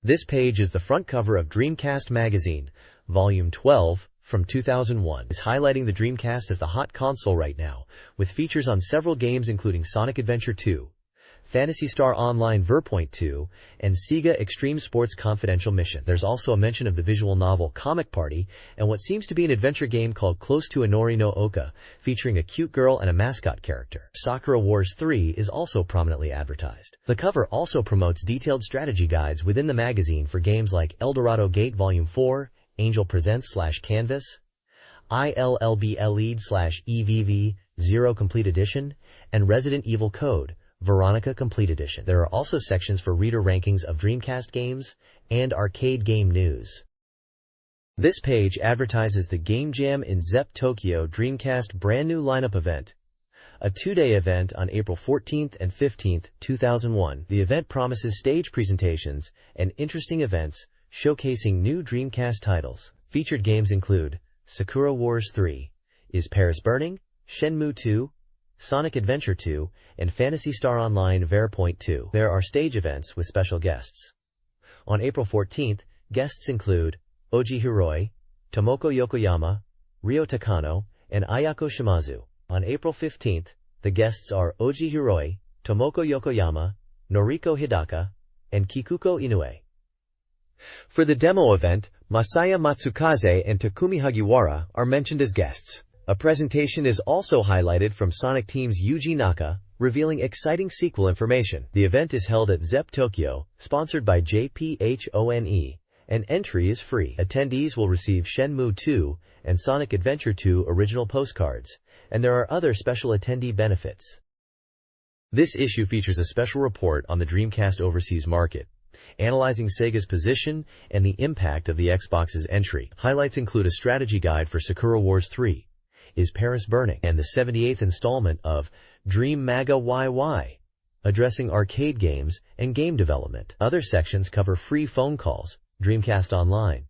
This page is the front cover of Dreamcast Magazine, Volume 12, from 2001. It's highlighting the Dreamcast as the hot console right now, with features on several games including Sonic Adventure 2, Phantasy Star Online Verpoint 2, and Sega Extreme Sports Confidential Mission. There's also a mention of the visual novel Comic Party and what seems to be an adventure game called Close to Inori no Oka, featuring a cute girl and a mascot character. Sakura Wars 3 is also prominently advertised. The cover also promotes detailed strategy guides within the magazine for games like Eldorado Gate Volume 4, Angel Presents/Canvas, ILLB Zero Complete Edition, and Resident Evil Code Veronica Complete Edition. There are also sections for reader rankings of Dreamcast games and arcade game news. This page advertises the Game Jam in ZEP Tokyo Dreamcast brand new lineup event, a two-day event on April 14th and 15th, 2001. The event promises stage presentations and interesting events showcasing new Dreamcast titles. Featured games include Sakura Wars 3, Is Paris Burning?, Shenmue 2, Sonic Adventure 2, and Phantasy Star Online Verpoint 2. There are stage events with special guests. On April 14th, guests include Oji Hiroi, Tomoko Yokoyama, Ryo Takano, and Ayako Shimazu. On April 15th, the guests are Oji Hiroi, Tomoko Yokoyama, Noriko Hidaka, and Kikuko Inoue. For the demo event, Masaya Matsukaze and Takumi Hagiwara are mentioned as guests. A presentation is also highlighted from Sonic Team's Yuji Naka, revealing exciting sequel information. The event is held at ZEP Tokyo, sponsored by JPHONE, and entry is free. Attendees will receive Shenmue 2 and Sonic Adventure 2 original postcards, and there are other special attendee benefits. This issue features a special report on the Dreamcast overseas market, analyzing Sega's position and the impact of the Xbox's entry. Highlights include a strategy guide for Sakura Wars 3, Is Paris Burning?, and the 78th installment of Dream Maga YY, addressing arcade games and game development. Other sections cover free phone calls, Dreamcast Online,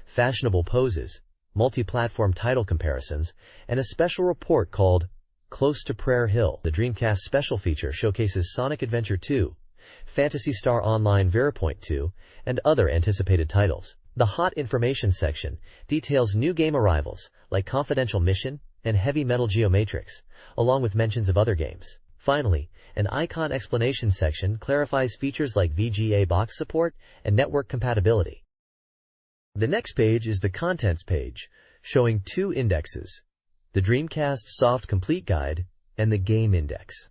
fashionable poses, multi-platform title comparisons, and a special report called Close to Prayer Hill. The Dreamcast special feature showcases Sonic Adventure 2, Phantasy Star Online Verpoint 2, and other anticipated titles. The Hot Information section details new game arrivals like Confidential Mission and Heavy Metal Geomatrix, along with mentions of other games. Finally, an icon explanation section clarifies features like VGA box support and network compatibility. The next page is the Contents page, showing two indexes, the Dreamcast Soft Complete Guide and the Game Index.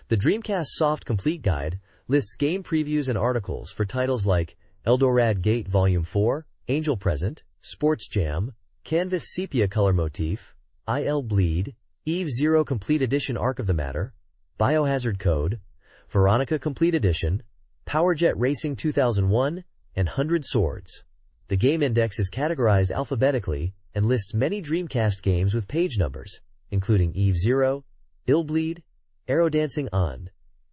The Dreamcast Soft Complete Guide lists game previews and articles for titles like Eldorado Gate Volume 4, Angel Present, Sports Jam, Canvas Sepia Color Motif, IL Bleed, Eve Zero Complete Edition Arc of the Matter, Biohazard Code, Veronica Complete Edition, Powerjet Racing 2001, and 100 Swords. The Game Index is categorized alphabetically and lists many Dreamcast games with page numbers, including Eve Zero, Illbleed, Arrow Dancing On,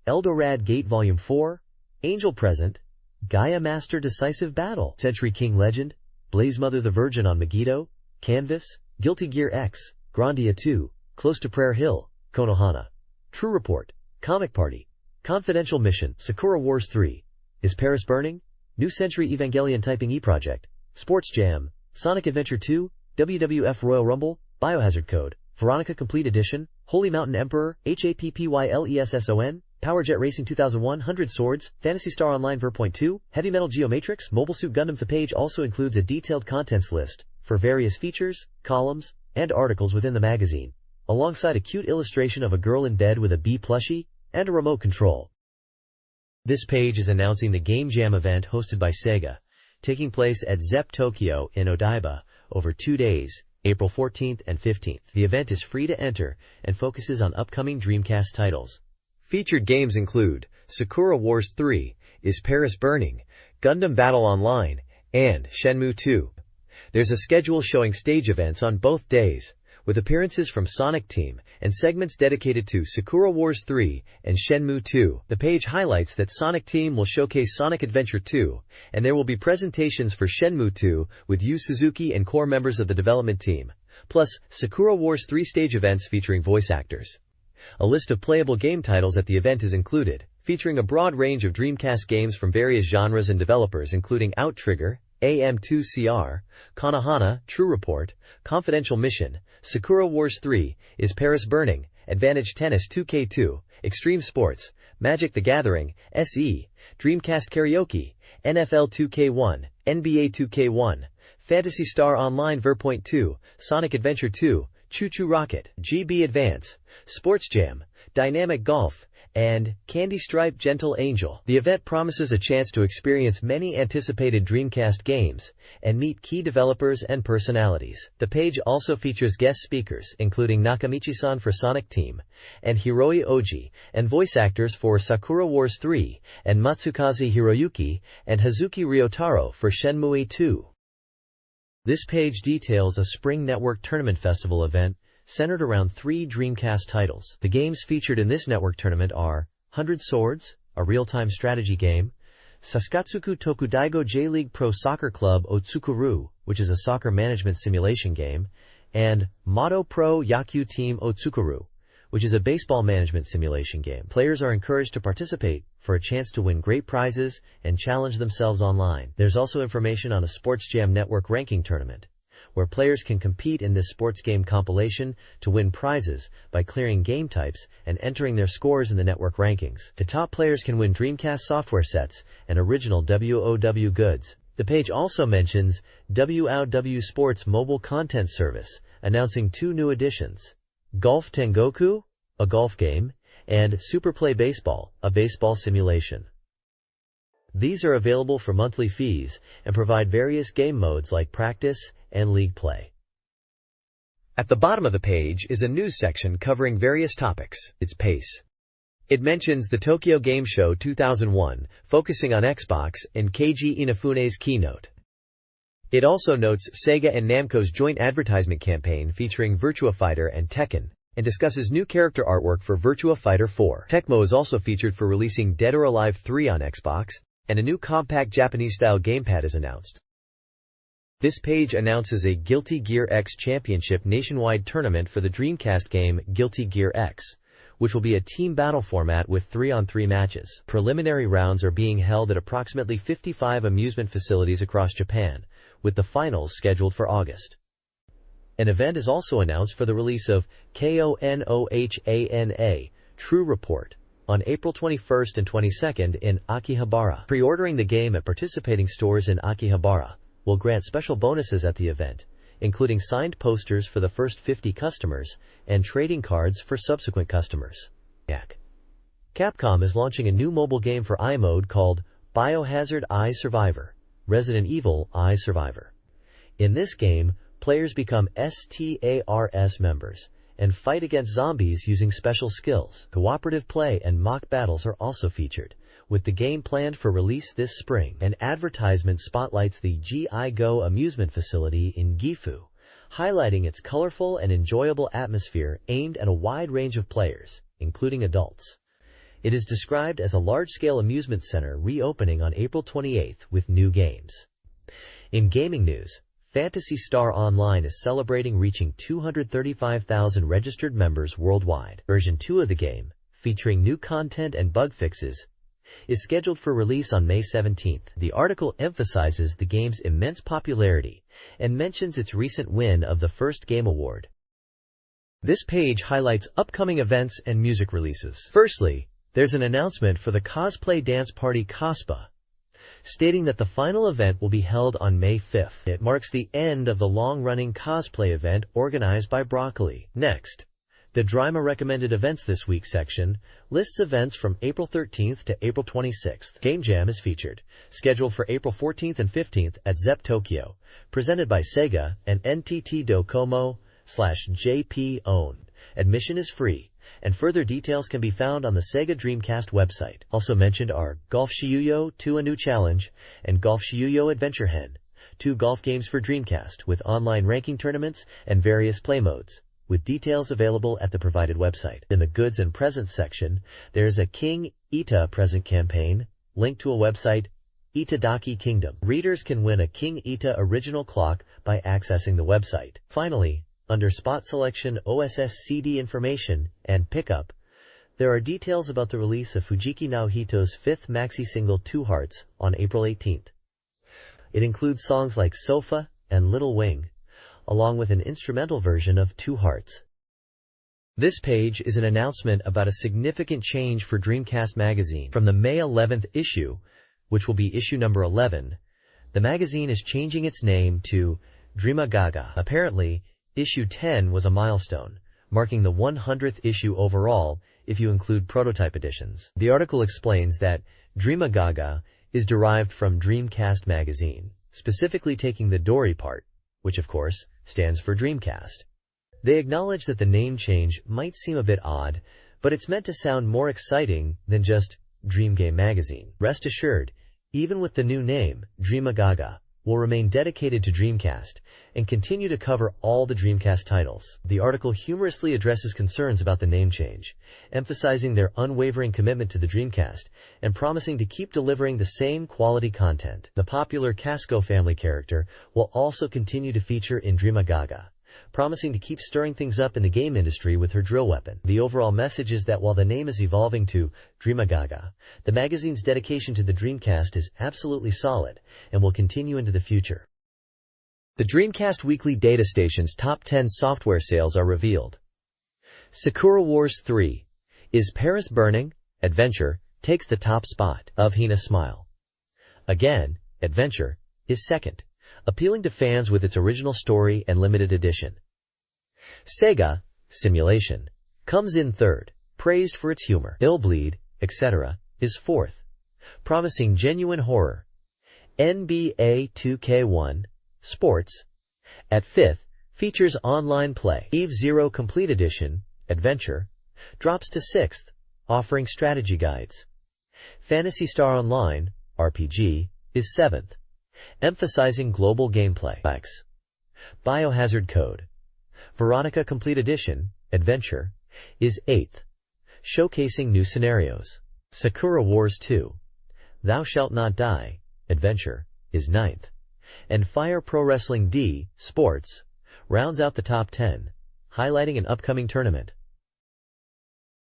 Eldorado Gate Volume 4, Angel Present, Gaia Master Decisive Battle, Century King Legend, Blaze Mother the Virgin on Megiddo, Canvas, Guilty Gear X, Grandia 2, Close to Prayer Hill, Konohana, True Report, Comic Party, Confidential Mission, Sakura Wars 3, Is Paris Burning?, New Century Evangelion Typing E Project, Sports Jam, Sonic Adventure 2, WWF Royal Rumble, Biohazard Code, Veronica Complete Edition, Holy Mountain Emperor, HAPPYLESSON, Powerjet Racing 2001, 100 Swords, Phantasy Star Online Verpoint 2, Heavy Metal Geomatrix, Mobile Suit Gundam. The page also includes a detailed contents list for various features, columns, and articles within the magazine, alongside a cute illustration of a girl in bed with a bee plushie and a remote control. This page is announcing the Game Jam event hosted by Sega, taking place at ZEP Tokyo in Odaiba over 2 days, April 14th and 15th. The event is free to enter and focuses on upcoming Dreamcast titles. Featured games include Sakura Wars 3, Is Paris Burning?, Gundam Battle Online, and Shenmue 2. There's a schedule showing stage events on both days, with appearances from Sonic Team and segments dedicated to Sakura Wars 3 and Shenmue 2. The page highlights that Sonic Team will showcase Sonic Adventure 2, and there will be presentations for Shenmue 2 with Yu Suzuki and core members of the development team, plus Sakura Wars 3 stage events featuring voice actors. A list of playable game titles at the event is included, featuring a broad range of Dreamcast games from various genres and developers including Outrigger, AM2CR, Konohana, True Report, Confidential Mission, Sakura Wars 3, Is Paris Burning, Advantage Tennis 2K2, Extreme Sports, Magic the Gathering, SE, Dreamcast Karaoke, NFL 2K1, NBA 2K1, Phantasy Star Online Verpoint 2, Sonic Adventure 2, Choo Choo Rocket, GB Advance, Sports Jam, Dynamic Golf, and Candy Stripe Gentle Angel. The event promises a chance to experience many anticipated Dreamcast games and meet key developers and personalities. The page also features guest speakers, including Nakamichi-san for Sonic Team, and Hiroi Oji, and voice actors for Sakura Wars 3, and Matsukaze Hiroyuki, and Hazuki Ryotaro for Shenmue 2. This page details a Spring Network Tournament Festival event centered around 3 Dreamcast titles. The games featured in this network tournament are 100 Swords, a real-time strategy game, Saskatsuku Tokudaigo J-League Pro Soccer Club Otsukuru, which is a soccer management simulation game, and Moto Pro Yaku Team Otsukuru, which is a baseball management simulation game. Players are encouraged to participate for a chance to win great prizes and challenge themselves online. There's also information on a Sports Jam Network ranking tournament, where players can compete in this sports game compilation to win prizes by clearing game types and entering their scores in the network rankings. The top players can win Dreamcast software sets and original WOW goods. The page also mentions WOW Sports mobile content service, announcing 2 new additions: Golf Tengoku, a golf game, and Super Play Baseball, a baseball simulation. These are available for monthly fees and provide various game modes like practice and league play. At the bottom of the page is a news section covering various topics. Its pace. It mentions the Tokyo Game Show 2001, focusing on Xbox, and Keiji Inafune's keynote. It also notes Sega and Namco's joint advertisement campaign featuring Virtua Fighter and Tekken, and discusses new character artwork for Virtua Fighter 4. Tecmo is also featured for releasing Dead or Alive 3 on Xbox, and a new compact Japanese-style gamepad is announced. This page announces a Guilty Gear X Championship nationwide tournament for the Dreamcast game Guilty Gear X, which will be a team battle format with 3-on-3 matches. Preliminary rounds are being held at approximately 55 amusement facilities across Japan, with the finals scheduled for August. An event is also announced for the release of KONOHANA True Report on April 21st and 22nd in Akihabara. Pre-ordering the game at participating stores in Akihabara will grant special bonuses at the event, including signed posters for the first 50 customers and trading cards for subsequent customers. Capcom is launching a new mobile game for iMode called Biohazard I Survivor, Resident Evil I Survivor. In this game, players become STARS members and fight against zombies using special skills. Cooperative play and mock battles are also featured, with the game planned for release this spring. An advertisement spotlights the G.I. Go amusement facility in Gifu, highlighting its colorful and enjoyable atmosphere aimed at a wide range of players, including adults. It is described as a large-scale amusement center reopening on April 28th with new games. In gaming news, Phantasy Star Online is celebrating reaching 235,000 registered members worldwide. Version 2 of the game, featuring new content and bug fixes, is scheduled for release on May 17th. The article emphasizes the game's immense popularity and mentions its recent win of the First Game Award. This page highlights upcoming events and music releases. Firstly, there's an announcement for the cosplay dance party COSPA, stating that the final event will be held on May 5th. It marks the end of the long-running cosplay event organized by Broccoli. Next, the Drima Recommended Events This Week section lists events from April 13th to April 26th. Game Jam is featured, scheduled for April 14th and 15th at ZEP Tokyo, presented by Sega and NTT Docomo/JP Own. Admission is free, and further details can be found on the Sega Dreamcast website. Also mentioned are Golf Shiuyo 2 A New Challenge and Golf Shiuyo Adventure Hen, 2 golf games for Dreamcast with online ranking tournaments and various play modes, with details available at the provided website. In the Goods and Presents section, there's a King Ita present campaign, linked to a website, Itadaki Kingdom. Readers can win a King Ita original clock by accessing the website. Finally, under Spot Selection OSS CD Information and Pickup, There are details about the release of Fujiki Naohito's fifth maxi single 2 Hearts on April 18th. It includes songs like Sofa and Little Wing, along with an instrumental version of 2 Hearts. This page is an announcement about a significant change for Dreamcast Magazine. From the May 11th issue, which will be issue number 11, the magazine is changing its name to Dreamagaga. Apparently, issue 10 was a milestone, marking the 100th issue overall if you include prototype editions. The article explains that Dreamagaga is derived from Dreamcast Magazine, specifically taking the Dory part, which of course stands for Dreamcast. They acknowledge that the name change might seem a bit odd, but it's meant to sound more exciting than just Dream Game Magazine. Rest assured, even with the new name, Dreamagaga will remain dedicated to Dreamcast and continue to cover all the Dreamcast titles. The article humorously addresses concerns about the name change, emphasizing their unwavering commitment to the Dreamcast and promising to keep delivering the same quality content. The popular Casco family character will also continue to feature in Dreamagaga, promising to keep stirring things up in the game industry with her drill weapon. The overall message is that while the name is evolving to Dreamagaga, the magazine's dedication to the Dreamcast is absolutely solid and will continue into the future. The Dreamcast Weekly Data Station's top 10 software sales are revealed. Sakura Wars 3 Is Paris Burning? Adventure takes the top spot. Of Hina Smile. Again, Adventure is second, appealing to fans with its original story and limited edition. Sega Simulation comes in third, praised for its humor. Illbleed, etc. is fourth, promising genuine horror. NBA 2K1 Sports at fifth features online play. Eve Zero Complete Edition Adventure drops to sixth, offering strategy guides. Phantasy Star Online RPG is seventh, emphasizing global gameplay. Biohazard Code Veronica Complete Edition Adventure is 8th, showcasing new scenarios. Sakura Wars 2 Thou Shalt Not Die Adventure is 9th, and Fire Pro Wrestling D Sports rounds out the top 10, highlighting an upcoming tournament.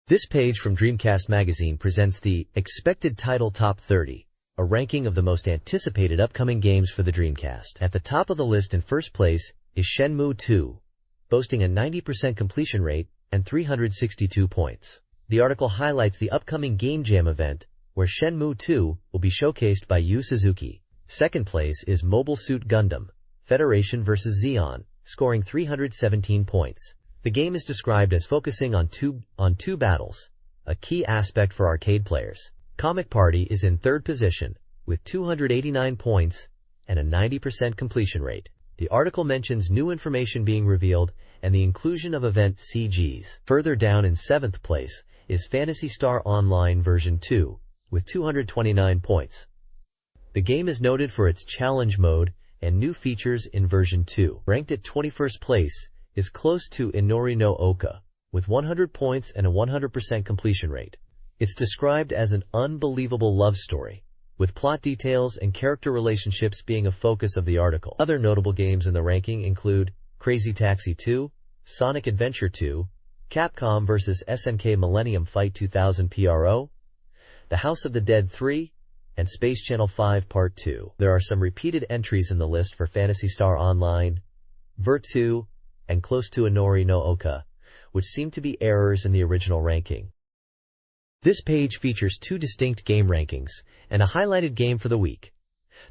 This page from Dreamcast Magazine presents the Expected Title Top 30, a ranking of the most anticipated upcoming games for the Dreamcast. At the top of the list in first place is Shenmue 2, boasting a 90% completion rate and 362 points. The article highlights the upcoming Game Jam event, where Shenmue 2 will be showcased by Yu Suzuki. Second place is Mobile Suit Gundam, Federation vs. Zeon, scoring 317 points. The game is described as focusing on two battles, a key aspect for arcade players. Comic Party is in third position, with 289 points and a 90% completion rate. The article mentions new information being revealed and the inclusion of event CGs. Further down in seventh place is Phantasy Star Online version 2, with 229 points. The game is noted for its challenge mode and new features in version 2. Ranked at 21st place is Close to Inori no Oka, with 100 points and a 100% completion rate. It's described as an unbelievable love story, with plot details and character relationships being a focus of the article. Other notable games in the ranking include Crazy Taxi 2, Sonic Adventure 2, Capcom vs. SNK Millennium Fight 2000 PRO, The House of the Dead 3, and Space Channel 5 Part 2. There are some repeated entries in the list for Phantasy Star Online, Ver 2, and Close to Inori no Oka, which seem to be errors in the original ranking. This page features two distinct game rankings and a highlighted game for the week.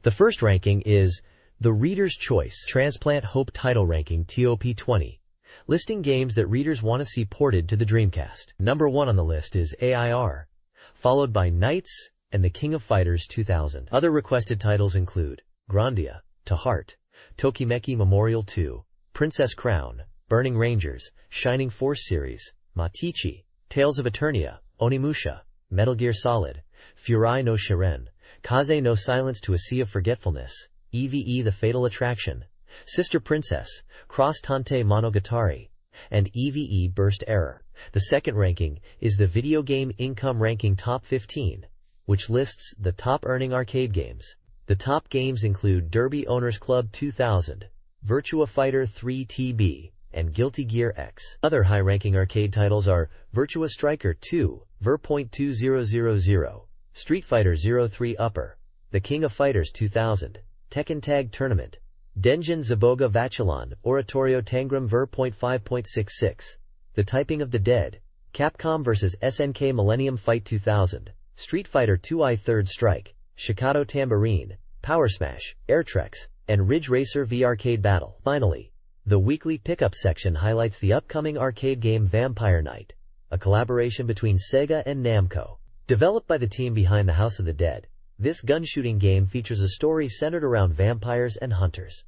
The first ranking is the Reader's Choice Transplant Hope Title Ranking TOP20, listing games that readers want to see ported to the Dreamcast. Number 1 on the list is AIR, followed by Knights and the King of Fighters 2000. Other requested titles include Grandia, To Heart, Tokimeki Memorial 2, Princess Crown, Burning Rangers, Shining Force Series, Matichi, Tales of Eternia, Onimusha, Metal Gear Solid, Furai no Shiren, Kaze no Silence to a Sea of Forgetfulness, EVE The Fatal Attraction, Sister Princess, Cross Tante Monogatari, and EVE Burst Error. The second ranking is the Video Game Income Ranking Top 15, which lists the top-earning arcade games. The top games include Derby Owners Club 2000, Virtua Fighter 3 TB, and Guilty Gear X. Other high-ranking arcade titles are Virtua Striker 2, Ver.2000, Street Fighter 03 Upper, The King of Fighters 2000, Tekken Tag Tournament, Denjin Zaboga Vacillon, Oratorio Tangram Ver.5.66, The Typing of the Dead, Capcom vs SNK Millennium Fight 2000, Street Fighter 2i Third Strike, Shikato Tambourine, Power Smash, Airtrex, and Ridge Racer V Arcade Battle. Finally, the weekly pickup section highlights the upcoming arcade game Vampire Knight, a collaboration between Sega and Namco. Developed by the team behind the House of the Dead, this gun-shooting game features a story centered around vampires and hunters.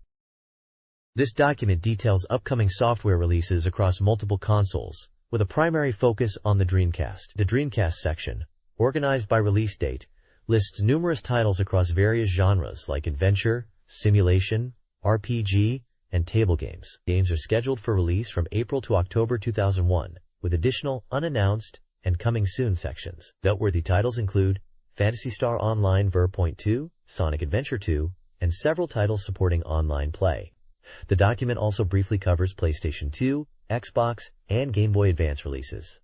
This document details upcoming software releases across multiple consoles, with a primary focus on the Dreamcast. The Dreamcast section, organized by release date, lists numerous titles across various genres like adventure, simulation, RPG, and table games. Games are scheduled for release from April to October 2001, with additional unannounced and coming soon sections. Noteworthy titles include Phantasy Star Online Ver.2, Sonic Adventure 2, and several titles supporting online play. The document also briefly covers PlayStation 2, Xbox, and Game Boy Advance releases.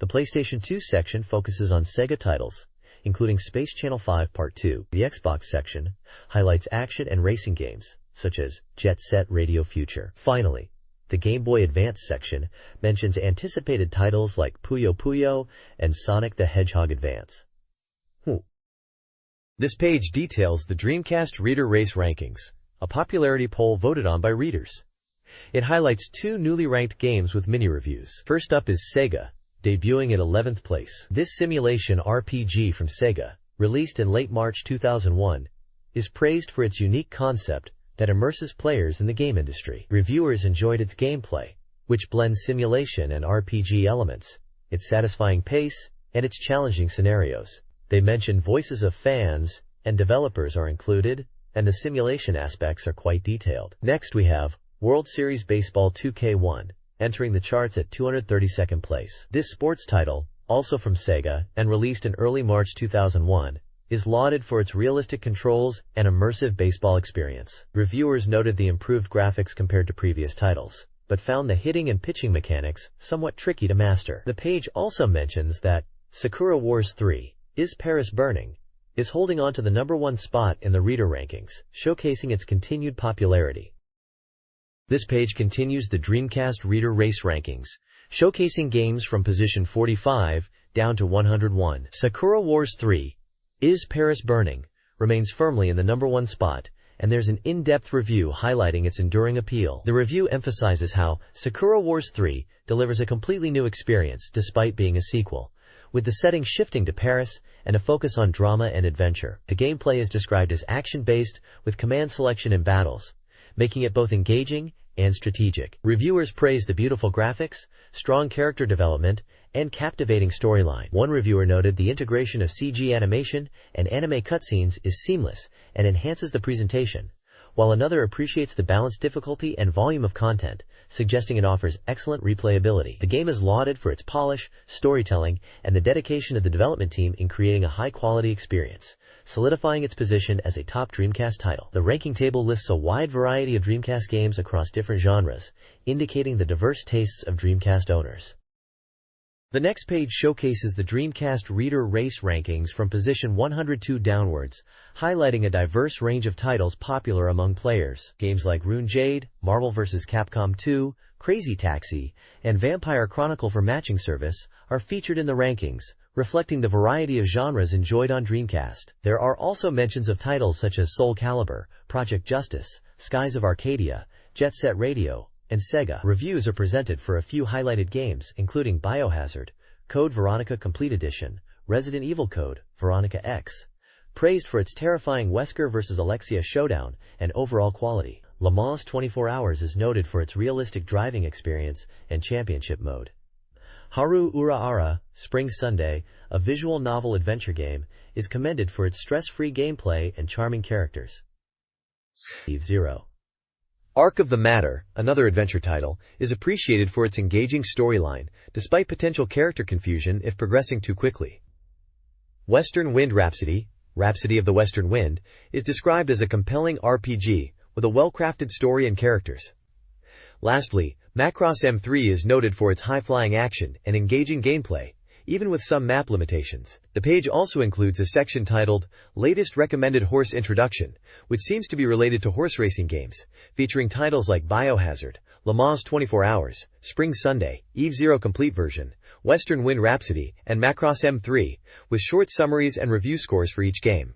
The PlayStation 2 section focuses on Sega titles, including Space Channel 5 Part 2. The Xbox section highlights action and racing games, such as Jet Set Radio Future. Finally, the Game Boy Advance section mentions anticipated titles like Puyo Puyo and Sonic the Hedgehog Advance. This page details the Dreamcast Reader Race Rankings, a popularity poll voted on by readers. It highlights two newly ranked games with mini-reviews. First up is Sega, debuting at 11th place. This simulation RPG from Sega, released in late March 2001, is praised for its unique concept that immerses players in the game industry. Reviewers enjoyed its gameplay, which blends simulation and RPG elements, its satisfying pace, and its challenging scenarios. They mention voices of fans and developers are included, and the simulation aspects are quite detailed. Next we have World Series Baseball 2K1, entering the charts at 232nd place. This sports title, also from Sega and released in early March 2001, is lauded for its realistic controls and immersive baseball experience. Reviewers noted the improved graphics compared to previous titles, but found the hitting and pitching mechanics somewhat tricky to master. The page also mentions that Sakura Wars 3, Is Paris Burning, is holding on to the #1 spot in the reader rankings, showcasing its continued popularity. This page continues the Dreamcast Reader Race Rankings, showcasing games from position 45 down to 101. Sakura Wars 3, Is Paris Burning, remains firmly in the #1 spot, and there's an in-depth review highlighting its enduring appeal. The review emphasizes how Sakura Wars 3 delivers a completely new experience despite being a sequel, with the setting shifting to Paris and a focus on drama and adventure. The gameplay is described as action-based with command selection in battles, making it both engaging and strategic. Reviewers praised the beautiful graphics, strong character development, and captivating storyline. One reviewer noted the integration of CG animation and anime cutscenes is seamless and enhances the presentation, while another appreciates the balanced difficulty and volume of content, suggesting it offers excellent replayability. The game is lauded for its polish, storytelling, and the dedication of the development team in creating a high-quality experience, solidifying its position as a top Dreamcast title. The ranking table lists a wide variety of Dreamcast games across different genres, indicating the diverse tastes of Dreamcast owners. The next page showcases the Dreamcast Reader Race Rankings from position 102 downwards, highlighting a diverse range of titles popular among players. Games like Rune Jade, Marvel vs. Capcom 2, Crazy Taxi, and Vampire Chronicle for Matching Service are featured in the rankings, reflecting the variety of genres enjoyed on Dreamcast. There are also mentions of titles such as Soul Calibur, Project Justice, Skies of Arcadia, Jet Set Radio, and Sega. Reviews are presented for a few highlighted games, including Biohazard, Code Veronica Complete Edition, Resident Evil Code, Veronica X, praised for its terrifying Wesker vs. Alexia showdown and overall quality. Le Mans 24 Hours is noted for its realistic driving experience and championship mode. Haru Uraara, Spring Sunday, a visual novel adventure game, is commended for its stress-free gameplay and charming characters. Eve Zero. Arc of the Matter, another adventure title, is appreciated for its engaging storyline, despite potential character confusion if progressing too quickly. Western Wind Rhapsody, Rhapsody of the Western Wind, is described as a compelling RPG with a well-crafted story and characters. Lastly, Macross M3 is noted for its high-flying action and engaging gameplay, even with some map limitations. The page also includes a section titled Latest Recommended Horse Introduction, which seems to be related to horse racing games, featuring titles like Biohazard, Le Mans 24 Hours, Spring Sunday, Eve Zero Complete Version, Western Wind Rhapsody, and Macross M3, with short summaries and review scores for each game.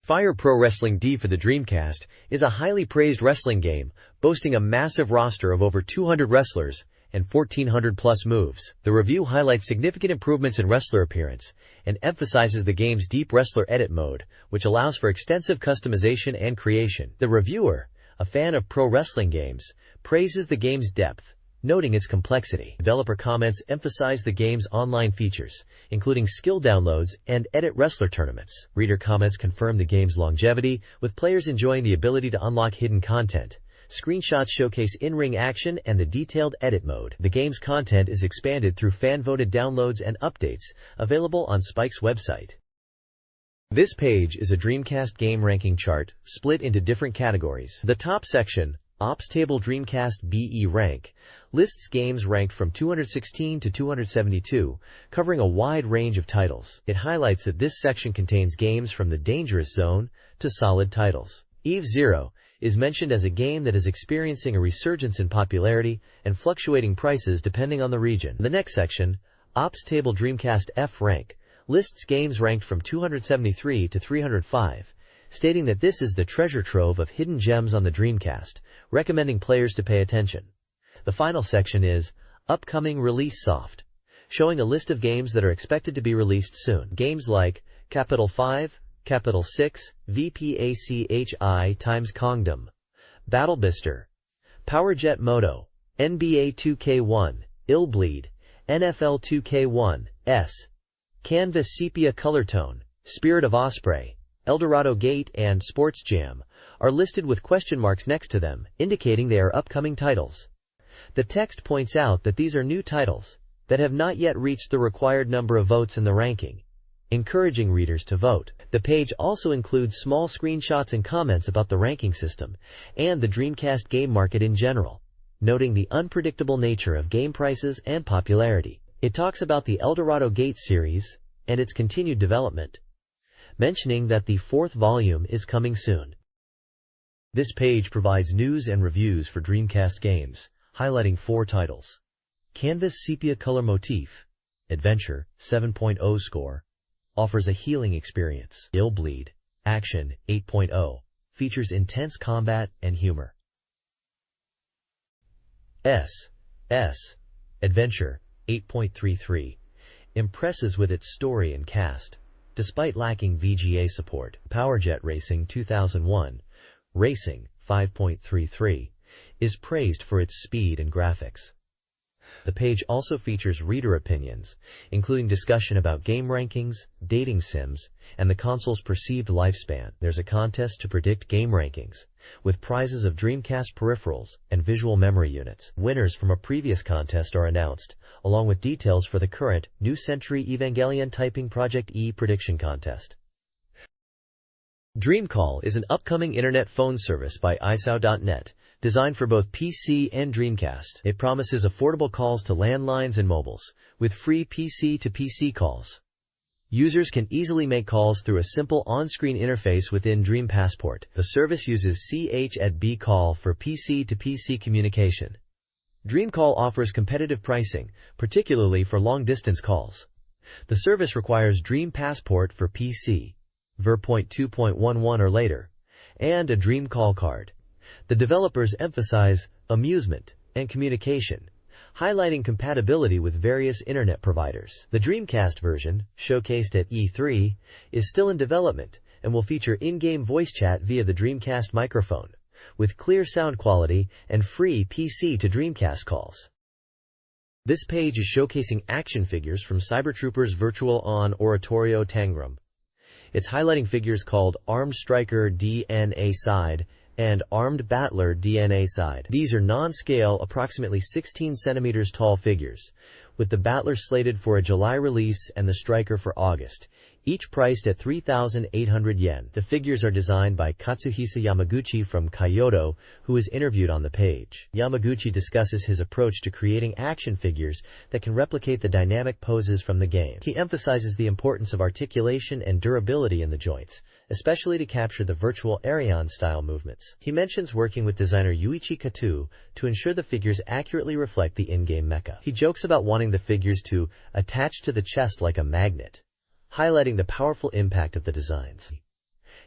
Fire Pro Wrestling D for the Dreamcast is a highly praised wrestling game, boasting a massive roster of over 200 wrestlers and 1,400-plus moves. The review highlights significant improvements in wrestler appearance and emphasizes the game's deep wrestler edit mode, which allows for extensive customization and creation. The reviewer, a fan of pro wrestling games, praises the game's depth, noting its complexity. Developer comments emphasize the game's online features, including skill downloads and edit wrestler tournaments. Reader comments confirm the game's longevity, with players enjoying the ability to unlock hidden content. Screenshots showcase in-ring action and the detailed edit mode. The game's content is expanded through fan-voted downloads and updates, available on Spike's website. This page is a Dreamcast game ranking chart, split into different categories. The top section, Ops Table Dreamcast BE Rank, lists games ranked from 216 to 272, covering a wide range of titles. It highlights that this section contains games from the dangerous zone to solid titles. Eve Zero is mentioned as a game that is experiencing a resurgence in popularity and fluctuating prices depending on the region. The next section, Ops Table Dreamcast F Rank, lists games ranked from 273 to 305, stating that this is the treasure trove of hidden gems on the Dreamcast, recommending players to pay attention. The final section is Upcoming Release Soft, showing a list of games that are expected to be released soon. Games like Capital 5, Capital 6, VPACHI times Kongdom, Battlebister, Powerjet Moto, NBA 2K1, Illbleed, NFL 2K1, S, Canvas Sepia Colortone, Spirit of Osprey, Eldorado Gate, and Sports Jam are listed with question marks next to them, indicating they are upcoming titles. The text points out that these are new titles that have not yet reached the required number of votes in the ranking, encouraging readers to vote. The page also includes small screenshots and comments about the ranking system and the Dreamcast game market in general, noting the unpredictable nature of game prices and popularity. It talks about the Eldorado Gate series and its continued development, mentioning that the 4th volume is coming soon. This page provides news and reviews for Dreamcast games, highlighting 4 titles. Canvas Sepia Color Motif, Adventure, 7.0 score, offers a healing experience. Illbleed, Action, 8.0, features intense combat and humor. S, Adventure, 8.33, impresses with its story and cast, despite lacking VGA support. Powerjet Racing 2001, Racing, 5.33, is praised for its speed and graphics. The page also features reader opinions, including discussion about game rankings, dating sims, and the console's perceived lifespan. There's a contest to predict game rankings, with prizes of Dreamcast peripherals and visual memory units. Winners from a previous contest are announced, along with details for the current New Century Evangelion Typing Project E prediction contest. DreamCall is an upcoming internet phone service by iSow.net, designed for both PC and Dreamcast. It promises affordable calls to landlines and mobiles, with free PC-to-PC calls. Users can easily make calls through a simple on-screen interface within Dream Passport. The service uses CH@B call for PC-to-PC communication. DreamCall offers competitive pricing, particularly for long-distance calls. The service requires Dream Passport for PC, Ver. 2.11 or later, and a DreamCall card. The developers emphasize amusement and communication, highlighting compatibility with various internet providers. The Dreamcast version, showcased at E3, is still in development and will feature in-game voice chat via the Dreamcast microphone, with clear sound quality and free PC to Dreamcast calls. This page is showcasing action figures from Cybertroopers Virtual on Oratorio Tangram. It's highlighting figures called Armed Striker DNA Side and Armed Battler DNA Side. These are non-scale, approximately 16 centimeters tall figures, with the Battler slated for a July release and the Striker for August, each priced at 3,800 yen. The figures are designed by Katsuhisa Yamaguchi from Kyoto, who is interviewed on the page. Yamaguchi discusses his approach to creating action figures that can replicate the dynamic poses from the game. He emphasizes the importance of articulation and durability in the joints, especially to capture the virtual Arion-style movements. He mentions working with designer Yuichi Kato to ensure the figures accurately reflect the in-game mecha. He jokes about wanting the figures to attach to the chest like a magnet, highlighting the powerful impact of the designs.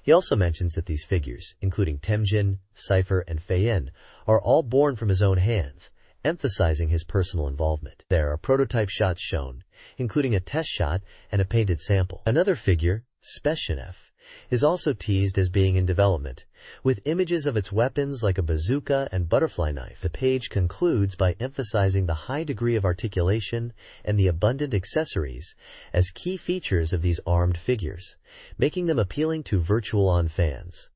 He also mentions that these figures, including Temjin, Cypher, and Feiyin, are all born from his own hands, emphasizing his personal involvement. There are prototype shots shown, including a test shot and a painted sample. Another figure, Speshinef, is also teased as being in development, with images of its weapons like a bazooka and butterfly knife. The page concludes by emphasizing the high degree of articulation and the abundant accessories as key features of these armed figures, making them appealing to virtual-on fans.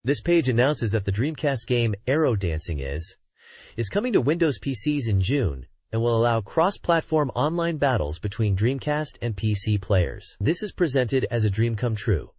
This page announces that the Dreamcast game Arrow Dancing is coming to Windows PCs in June, and will allow cross-platform online battles between Dreamcast and PC players. This is presented as a dream come true.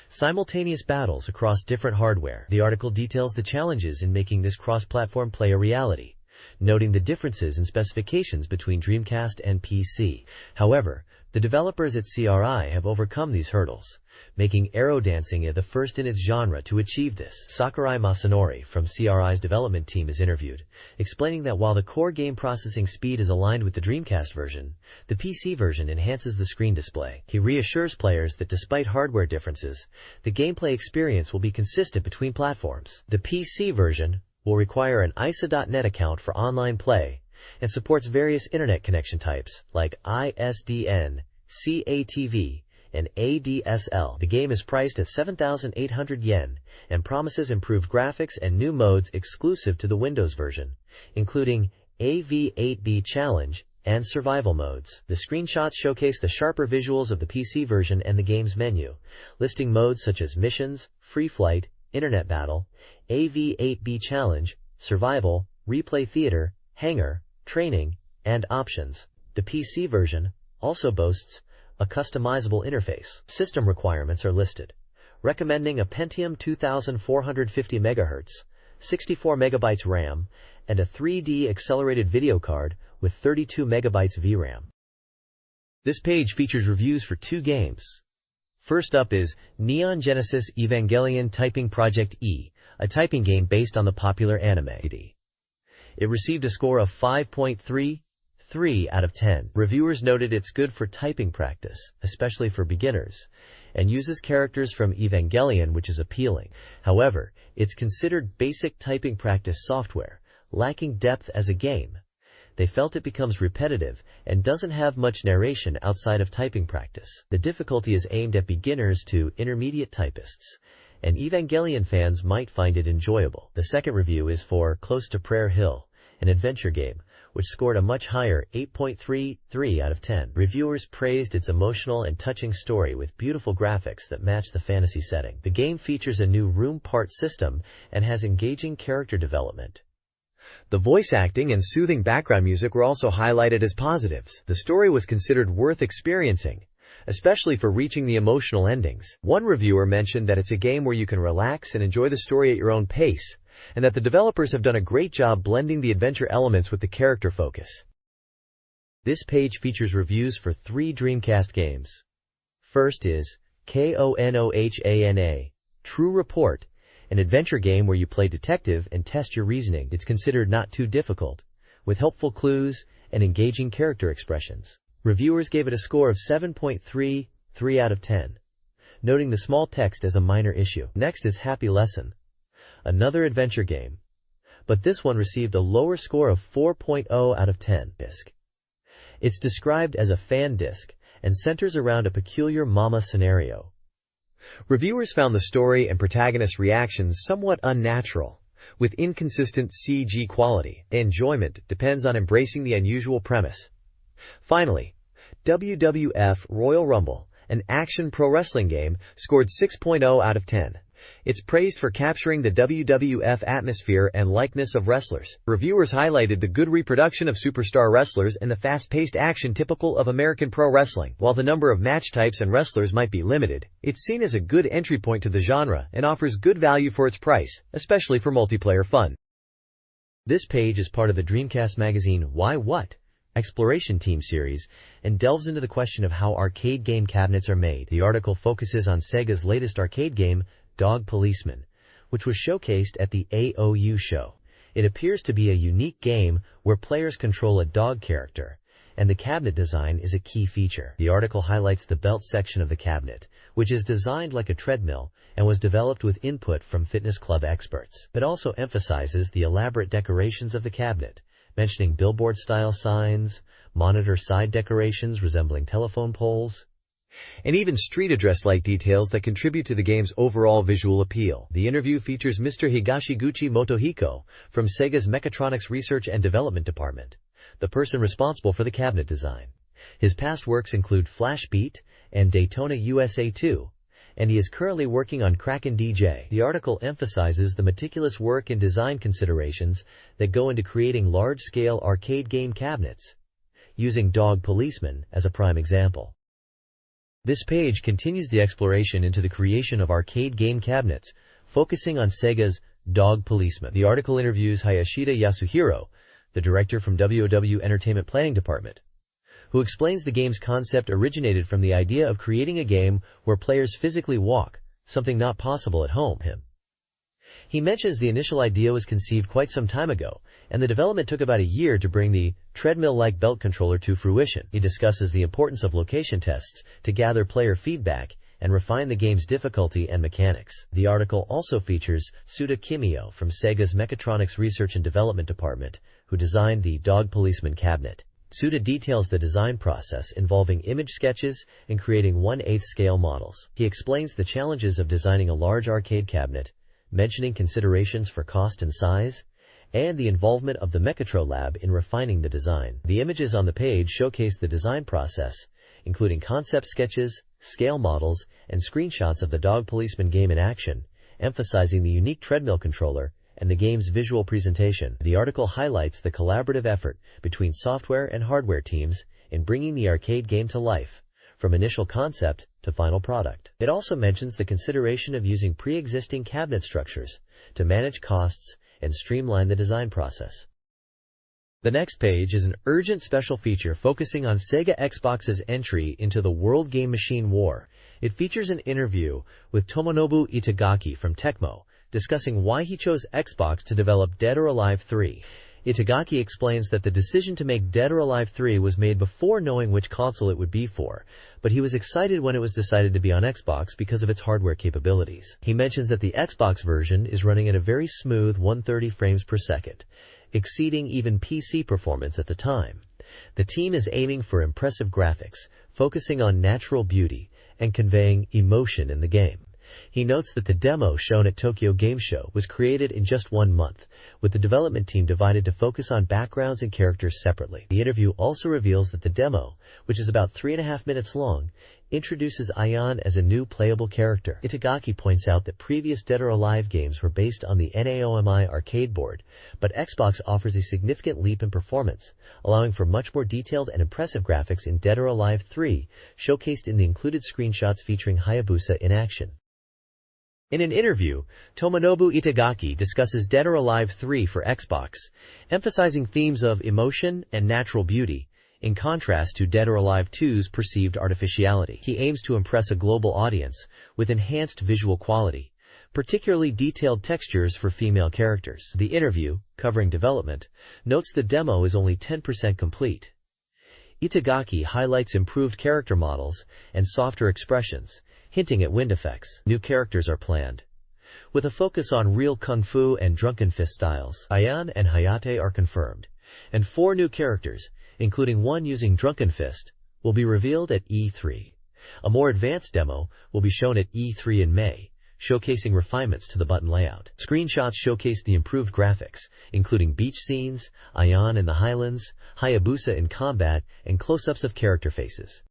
Simultaneous battles across different hardware. The article details the challenges in making this cross-platform play a reality, noting the differences in specifications between Dreamcast and PC. However, the developers at CRI have overcome these hurdles, making Arrow Dancing the first in its genre to achieve this. Sakurai Masanori from CRI's development team is interviewed, explaining that while the core game processing speed is aligned with the Dreamcast version, the PC version enhances the screen display. He reassures players that despite hardware differences, the gameplay experience will be consistent between platforms. The PC version will require an ISA.NET account for online play, and supports various internet connection types like ISDN, CATV, and ADSL. The game is priced at 7,800 yen and promises improved graphics and new modes exclusive to the Windows version, including AV8B Challenge and survival modes. The screenshots showcase the sharper visuals of the PC version and the game's menu, listing modes such as Missions, Free Flight, Internet Battle, AV8B Challenge, Survival, Replay Theater, Hangar, Training, and Options. The PC version also boasts a customizable interface. System requirements are listed, recommending a Pentium 2450 MHz, 64 MB RAM, and a 3D accelerated video card with 32 MB VRAM. This page features reviews for two games. First up is Neon Genesis Evangelion Typing Project E, a typing game based on the popular anime. It received a score of 5.33 out of 10. Reviewers noted it's good for typing practice, especially for beginners, and uses characters from Evangelion, which is appealing. However, it's considered basic typing practice software, lacking depth as a game. They felt it becomes repetitive and doesn't have much narration outside of typing practice. The difficulty is aimed at beginners to intermediate typists, and Evangelion fans might find it enjoyable. The second review is for Close to Prayer Hill, an adventure game, which scored a much higher 8.33 out of 10. Reviewers praised its emotional and touching story with beautiful graphics that match the fantasy setting. The game features a new room part system and has engaging character development. The voice acting and soothing background music were also highlighted as positives. The story was considered worth experiencing, especially for reaching the emotional endings. One reviewer mentioned that it's a game where you can relax and enjoy the story at your own pace, and that the developers have done a great job blending the adventure elements with the character focus. This page features reviews for three Dreamcast games. First is KONOHANA, True Report, an adventure game where you play detective and test your reasoning. It's considered not too difficult, with helpful clues and engaging character expressions. Reviewers gave it a score of 7.33 out of 10, noting the small text as a minor issue. Next is Happy Lesson, another adventure game, but this one received a lower score of 4.0 out of 10. It's described as a fan disc and centers around a peculiar mama scenario. Reviewers found the story and protagonist reactions somewhat unnatural, with inconsistent CG quality. Enjoyment depends on embracing the unusual premise. Finally, WWF Royal Rumble, an action pro wrestling game, scored 6.0 out of 10. It's praised for capturing the WWF atmosphere and likeness of wrestlers. Reviewers highlighted the good reproduction of superstar wrestlers and the fast-paced action typical of American pro wrestling. While the number of match types and wrestlers might be limited, it's seen as a good entry point to the genre and offers good value for its price, especially for multiplayer fun. This page is part of the Dreamcast Magazine Why What? Exploration Team series and delves into the question of how arcade game cabinets are made. The article focuses on Sega's latest arcade game, Dog Policeman, which was showcased at the AOU show. It appears to be a unique game where players control a dog character, and the cabinet design is a key feature. The article highlights the belt section of the cabinet, which is designed like a treadmill and was developed with input from fitness club experts. It also emphasizes the elaborate decorations of the cabinet, mentioning billboard-style signs, monitor side decorations resembling telephone poles, and even street address-like details that contribute to the game's overall visual appeal. The interview features Mr. Higashiguchi Motohiko from Sega's Mechatronics Research and Development Department, the person responsible for the cabinet design. His past works include Flash Beat and Daytona USA 2, and he is currently working on Kraken DJ. The article emphasizes the meticulous work and design considerations that go into creating large-scale arcade game cabinets, using Dog Policeman as a prime example. This page continues the exploration into the creation of arcade game cabinets, focusing on Sega's Dog Policeman. The article interviews Hayashida Yasuhiro, the director from WOW Entertainment Planning Department, who explains the game's concept originated from the idea of creating a game where players physically walk, something not possible at home. He mentions the initial idea was conceived quite some time ago, and the development took about a year to bring the treadmill-like belt controller to fruition. He discusses the importance of location tests to gather player feedback and refine the game's difficulty and mechanics. The article also features Suda Kimio from Sega's Mechatronics Research and Development Department, who designed the Dog Policeman cabinet. Suda details the design process involving image sketches and creating 1/8 scale models. He explains the challenges of designing a large arcade cabinet, mentioning considerations for cost and size, and the involvement of the Mechatro Lab in refining the design. The images on the page showcase the design process, including concept sketches, scale models, and screenshots of the Dog Policeman game in action, emphasizing the unique treadmill controller and the game's visual presentation. The article highlights the collaborative effort between software and hardware teams in bringing the arcade game to life, from initial concept to final product. It also mentions the consideration of using pre-existing cabinet structures to manage costs and streamline the design process. The next page is an urgent special feature focusing on Sega Xbox's entry into the World Game Machine War. It features an interview with Tomonobu Itagaki from Tecmo, discussing why he chose Xbox to develop Dead or Alive 3. Itagaki explains that the decision to make Dead or Alive 3 was made before knowing which console it would be for, but he was excited when it was decided to be on Xbox because of its hardware capabilities. He mentions that the Xbox version is running at a very smooth 130 frames per second, exceeding even PC performance at the time. The team is aiming for impressive graphics, focusing on natural beauty, and conveying emotion in the game. He notes that the demo shown at Tokyo Game Show was created in just 1 month, with the development team divided to focus on backgrounds and characters separately. The interview also reveals that the demo, which is about 3.5 minutes long, introduces Ion as a new playable character. Itagaki points out that previous Dead or Alive games were based on the NAOMI arcade board, but Xbox offers a significant leap in performance, allowing for much more detailed and impressive graphics in Dead or Alive 3, showcased in the included screenshots featuring Hayabusa in action. In an interview, Tomonobu Itagaki discusses Dead or Alive 3 for Xbox, emphasizing themes of emotion and natural beauty, in contrast to Dead or Alive 2's perceived artificiality. He aims to impress a global audience with enhanced visual quality, particularly detailed textures for female characters. The interview, covering development, notes the demo is only 10% complete. Itagaki highlights improved character models and softer expressions, hinting at wind effects. New characters are planned, with a focus on real kung fu and drunken fist styles. Ayan and Hayate are confirmed, and 4 new characters, including one using drunken fist, will be revealed at E3. A more advanced demo will be shown at E3 in May, showcasing refinements to the button layout. Screenshots showcase the improved graphics, including beach scenes, Ayan in the highlands, Hayabusa in combat, and close-ups of character faces.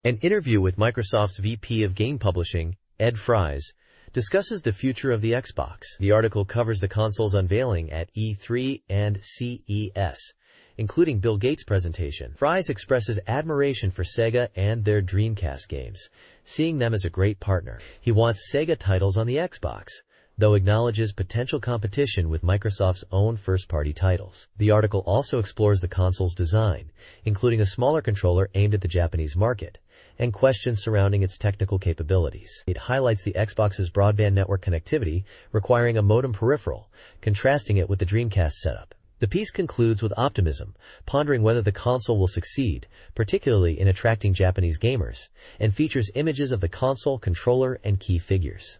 An interview with Microsoft's VP of Game Publishing, Ed Fries, discusses the future of the Xbox. The article covers the console's unveiling at E3 and CES, including Bill Gates' presentation. Fries expresses admiration for Sega and their Dreamcast games, seeing them as a great partner. He wants Sega titles on the Xbox, though acknowledges potential competition with Microsoft's own first-party titles. The article also explores the console's design, including a smaller controller aimed at the Japanese market, and questions surrounding its technical capabilities. It highlights the Xbox's broadband network connectivity requiring a modem peripheral, contrasting it with the Dreamcast setup. The piece concludes with optimism, pondering whether the console will succeed, particularly in attracting Japanese gamers, and features images of the console, controller, and key figures.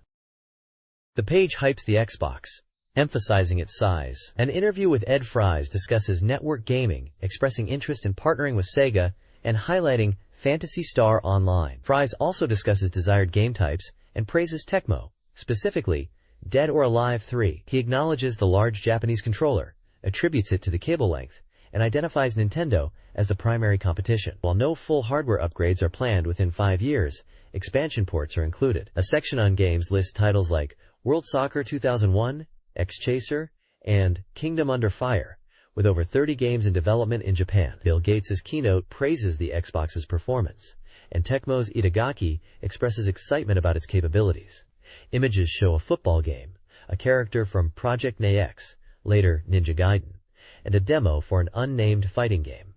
The page hypes the Xbox, emphasizing its size. An interview with Ed Fries discusses network gaming, expressing interest in partnering with Sega, and highlighting Phantasy Star Online. Fries also discusses desired game types and praises Tecmo, specifically Dead or Alive 3. He acknowledges the large Japanese controller, attributes it to the cable length, and identifies Nintendo as the primary competition. While no full hardware upgrades are planned within 5 years, expansion ports are included. A section on games lists titles like World Soccer 2001, X-Chaser, and Kingdom Under Fire, with over 30 games in development in Japan. Bill Gates' keynote praises the Xbox's performance, and Tecmo's Itagaki expresses excitement about its capabilities. Images show a football game, a character from Project Naex, later Ninja Gaiden, and a demo for an unnamed fighting game.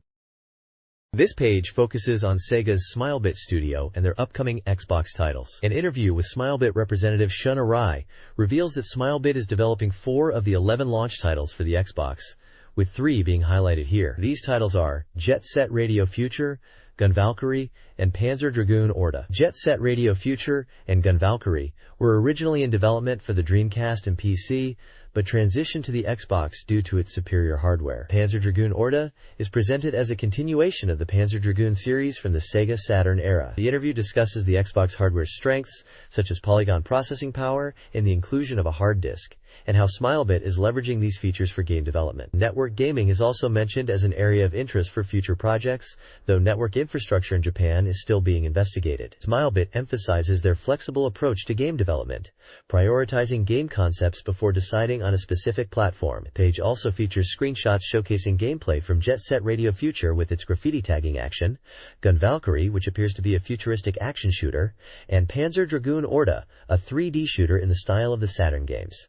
This page focuses on Sega's Smilebit Studio and their upcoming Xbox titles. An interview with Smilebit representative Shun Arai reveals that Smilebit is developing 4 of the 11 launch titles for the Xbox, with 3 being highlighted here. These titles are Jet Set Radio Future, Gun Valkyrie, and Panzer Dragoon Orta. Jet Set Radio Future and Gun Valkyrie were originally in development for the Dreamcast and PC, but transitioned to the Xbox due to its superior hardware. Panzer Dragoon Orta is presented as a continuation of the Panzer Dragoon series from the Sega Saturn era. The interview discusses the Xbox hardware's strengths, such as polygon processing power and the inclusion of a hard disk, and how Smilebit is leveraging these features for game development. Network gaming is also mentioned as an area of interest for future projects, though network infrastructure in Japan is still being investigated. Smilebit emphasizes their flexible approach to game development, prioritizing game concepts before deciding on a specific platform. The page also features screenshots showcasing gameplay from Jet Set Radio Future with its graffiti tagging action, Gun Valkyrie, which appears to be a futuristic action shooter, and Panzer Dragoon Orta, a 3D shooter in the style of the Saturn games.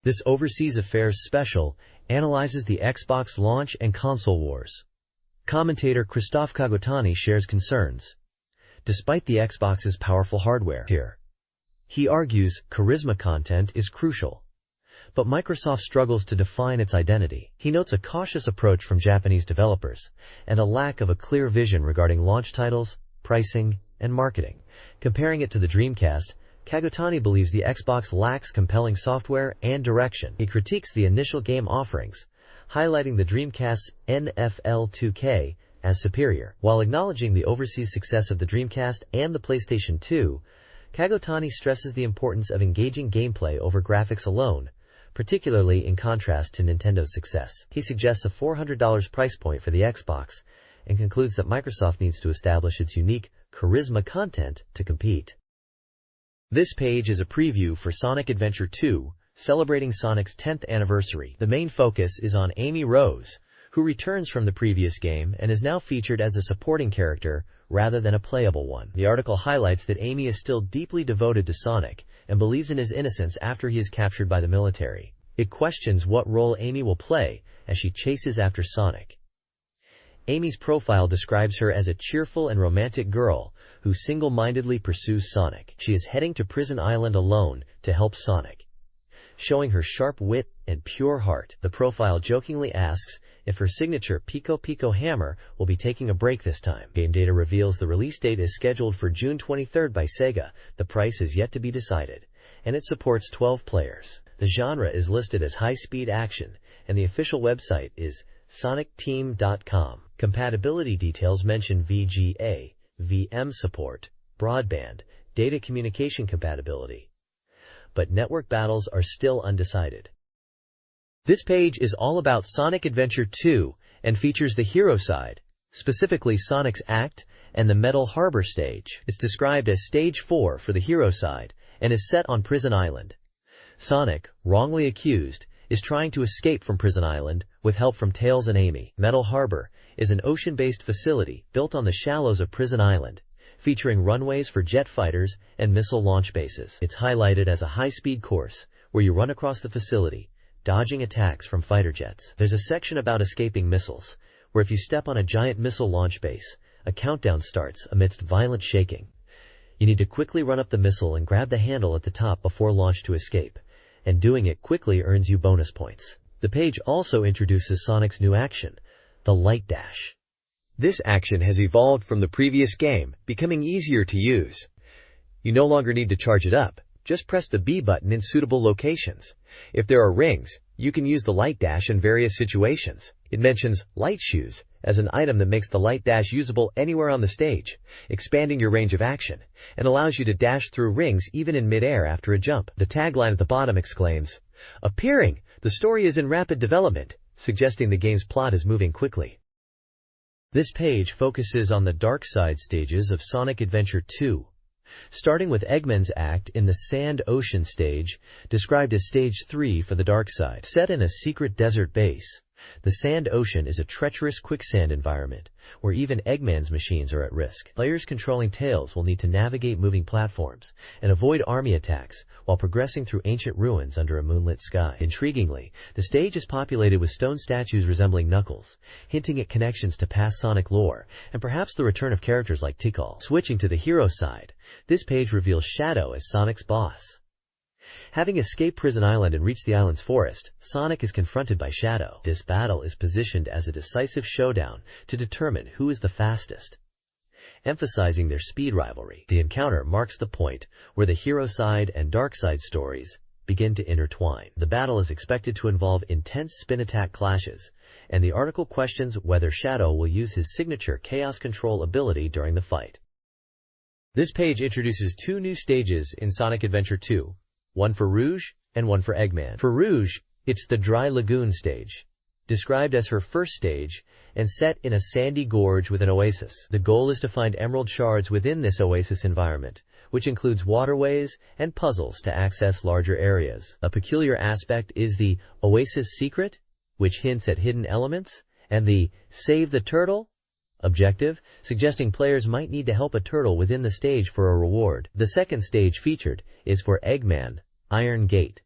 This Overseas Affairs special analyzes the Xbox launch and console wars. Commentator Christophe Kagotani shares concerns. Despite the Xbox's powerful hardware here, he argues charisma content is crucial, but Microsoft struggles to define its identity. He notes a cautious approach from Japanese developers and a lack of a clear vision regarding launch titles, pricing, and marketing. Comparing it to the Dreamcast, Kagotani believes the Xbox lacks compelling software and direction. He critiques the initial game offerings, highlighting the Dreamcast's NFL 2K as superior. While acknowledging the overseas success of the Dreamcast and the PlayStation 2, Kagotani stresses the importance of engaging gameplay over graphics alone, particularly in contrast to Nintendo's success. He suggests a $400 price point for the Xbox and concludes that Microsoft needs to establish its unique charisma content to compete. This page is a preview for Sonic Adventure 2, celebrating Sonic's 10th anniversary. The main focus is on Amy Rose, who returns from the previous game and is now featured as a supporting character rather than a playable one. The article highlights that Amy is still deeply devoted to Sonic and believes in his innocence after he is captured by the military. It questions what role Amy will play as she chases after Sonic. Amy's profile describes her as a cheerful and romantic girl who single-mindedly pursues Sonic. She is heading to Prison Island alone to help Sonic, showing her sharp wit and pure heart. The profile jokingly asks if her signature Pico Pico hammer will be taking a break this time. Game data reveals the release date is scheduled for June 23rd by Sega. The price is yet to be decided, and it supports 12 players. The genre is listed as high-speed action, and the official website is sonicteam.com. Compatibility details mention VGA, VM support, broadband, data communication compatibility, but network battles are still undecided. This page is all about Sonic Adventure 2 and features the hero side, specifically Sonic's Act and the Metal Harbor stage. It's described as Stage 4 for the hero side and is set on Prison Island. Sonic, wrongly accused, is trying to escape from Prison Island with help from Tails and Amy. Metal Harbor is an ocean-based facility built on the shallows of Prison Island, featuring runways for jet fighters and missile launch bases. It's highlighted as a high-speed course where you run across the facility, dodging attacks from fighter jets. There's a section about escaping missiles, where if you step on a giant missile launch base, a countdown starts amidst violent shaking. You need to quickly run up the missile and grab the handle at the top before launch to escape, and doing it quickly earns you bonus points. The page also introduces Sonic's new action, the Light Dash. This action has evolved from the previous game, becoming easier to use. You no longer need to charge it up, just press the B button in suitable locations. If there are rings, you can use the Light Dash in various situations. It mentions Light Shoes as an item that makes the Light Dash usable anywhere on the stage, expanding your range of action, and allows you to dash through rings even in mid-air after a jump. The tagline at the bottom exclaims, "Appearing! The story is in rapid development," suggesting the game's plot is moving quickly. This page focuses on the dark side stages of Sonic Adventure 2, starting with Eggman's act in the Sand Ocean stage, described as Stage 3 for the dark side. Set in a secret desert base, the Sand Ocean is a treacherous quicksand environment where even Eggman's machines are at risk. Players controlling Tails will need to navigate moving platforms and avoid army attacks while progressing through ancient ruins under a moonlit sky. Intriguingly, the stage is populated with stone statues resembling Knuckles, hinting at connections to past Sonic lore and perhaps the return of characters like Tikal. Switching to the hero side, this page reveals Shadow as Sonic's boss. Having escaped Prison Island and reached the island's forest, Sonic is confronted by Shadow. This battle is positioned as a decisive showdown to determine who is the fastest, emphasizing their speed rivalry. The encounter marks the point where the hero side and dark side stories begin to intertwine. The battle is expected to involve intense spin attack clashes, and the article questions whether Shadow will use his signature Chaos Control ability during the fight. This page introduces two new stages in Sonic Adventure 2. One for Rouge and one for Eggman. For Rouge, it's the Dry Lagoon stage, described as her first stage and set in a sandy gorge with an oasis. The goal is to find emerald shards within this oasis environment, which includes waterways and puzzles to access larger areas. A peculiar aspect is the Oasis Secret, which hints at hidden elements, and the Save the Turtle objective, suggesting players might need to help a turtle within the stage for a reward. The second stage featured is for Eggman, Iron Gate.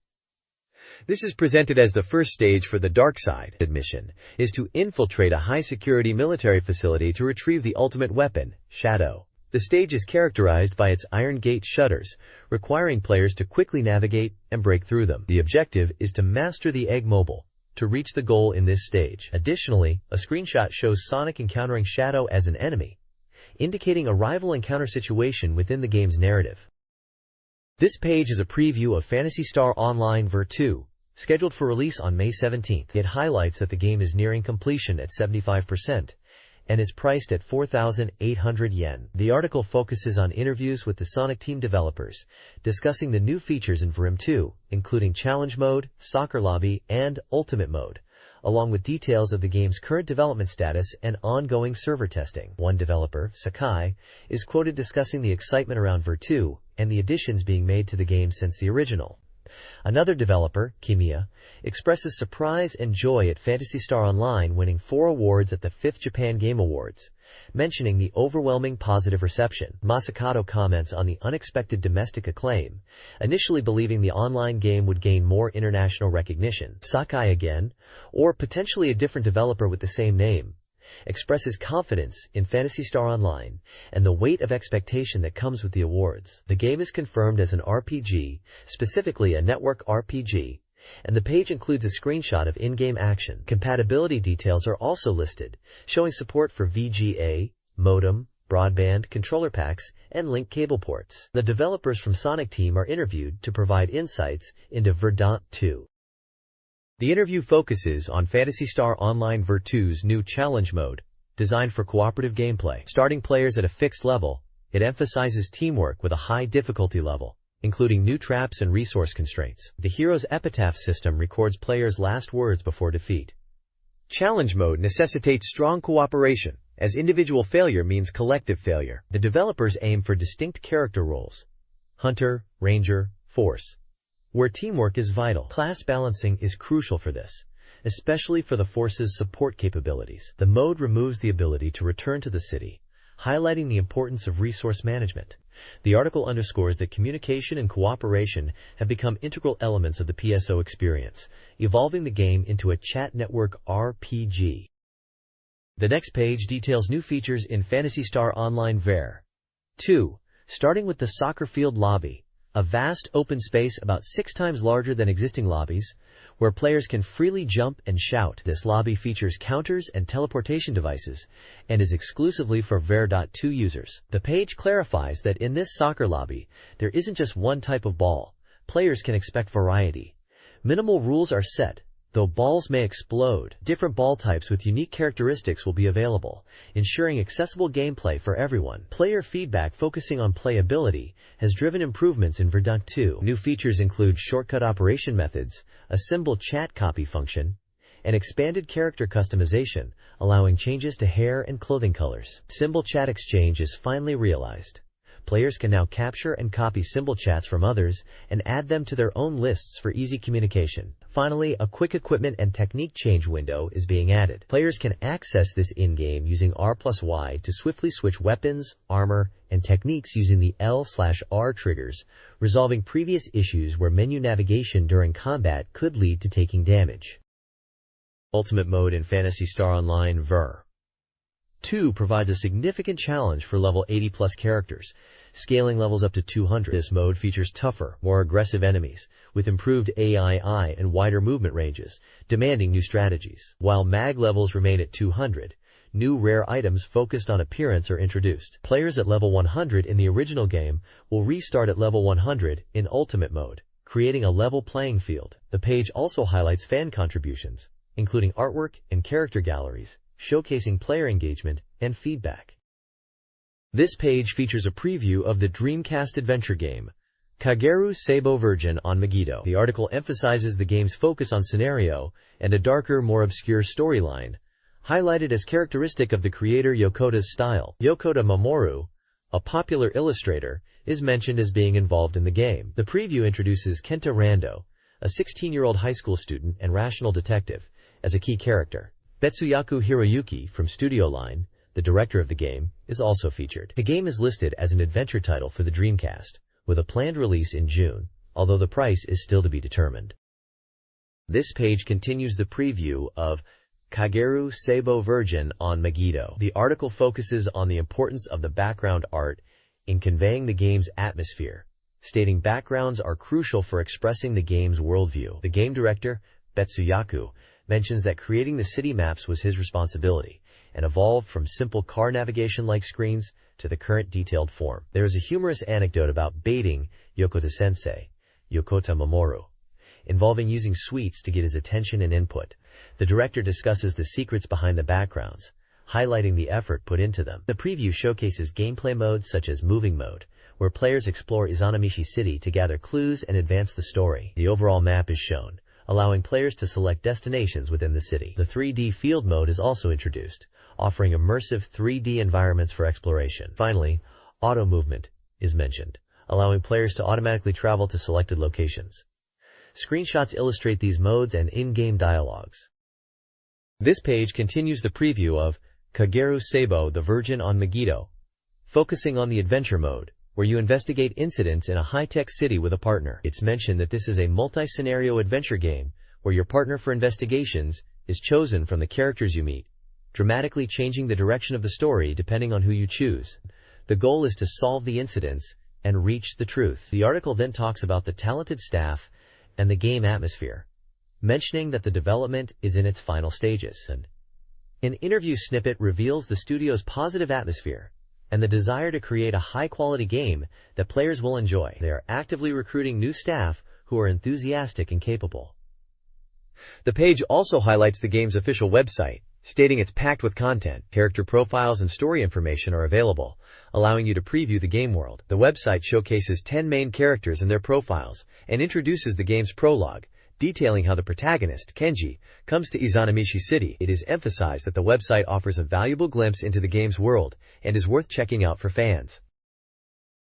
This is presented as the first stage for the dark side. The mission is to infiltrate a high-security military facility to retrieve the ultimate weapon, Shadow. The stage is characterized by its Iron Gate shutters, requiring players to quickly navigate and break through them. The objective is to master the Egg Mobile to reach the goal in this stage. Additionally, a screenshot shows Sonic encountering Shadow as an enemy, indicating a rival encounter situation within the game's narrative. This page is a preview of Phantasy Star Online Ver 2, scheduled for release on May 17th. It highlights that the game is nearing completion at 75% and is priced at 4,800 yen. The article focuses on interviews with the Sonic team developers, discussing the new features in Verim 2, including Challenge Mode, Soccer Lobby, and Ultimate Mode, along with details of the game's current development status and ongoing server testing. One developer, Sakai, is quoted discussing the excitement around Ver 2 and the additions being made to the game since the original. Another developer, Kimiya, expresses surprise and joy at Phantasy Star Online winning 4 awards at the 5th Japan Game Awards, mentioning the overwhelming positive reception. Masakato comments on the unexpected domestic acclaim, initially believing the online game would gain more international recognition. Sakai again, or potentially a different developer with the same name, expresses confidence in Phantasy Star Online and the weight of expectation that comes with the awards. The game is confirmed as an RPG, specifically a network RPG, and the page includes a screenshot of in-game action. Compatibility details are also listed, showing support for VGA, modem, broadband, controller packs, and link cable ports. The developers from Sonic Team are interviewed to provide insights into Verdant 2. The interview focuses on Phantasy Star Online Ver 2's new Challenge Mode, designed for cooperative gameplay. Starting players at a fixed level, it emphasizes teamwork with a high difficulty level, including new traps and resource constraints. The hero's epitaph system records players' last words before defeat. Challenge Mode necessitates strong cooperation, as individual failure means collective failure. The developers aim for distinct character roles, hunter, ranger, force, where teamwork is vital. Class balancing is crucial for this, especially for the force's support capabilities. The mode removes the ability to return to the city, highlighting the importance of resource management. The article underscores that communication and cooperation have become integral elements of the PSO experience, evolving the game into a chat network RPG. The next page details new features in Phantasy Star Online Ver. 2. Starting with the soccer field lobby, a vast open space about 6 times larger than existing lobbies, where players can freely jump and shout. This lobby features counters and teleportation devices and is exclusively for Ver.2 users. The page clarifies that in this soccer lobby, there isn't just one type of ball. Players can expect variety. Minimal rules are set, though balls may explode. Different ball types with unique characteristics will be available, ensuring accessible gameplay for everyone. Player feedback focusing on playability has driven improvements in Verdunk 2. New features include shortcut operation methods, a symbol chat copy function, and expanded character customization, allowing changes to hair and clothing colors. Symbol chat exchange is finally realized. Players can now capture and copy symbol chats from others and add them to their own lists for easy communication. Finally, a quick equipment and technique change window is being added. Players can access this in-game using R+Y to swiftly switch weapons, armor, and techniques using the L/R triggers, resolving previous issues where menu navigation during combat could lead to taking damage. Ultimate mode in Phantasy Star Online Ver. 2 provides a significant challenge for level 80+ characters, scaling levels up to 200. This mode features tougher, more aggressive enemies, with improved AI and wider movement ranges, demanding new strategies. While mag levels remain at 200, new rare items focused on appearance are introduced. Players at level 100 in the original game will restart at level 100 in Ultimate mode, creating a level playing field. The page also highlights fan contributions, including artwork and character galleries, showcasing player engagement and feedback. This page features a preview of the Dreamcast adventure game, Kageru Seibo Virgin on Megiddo. The article emphasizes the game's focus on scenario and a darker, more obscure storyline, highlighted as characteristic of the creator Yokota's style. Yokota Mamoru, a popular illustrator, is mentioned as being involved in the game. The preview introduces Kenta Rando, a 16-year-old high school student and rational detective, as a key character. Betsuyaku Hiroyuki from Studio Line, the director of the game, is also featured. The game is listed as an adventure title for the Dreamcast, with a planned release in June, although the price is still to be determined. This page continues the preview of Kageru Seibo Virgin on Megiddo. The article focuses on the importance of the background art in conveying the game's atmosphere, stating backgrounds are crucial for expressing the game's worldview. The game director, Betsuyaku, mentions that creating the city maps was his responsibility and evolved from simple car navigation-like screens to the current detailed form. There is a humorous anecdote about baiting Yokota-sensei, Yokota Mamoru, involving using sweets to get his attention and input. The director discusses the secrets behind the backgrounds, highlighting the effort put into them. The preview showcases gameplay modes such as moving mode, where players explore Izanamichi City to gather clues and advance the story. The overall map is shown, allowing players to select destinations within the city. The 3D field mode is also introduced, offering immersive 3D environments for exploration. Finally, auto movement is mentioned, allowing players to automatically travel to selected locations. Screenshots illustrate these modes and in-game dialogues. This page continues the preview of Kageru Seibo the Virgin on Megiddo, focusing on the adventure mode, where you investigate incidents in a high-tech city with a partner. It's mentioned that this is a multi-scenario adventure game where your partner for investigations is chosen from the characters you meet, dramatically changing the direction of the story depending on who you choose. The goal is to solve the incidents and reach the truth. The article then talks about the talented staff and the game atmosphere, mentioning that the development is in its final stages. An interview snippet reveals the studio's positive atmosphere and the desire to create a high-quality game that players will enjoy. They are actively recruiting new staff who are enthusiastic and capable. The page also highlights the game's official website, stating it's packed with content. Character profiles and story information are available, allowing you to preview the game world. The website showcases 10 main characters and their profiles and introduces the game's prologue, detailing how the protagonist, Kenji, comes to Izanamichi City. It is emphasized that the website offers a valuable glimpse into the game's world and is worth checking out for fans.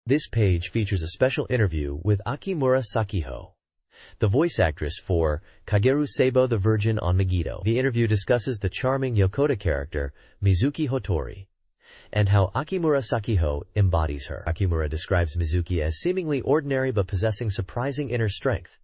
This page features a special interview with Akimura Sakiho, the voice actress for Kageru Seibo the Virgin on Megiddo. The interview discusses the charming Yokota character, Mizuki Hotori, and how Akimura Sakiho embodies her. Akimura describes Mizuki as seemingly ordinary but possessing surprising inner strength,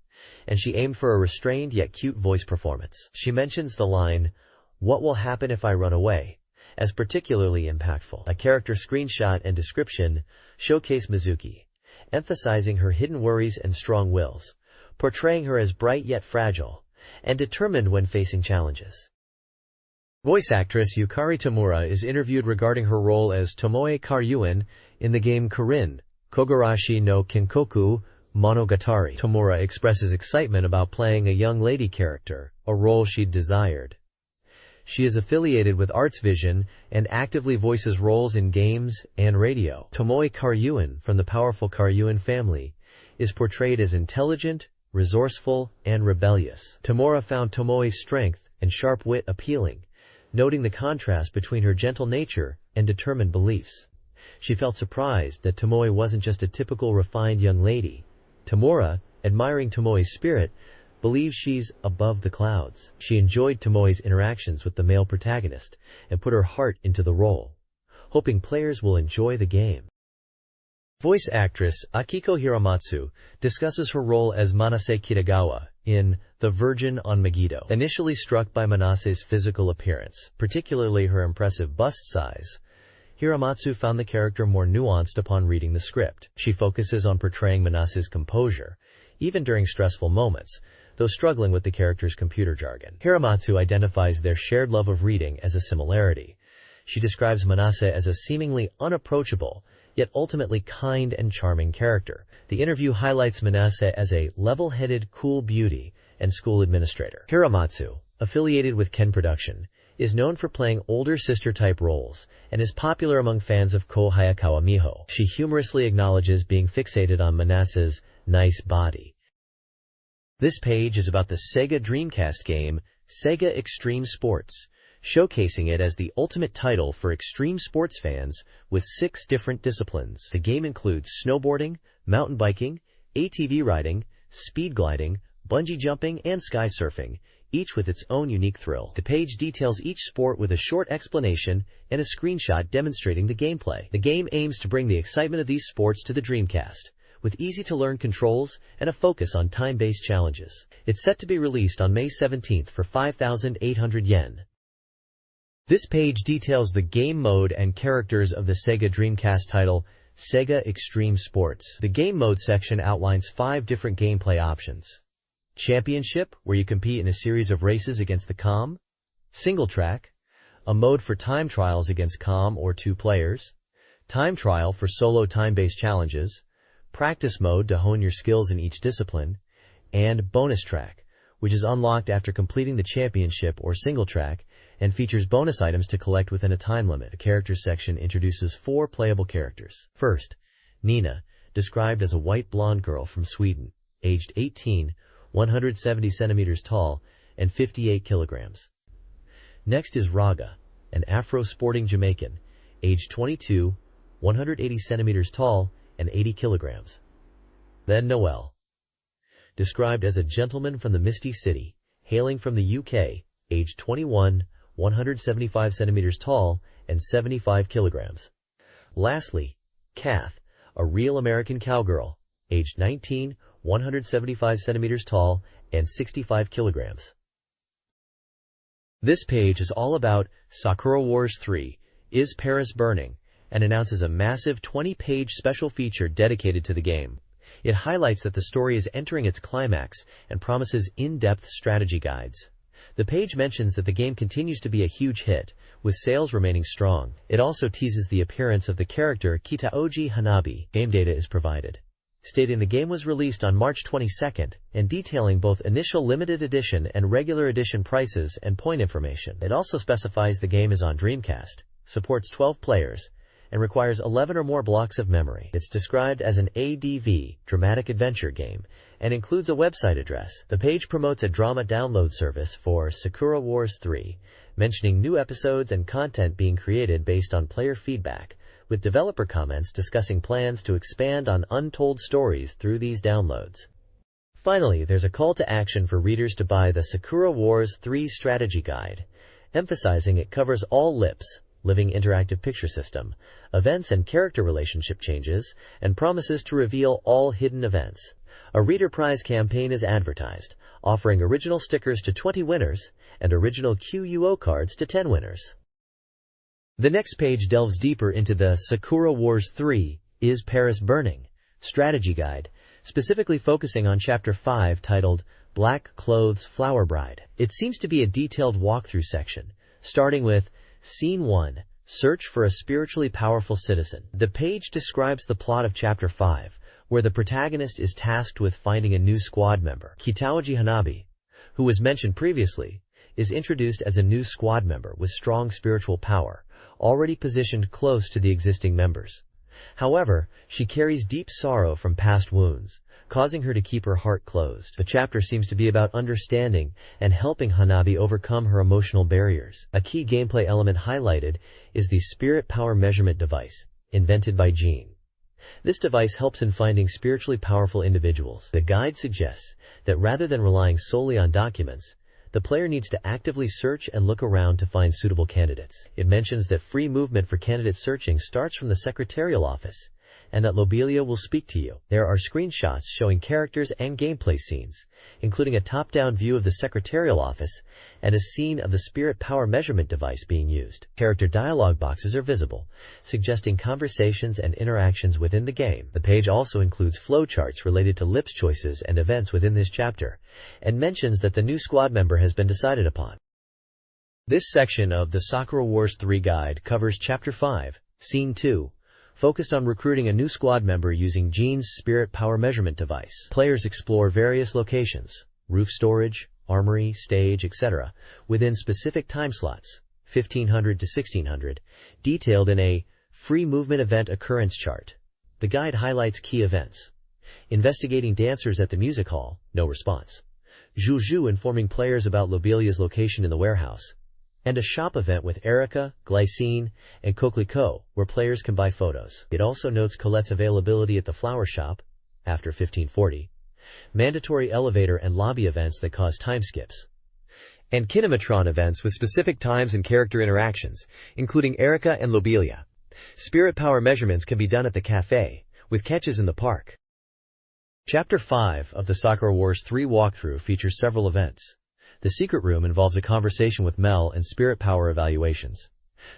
and she aimed for a restrained yet cute voice performance. She mentions the line, "What will happen if I run away?" as particularly impactful. A character screenshot and description showcase Mizuki, emphasizing her hidden worries and strong wills, portraying her as bright yet fragile, and determined when facing challenges. Voice actress Yukari Tamura is interviewed regarding her role as Tomoe Karyuin in the game Kirin, Kogarashi no Kinkoku Monogatari. Tamura expresses excitement about playing a young lady character, a role she'd desired. She is affiliated with Arts Vision and actively voices roles in games and radio. Tomoe Karyuin, from the powerful Karyuin family, is portrayed as intelligent, resourceful, and rebellious. Tamura found Tomoe's strength and sharp wit appealing, noting the contrast between her gentle nature and determined beliefs. She felt surprised that Tomoe wasn't just a typical refined young lady. Tamura, admiring Tomoe's spirit, believes she's above the clouds. She enjoyed Tomoe's interactions with the male protagonist and put her heart into the role, hoping players will enjoy the game. Voice actress Akiko Hiramatsu discusses her role as Manase Kitagawa in The Virgin on Megiddo. Initially struck by Manase's physical appearance, particularly her impressive bust size, Hiramatsu found the character more nuanced upon reading the script. She focuses on portraying Manase's composure, even during stressful moments, though struggling with the character's computer jargon. Hiramatsu identifies their shared love of reading as a similarity. She describes Manase as a seemingly unapproachable, yet ultimately kind and charming character. The interview highlights Manase as a level-headed, cool beauty and school administrator. Hiramatsu, affiliated with Ken Production, is known for playing older sister-type roles and is popular among fans of Ko Hayakawa Miho. She humorously acknowledges being fixated on Manase's nice body. This page is about the Sega Dreamcast game, Sega Extreme Sports, showcasing it as the ultimate title for extreme sports fans with 6 different disciplines. The game includes snowboarding, mountain biking, ATV riding, speed gliding, bungee jumping, and sky surfing, each with its own unique thrill. The page details each sport with a short explanation and a screenshot demonstrating the gameplay. The game aims to bring the excitement of these sports to the Dreamcast, with easy-to-learn controls and a focus on time-based challenges. It's set to be released on May 17th for 5,800 yen. This page details the game mode and characters of the Sega Dreamcast title, Sega Extreme Sports. The game mode section outlines 5 different gameplay options. Championship, where you compete in a series of races against the COM. Single track, a mode for time trials against COM or 2 players. Time trial for solo time-based challenges. Practice mode to hone your skills in each discipline, and bonus track, which is unlocked after completing the championship or single track and features bonus items to collect within a time limit. The characters section introduces 4 playable characters. First, Nina, described as a white blonde girl from Sweden, aged 18, 170 centimeters tall, and 58 kilograms. Next is Raga, an Afro-sporting Jamaican, aged 22, 180 centimeters tall, and 80 kilograms. Then Noel, described as a gentleman from the Misty City, hailing from the UK, aged 21, 175 centimeters tall, and 75 kilograms. Lastly, Kath, a real American cowgirl, aged 19, 175 centimeters tall, and 65 kilograms. This page is all about Sakura Wars 3, Is Paris Burning?, and announces a massive 20-page special feature dedicated to the game. It highlights that the story is entering its climax and promises in-depth strategy guides. The page mentions that the game continues to be a huge hit, with sales remaining strong. It also teases the appearance of the character Kitaoji Hanabi. Game data is provided, stating the game was released on March 22nd and detailing both initial limited edition and regular edition prices and point information. It also specifies the game is on Dreamcast, supports 12 players, and requires 11 or more blocks of memory. It's described as an ADV, dramatic adventure game, and includes a website address. The page promotes a drama download service for Sakura Wars 3, mentioning new episodes and content being created based on player feedback, with developer comments discussing plans to expand on untold stories through these downloads. Finally, there's a call to action for readers to buy the Sakura Wars 3 Strategy Guide, emphasizing it covers all LIPS, living interactive picture system, events and character relationship changes, and promises to reveal all hidden events. A reader prize campaign is advertised, offering original stickers to 20 winners and original QUO cards to 10 winners. The next page delves deeper into the Sakura Wars 3 Is Paris Burning? Strategy Guide, specifically focusing on Chapter 5 titled Black Clothes Flower Bride. It seems to be a detailed walkthrough section, starting with Scene 1, Search for a Spiritually Powerful Citizen. The page describes the plot of Chapter 5, where the protagonist is tasked with finding a new squad member. Kitaoji Hanabi, who was mentioned previously, is introduced as a new squad member with strong spiritual power, already positioned close to the existing members. However, she carries deep sorrow from past wounds, causing her to keep her heart closed. The chapter seems to be about understanding and helping Hanabi overcome her emotional barriers. A key gameplay element highlighted is the Spirit Power Measurement device, invented by Jean. This device helps in finding spiritually powerful individuals. The guide suggests that rather than relying solely on documents, the player needs to actively search and look around to find suitable candidates. It mentions that free movement for candidate searching starts from the secretarial office, and that Lobelia will speak to you. There are screenshots showing characters and gameplay scenes, including a top-down view of the secretarial office and a scene of the Spirit Power Measurement device being used. Character dialogue boxes are visible, suggesting conversations and interactions within the game. The page also includes flowcharts related to LIPS choices and events within this chapter, and mentions that the new squad member has been decided upon. This section of the Sakura Wars 3 Guide covers Chapter 5, Scene 2, focused on recruiting a new squad member using Jean's Spirit Power Measurement device. Players explore various locations, roof storage, armory, stage, etc., within specific time slots, 1500 to 1600, detailed in a free movement event occurrence chart. The guide highlights key events. Investigating dancers at the music hall, no response. Juju informing players about Lobelia's location in the warehouse. And a shop event with Erica, Glycine, and Coquelicot, where players can buy photos. It also notes Colette's availability at the flower shop, after 1540, mandatory elevator and lobby events that cause time skips, and Kinematron events with specific times and character interactions, including Erica and Lobelia. Spirit power measurements can be done at the cafe, with catches in the park. Chapter 5 of the Sakura Wars 3 walkthrough features several events. The secret room involves a conversation with Mel and spirit power evaluations.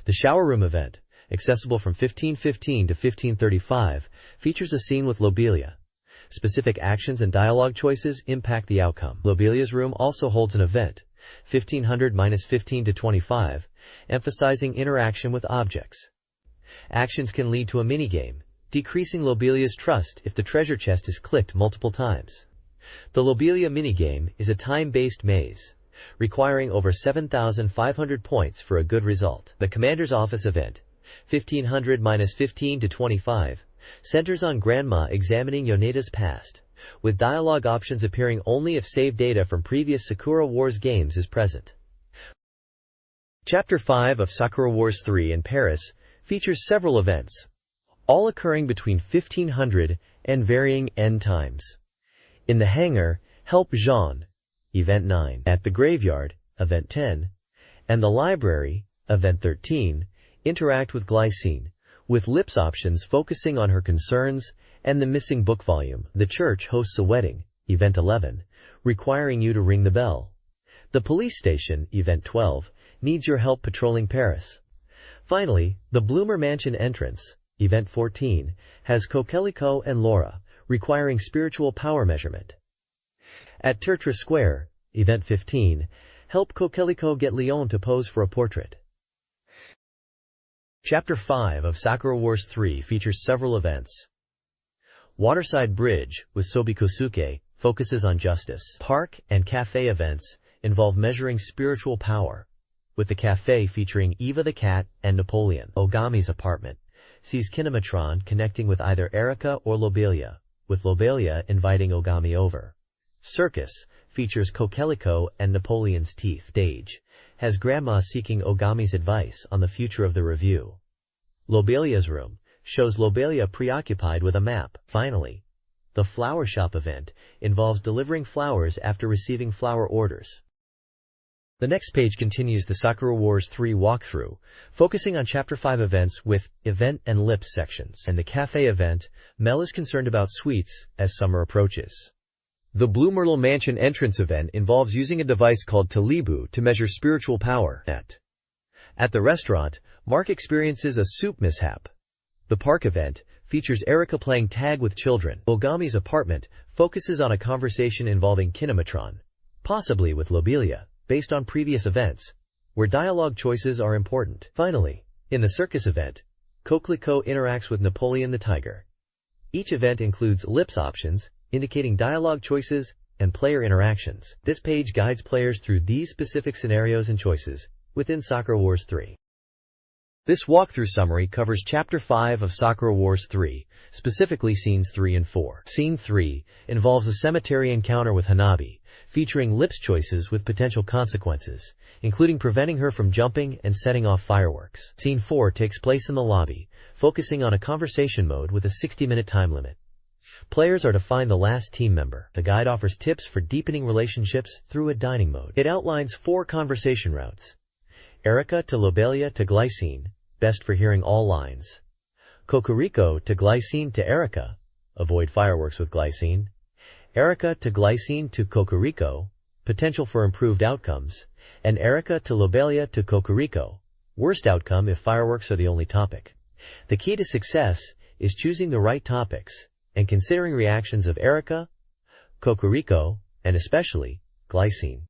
The shower room event, accessible from 1515 to 1535, features a scene with Lobelia. Specific actions and dialogue choices impact the outcome. Lobelia's room also holds an event, 1500-15 to 25, emphasizing interaction with objects. Actions can lead to a minigame, decreasing Lobelia's trust if the treasure chest is clicked multiple times. The Lobelia minigame is a time-based maze, requiring over 7,500 points for a good result. The Commander's Office event, 1500-15 to 25, centers on Grandma examining Yoneda's past, with dialogue options appearing only if saved data from previous Sakura Wars games is present. Chapter 5 of Sakura Wars 3 in Paris features several events, all occurring between 1500 and varying end times. In the hangar, help Jean, Event 9, at the graveyard, Event 10, and the library, Event 13, interact with Glycine, with lips options focusing on her concerns and the missing book volume. The church hosts a wedding, Event 11, requiring you to ring the bell. The police station, Event 12, needs your help patrolling Paris. Finally, the Bloomer Mansion entrance, Event 14, has Coquelicot and Laura, requiring spiritual power measurement. At Tertre Square, Event 15, help Coquelicot get Leon to pose for a portrait. Chapter 5 of Sakura Wars 3 features several events. Waterside Bridge, with Sobikosuke, focuses on justice. Park and cafe events involve measuring spiritual power, with the cafe featuring Eva the Cat and Napoleon. Ogami's apartment sees Kinematron connecting with either Erica or Lobelia, with Lobelia inviting Ogami over. Circus features Coquelicot and Napoleon's teeth. Stage has Grandma seeking Ogami's advice on the future of the review. Lobelia's room shows Lobelia preoccupied with a map. Finally, the flower shop event involves delivering flowers after receiving flower orders. The next page continues the Sakura Wars 3 walkthrough, focusing on Chapter 5 events with event and lips sections. In the cafe event, Mel is concerned about sweets as summer approaches. The Blue Myrtle Mansion entrance event involves using a device called Talibu to measure spiritual power. At the restaurant, Mark experiences a soup mishap. The park event features Erica playing tag with children. Ogami's apartment focuses on a conversation involving Kinematron, possibly with Lobelia, based on previous events, where dialogue choices are important. Finally, in the circus event, Coquelicot interacts with Napoleon the Tiger. Each event includes lips options, indicating dialogue choices and player interactions. This page guides players through these specific scenarios and choices within Sakura Wars 3. This walkthrough summary covers Chapter 5 of Sakura Wars 3, specifically Scenes 3 and 4. Scene 3 involves a cemetery encounter with Hanabi, featuring lips choices with potential consequences, including preventing her from jumping and setting off fireworks. Scene 4 takes place in the lobby, focusing on a conversation mode with a 60-minute time limit. Players are to find the last team member. The guide offers tips for deepening relationships through a dining mode. It outlines 4 conversation routes. Erica to Lobelia to Glycine, best for hearing all lines. Cocorico to Glycine to Erica, avoid fireworks with Glycine. Erica to Glycine to Cocorico, potential for improved outcomes. And Erica to Lobelia to Cocorico, worst outcome if fireworks are the only topic. The key to success is choosing the right topics and considering reactions of Erica, Cocorico, and especially Glycine.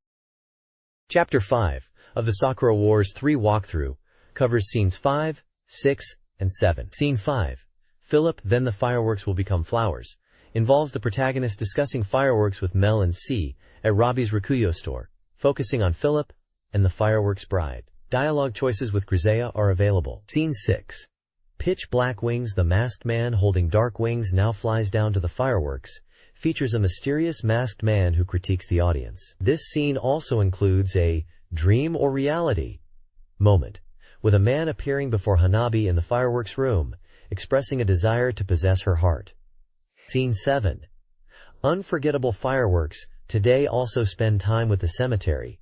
Chapter 5 of the Sakura Wars 3 walkthrough covers Scenes 5, 6, and 7. Scene 5, Philip, then the fireworks will become flowers, involves the protagonist discussing fireworks with Mel and C at Robbie's Rakuyo store, focusing on Philip and the fireworks bride. Dialogue choices with Grisea are available. Scene 6, Pitch Black Wings, the masked man holding dark wings now flies down to the fireworks, features a mysterious masked man who critiques the audience. This scene also includes a dream or reality moment, with a man appearing before Hanabi in the fireworks room, expressing a desire to possess her heart. Scene 7, Unforgettable Fireworks, today also spend time with the cemetery,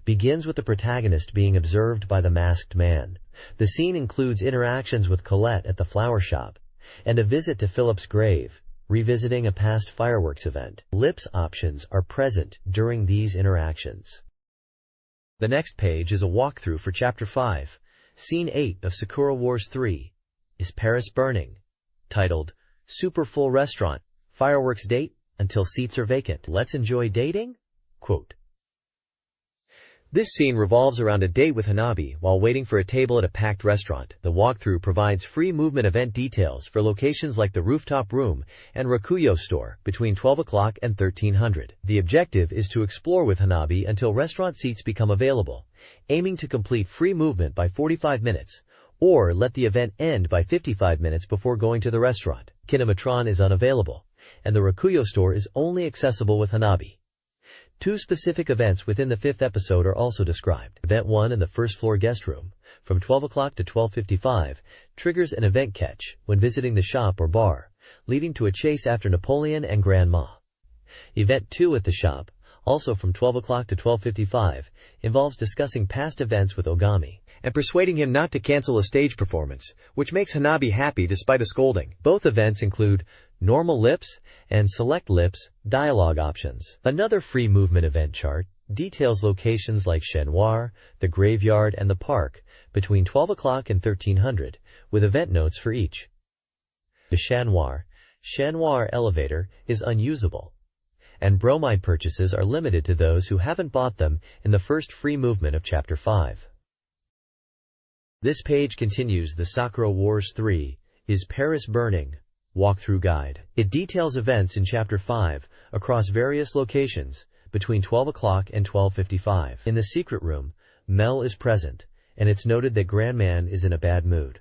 begins with the protagonist being observed by the masked man. The scene includes interactions with Colette at the flower shop, and a visit to Philip's grave, revisiting a past fireworks event. Lips options are present during these interactions. The next page is a walkthrough for Chapter 5, Scene 8 of Sakura Wars 3, Is Paris Burning?, titled, Super Full Restaurant, Fireworks Date, Until Seats Are Vacant. Let's enjoy dating? Quote. This scene revolves around a date with Hanabi while waiting for a table at a packed restaurant. The walkthrough provides free movement event details for locations like the Rooftop Room and Rakuyo store between 12 o'clock and 1300. The objective is to explore with Hanabi until restaurant seats become available, aiming to complete free movement by 45 minutes, or let the event end by 55 minutes before going to the restaurant. Kinematron is unavailable, and the Rakuyo store is only accessible with Hanabi. 2 specific events within the 5th episode are also described. Event 1 in the first floor guest room, from 12 o'clock to 12:55, triggers an event catch when visiting the shop or bar, leading to a chase after Napoleon and Grandma. Event 2 at the shop, also from 12 o'clock to 12:55, involves discussing past events with Ogami and persuading him not to cancel a stage performance, which makes Hanabi happy despite a scolding. Both events include normal lips and select lips dialogue options. Another free movement event chart details locations like Chez Noir, the graveyard, and the park between 12 o'clock and 1300, with event notes for each. The Chez Noir elevator is unusable, and bromide purchases are limited to those who haven't bought them in the first free movement of Chapter 5. This page continues the Sakura Wars 3, Is Paris Burning? Walkthrough guide. It details events in Chapter 5 across various locations between 12 o'clock and 12:55. In the secret room, Mel is present, and it's noted that Grandman is in a bad mood.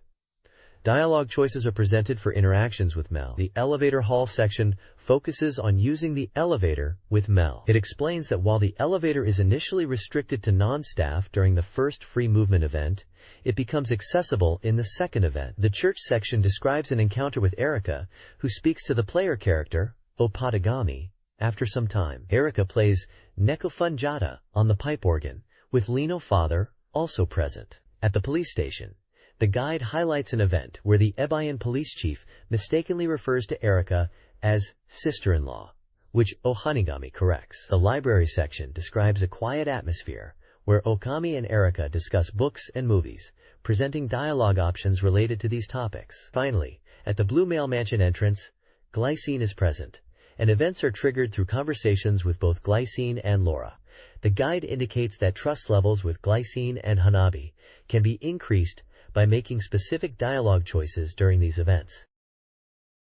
Dialogue choices are presented for interactions with Mel. The elevator hall section focuses on using the elevator with Mel. It explains that while the elevator is initially restricted to non-staff during the first free movement event, it becomes accessible in the second event. The church section describes an encounter with Erika, who speaks to the player character, Opatagami, after some time. Erika plays Nekofunjata on the pipe organ, with Lino father also present. At the police station, the guide highlights an event where the Ebian police chief mistakenly refers to Erika as sister-in-law, which Ohanigami corrects. The library section describes a quiet atmosphere where Okami and Erika discuss books and movies, presenting dialogue options related to these topics. Finally, at the Blue Mail Mansion entrance, Glycine is present, and events are triggered through conversations with both Glycine and Laura. The guide indicates that trust levels with Glycine and Hanabi can be increased by making specific dialogue choices during these events.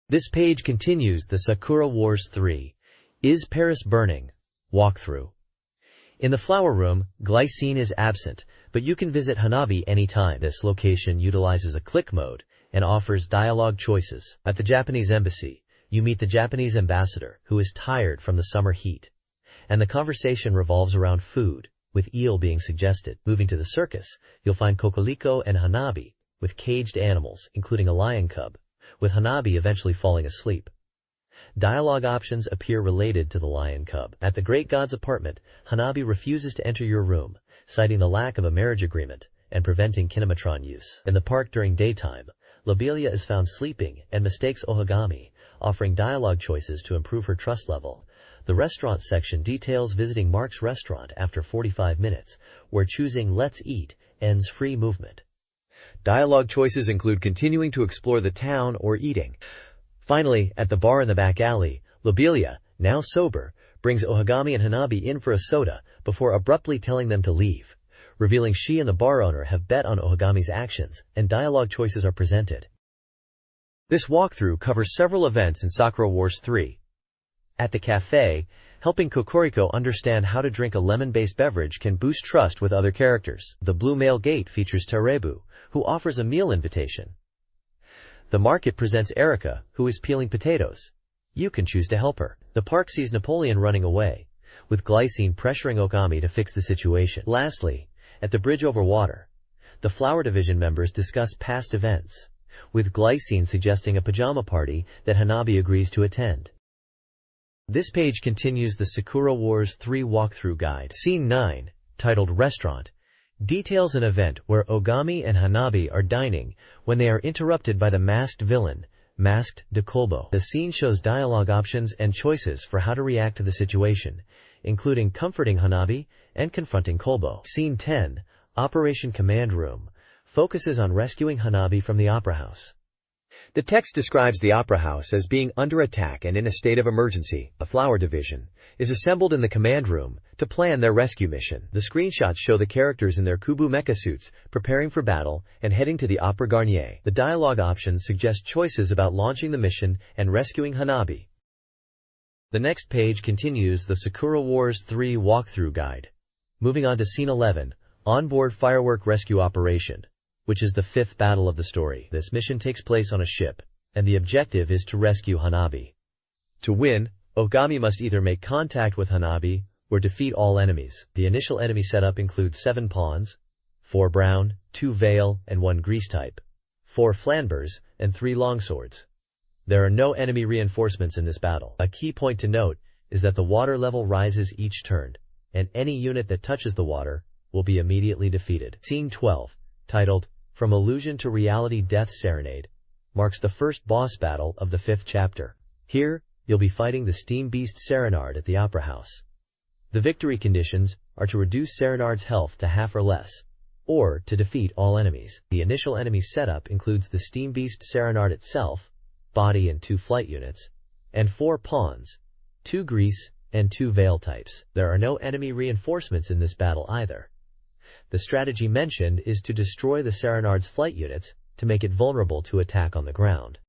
This page continues the Sakura Wars 3, Is Paris Burning? Walkthrough. In the flower room, Glycine is absent, but you can visit Hanabi anytime. This location utilizes a click mode and offers dialogue choices. At the Japanese embassy, you meet the Japanese ambassador, who is tired from the summer heat, and the conversation revolves around food, with eel being suggested. Moving to the circus, you'll find Kokoliko and Hanabi, with caged animals, including a lion cub, with Hanabi eventually falling asleep. Dialogue options appear related to the lion cub. At the Great God's apartment, Hanabi refuses to enter your room, citing the lack of a marriage agreement and preventing kinematron use. In the park during daytime, Lobelia is found sleeping and mistakes Ohagami, offering dialogue choices to improve her trust level. The restaurant section details visiting Mark's restaurant after 45 minutes, where choosing Let's Eat ends free movement. Dialogue choices include continuing to explore the town or eating. Finally, at the bar in the back alley, Lobelia, now sober, brings Ohagami and Hanabi in for a soda before abruptly telling them to leave, revealing she and the bar owner have bet on Ohagami's actions, and dialogue choices are presented. This walkthrough covers several events in Sakura Wars 3. At the cafe, helping Kokoriko understand how to drink a lemon-based beverage can boost trust with other characters. The Blue Mail Gate features Terebu, who offers a meal invitation. The market presents Erika, who is peeling potatoes. You can choose to help her. The park sees Napoleon running away, with Glycine pressuring Okami to fix the situation. Lastly, at the bridge over water, the Flower Division members discuss past events, with Glycine suggesting a pajama party that Hanabi agrees to attend. This page continues the Sakura Wars 3 walkthrough guide. Scene 9, titled Restaurant, details an event where Ogami and Hanabi are dining when they are interrupted by the masked villain, Masked de Kolbo. The scene shows dialogue options and choices for how to react to the situation, including comforting Hanabi and confronting Kolbo. Scene 10, Operation Command Room, focuses on rescuing Hanabi from the opera house. The text describes the opera house as being under attack and in a state of emergency. The Flower Division is assembled in the command room to plan their rescue mission. The screenshots show the characters in their Kubu mecha suits preparing for battle and heading to the Opera Garnier. The dialogue options suggest choices about launching the mission and rescuing Hanabi. The next page continues the Sakura Wars 3 walkthrough guide. Moving on to Scene 11, Onboard Firework Rescue Operation, which is the fifth battle of the story. This mission takes place on a ship, and the objective is to rescue Hanabi. To win, Ogami must either make contact with Hanabi or defeat all enemies. The initial enemy setup includes 7 pawns, 4 brown, 2 veil, and 1 grease type, 4 flambers, and 3 longswords. There are no enemy reinforcements in this battle. A key point to note is that the water level rises each turn, and any unit that touches the water will be immediately defeated. Scene 12, titled From Illusion to Reality Death Serenade, marks the first boss battle of the 5th chapter. Here, you'll be fighting the Steam Beast Serenard at the Opera House. The victory conditions are to reduce Serenard's health to half or less, or to defeat all enemies. The initial enemy setup includes the Steam Beast Serenard itself, body and 2 flight units, and 4 pawns, 2 grease, and 2 veil types. There are no enemy reinforcements in this battle either. The strategy mentioned is to destroy the Serenard's flight units to make it vulnerable to attack on the ground.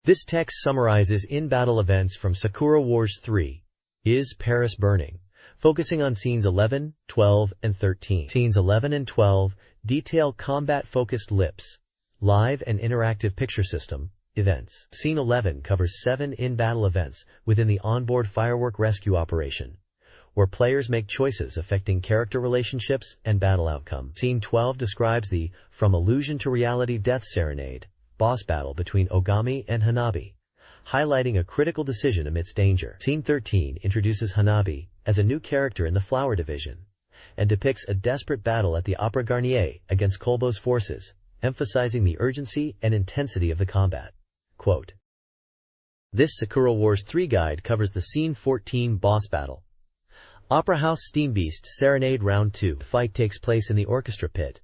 This text summarizes in-battle events from Sakura Wars 3, Is Paris Burning?, focusing on scenes 11, 12, and 13. Scenes 11 and 12 detail combat-focused lips, Live and interactive picture system, events. Scene 11 covers 7 in-battle events within the onboard firework rescue operation, where players make choices affecting character relationships and battle outcome. Scene 12 describes the From Illusion to Reality Death Serenade boss battle between Ogami and Hanabi, highlighting a critical decision amidst danger. Scene 13 introduces Hanabi as a new character in the Flower Division and depicts a desperate battle at the Opera Garnier against Kolbo's forces, emphasizing the urgency and intensity of the combat. Quote, "This Sakura Wars 3 guide covers the Scene 14 boss battle. Opera House Steam Beast Serenade Round 2. The fight takes place in the orchestra pit,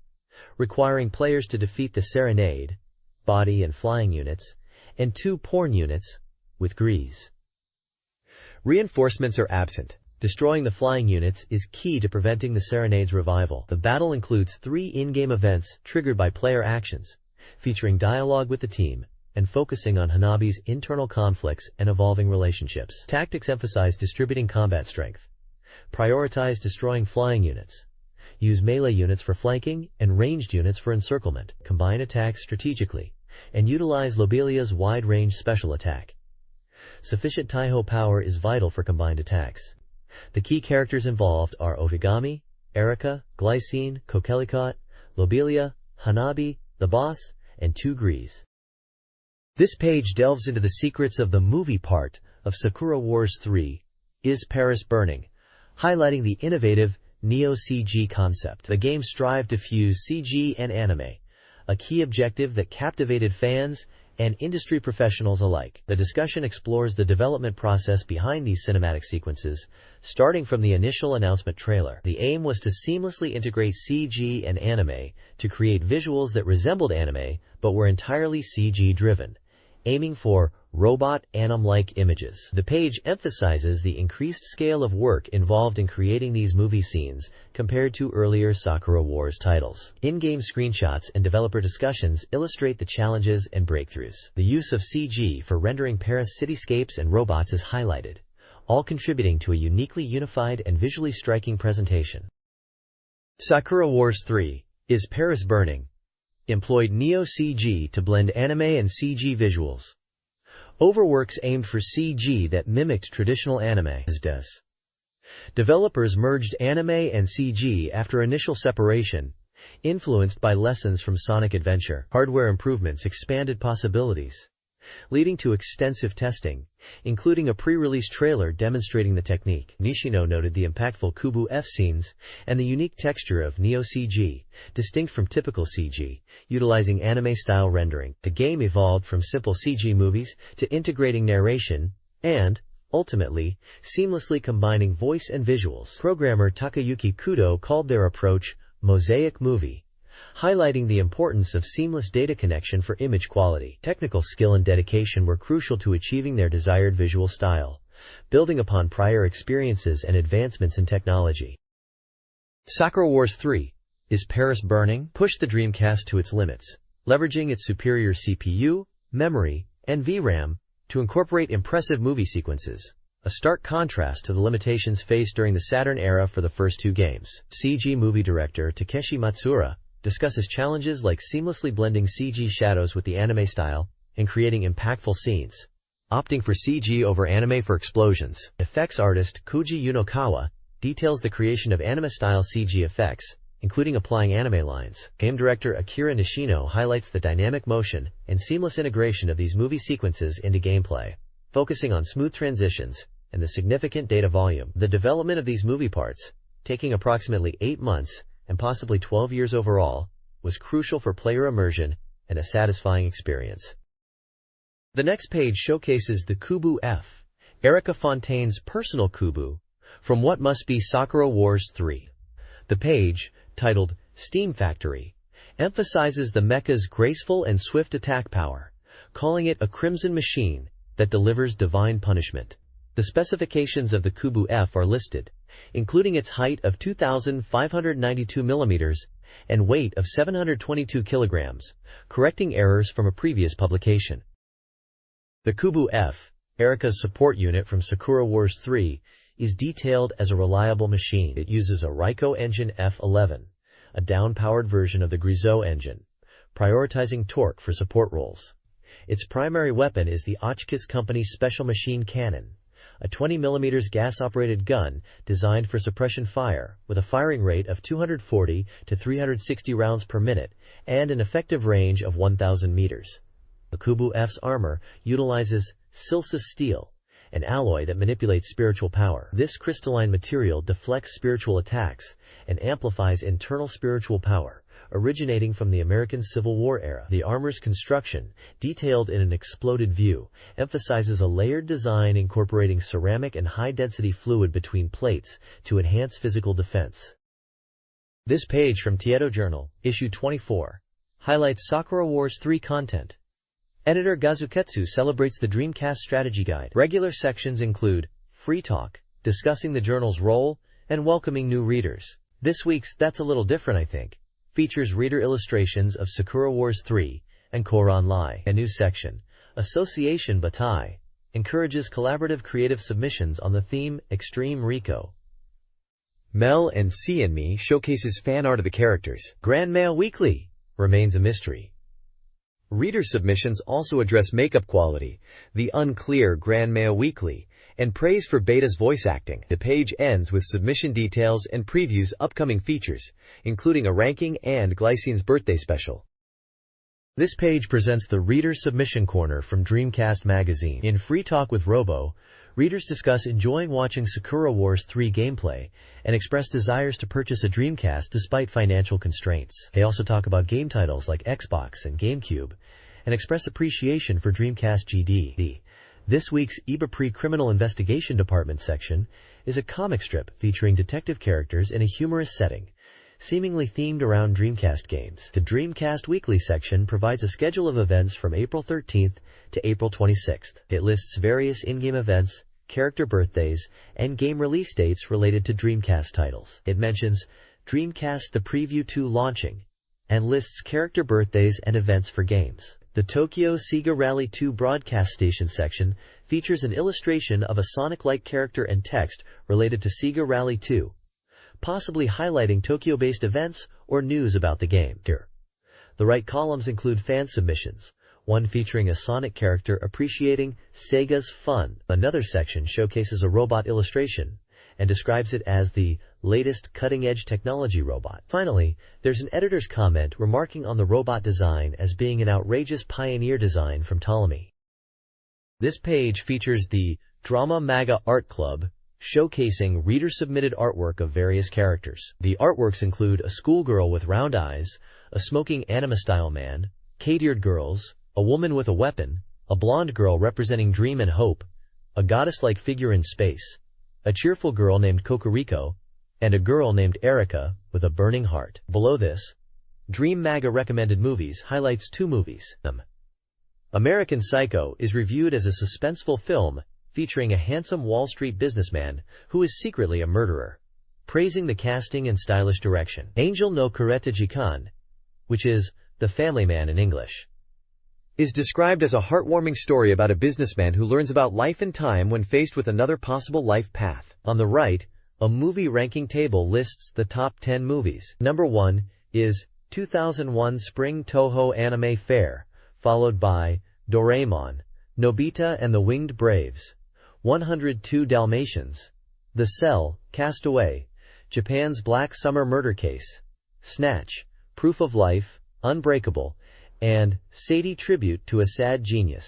requiring players to defeat the Serenade, body and flying units, and 2 porn units, with grease. Reinforcements are absent. Destroying the flying units is key to preventing the Serenade's revival. The battle includes 3 in-game events triggered by player actions, featuring dialogue with the team, and focusing on Hanabi's internal conflicts and evolving relationships. Tactics emphasize distributing combat strength. Prioritize destroying flying units. Use melee units for flanking and ranged units for encirclement. Combine attacks strategically, and utilize Lobelia's wide-range special attack. Sufficient Taiho power is vital for combined attacks. The key characters involved are Otagami, Erika, Glycine, Kokelikot, Lobelia, Hanabi, the boss, and 2 grease. This page delves into the secrets of the movie part of Sakura Wars 3, Is Paris Burning?, highlighting the innovative Neo-CG concept. The game strived to fuse CG and anime, a key objective that captivated fans and industry professionals alike. The discussion explores the development process behind these cinematic sequences, starting from the initial announcement trailer. The aim was to seamlessly integrate CG and anime to create visuals that resembled anime but were entirely CG-driven, aiming for robot anim-like images. The page emphasizes the increased scale of work involved in creating these movie scenes compared to earlier Sakura Wars titles. In-game screenshots and developer discussions illustrate the challenges and breakthroughs. The use of CG for rendering Paris cityscapes and robots is highlighted, all contributing to a uniquely unified and visually striking presentation. Sakura Wars 3, Is Paris Burning?, employed Neo-CG to blend anime and CG visuals. Overworks aimed for CG that mimicked traditional anime. Developers merged anime and CG after initial separation, influenced by lessons from Sonic Adventure. Hardware improvements expanded possibilities, leading to extensive testing, including a pre-release trailer demonstrating the technique. Nishino noted the impactful Kubu F scenes and the unique texture of Neo-CG, distinct from typical CG, utilizing anime-style rendering. The game evolved from simple CG movies to integrating narration and, ultimately, seamlessly combining voice and visuals. Programmer Takayuki Kudo called their approach Mosaic Movie, highlighting the importance of seamless data connection for image quality. Technical skill and dedication were crucial to achieving their desired visual style, building upon prior experiences and advancements in technology. Sakura Wars 3, Is Paris Burning? Pushed the Dreamcast to its limits, leveraging its superior CPU, memory, and VRAM to incorporate impressive movie sequences, a stark contrast to the limitations faced during the Saturn era for the first 2 games. CG movie director Takeshi Matsuura discusses challenges like seamlessly blending CG shadows with the anime style and creating impactful scenes, opting for CG over anime for explosions. Effects artist Koji Yunokawa details the creation of anime-style CG effects, including applying anime lines. Game director Akira Nishino highlights the dynamic motion and seamless integration of these movie sequences into gameplay, focusing on smooth transitions and the significant data volume. The development of these movie parts, taking approximately 8 months and possibly 12 years overall, was crucial for player immersion and a satisfying experience. The next page showcases the Kubu F, Erika Fontaine's personal Kubu, from what must be Sakura Wars 3. The page, titled Steam Factory, emphasizes the mecha's graceful and swift attack power, calling it a crimson machine that delivers divine punishment. The specifications of the Kubu F are listed, including its height of 2,592 millimeters and weight of 722 kilograms, correcting errors from a previous publication. The Kubu F, Erika's support unit from Sakura Wars 3, is detailed as a reliable machine. It uses a Raiko engine F11, a down-powered version of the Grisou engine, prioritizing torque for support roles. Its primary weapon is the Oshkosh Company's Special Machine Cannon, a 20mm gas-operated gun designed for suppression fire, with a firing rate of 240 to 360 rounds per minute and an effective range of 1,000 meters. The Kubu F's armor utilizes silsa steel, an alloy that manipulates spiritual power. This crystalline material deflects spiritual attacks and amplifies internal spiritual power, originating from the American Civil War era. The armor's construction, detailed in an exploded view, emphasizes a layered design incorporating ceramic and high-density fluid between plates to enhance physical defense. This page from Tieto Journal, issue 24, highlights Sakura Wars 3 content. Editor Gazuketsu celebrates the Dreamcast Strategy Guide. Regular sections include Free Talk, discussing the journal's role, and welcoming new readers. This week's That's a Little Different, I Think features reader illustrations of Sakura Wars 3 and Koran Lai. A new section, Association Batai, encourages collaborative creative submissions on the theme Extreme Rico. Mel and C and Me showcases fan art of the characters. Grand Mail Weekly remains a mystery. Reader submissions also address makeup quality, the unclear Grand Mail Weekly, and praise for Beta's voice acting. The page ends with submission details and previews upcoming features, including a ranking and Glycine's birthday special. This page presents the Reader Submission Corner from Dreamcast Magazine. In Free Talk with Robo, readers discuss enjoying watching Sakura Wars 3 gameplay and express desires to purchase a Dreamcast despite financial constraints. They also talk about game titles like Xbox and GameCube and express appreciation for Dreamcast GD. This week's IBA Criminal Investigation Department section is a comic strip featuring detective characters in a humorous setting, seemingly themed around Dreamcast games. The Dreamcast Weekly section provides a schedule of events from April 13th to April 26th. It lists various in-game events, character birthdays, and game release dates related to Dreamcast titles. It mentions Dreamcast The Preview 2 launching and lists character birthdays and events for games. The Tokyo Sega Rally 2 broadcast station section features an illustration of a Sonic-like character and text related to Sega Rally 2, possibly highlighting Tokyo-based events or news about the game. Here, the right columns include fan submissions, one featuring a Sonic character appreciating Sega's fun. Another section showcases a robot illustration and describes it as the latest cutting-edge technology robot. Finally, there's an editor's comment remarking on the robot design as being an outrageous pioneer design from Ptolemy. This page features the Drama Maga Art Club, showcasing reader-submitted artwork of various characters. The artworks include a schoolgirl with round eyes, a smoking anime-style man, cat-eared girls, a woman with a weapon, a blonde girl representing dream and hope, a goddess-like figure in space, a cheerful girl named Kokoriko, and a girl named Erica with a burning heart. Below this, Dream Maga Recommended Movies highlights 2 movies. American Psycho is reviewed as a suspenseful film featuring a handsome Wall Street businessman who is secretly a murderer, praising the casting and stylish direction. Angel no Kureta Jikan, which is The Family Man in English, is described as a heartwarming story about a businessman who learns about life and time when faced with another possible life path. On the right, a movie ranking table lists the top 10 movies. Number 1 is 2001 Spring Toho Anime Fair, followed by Doraemon, Nobita and the Winged Braves, 102 Dalmatians, The Cell, Castaway, Japan's Black Summer Murder Case, Snatch, Proof of Life, Unbreakable, and Sadie Tribute to a Sad Genius.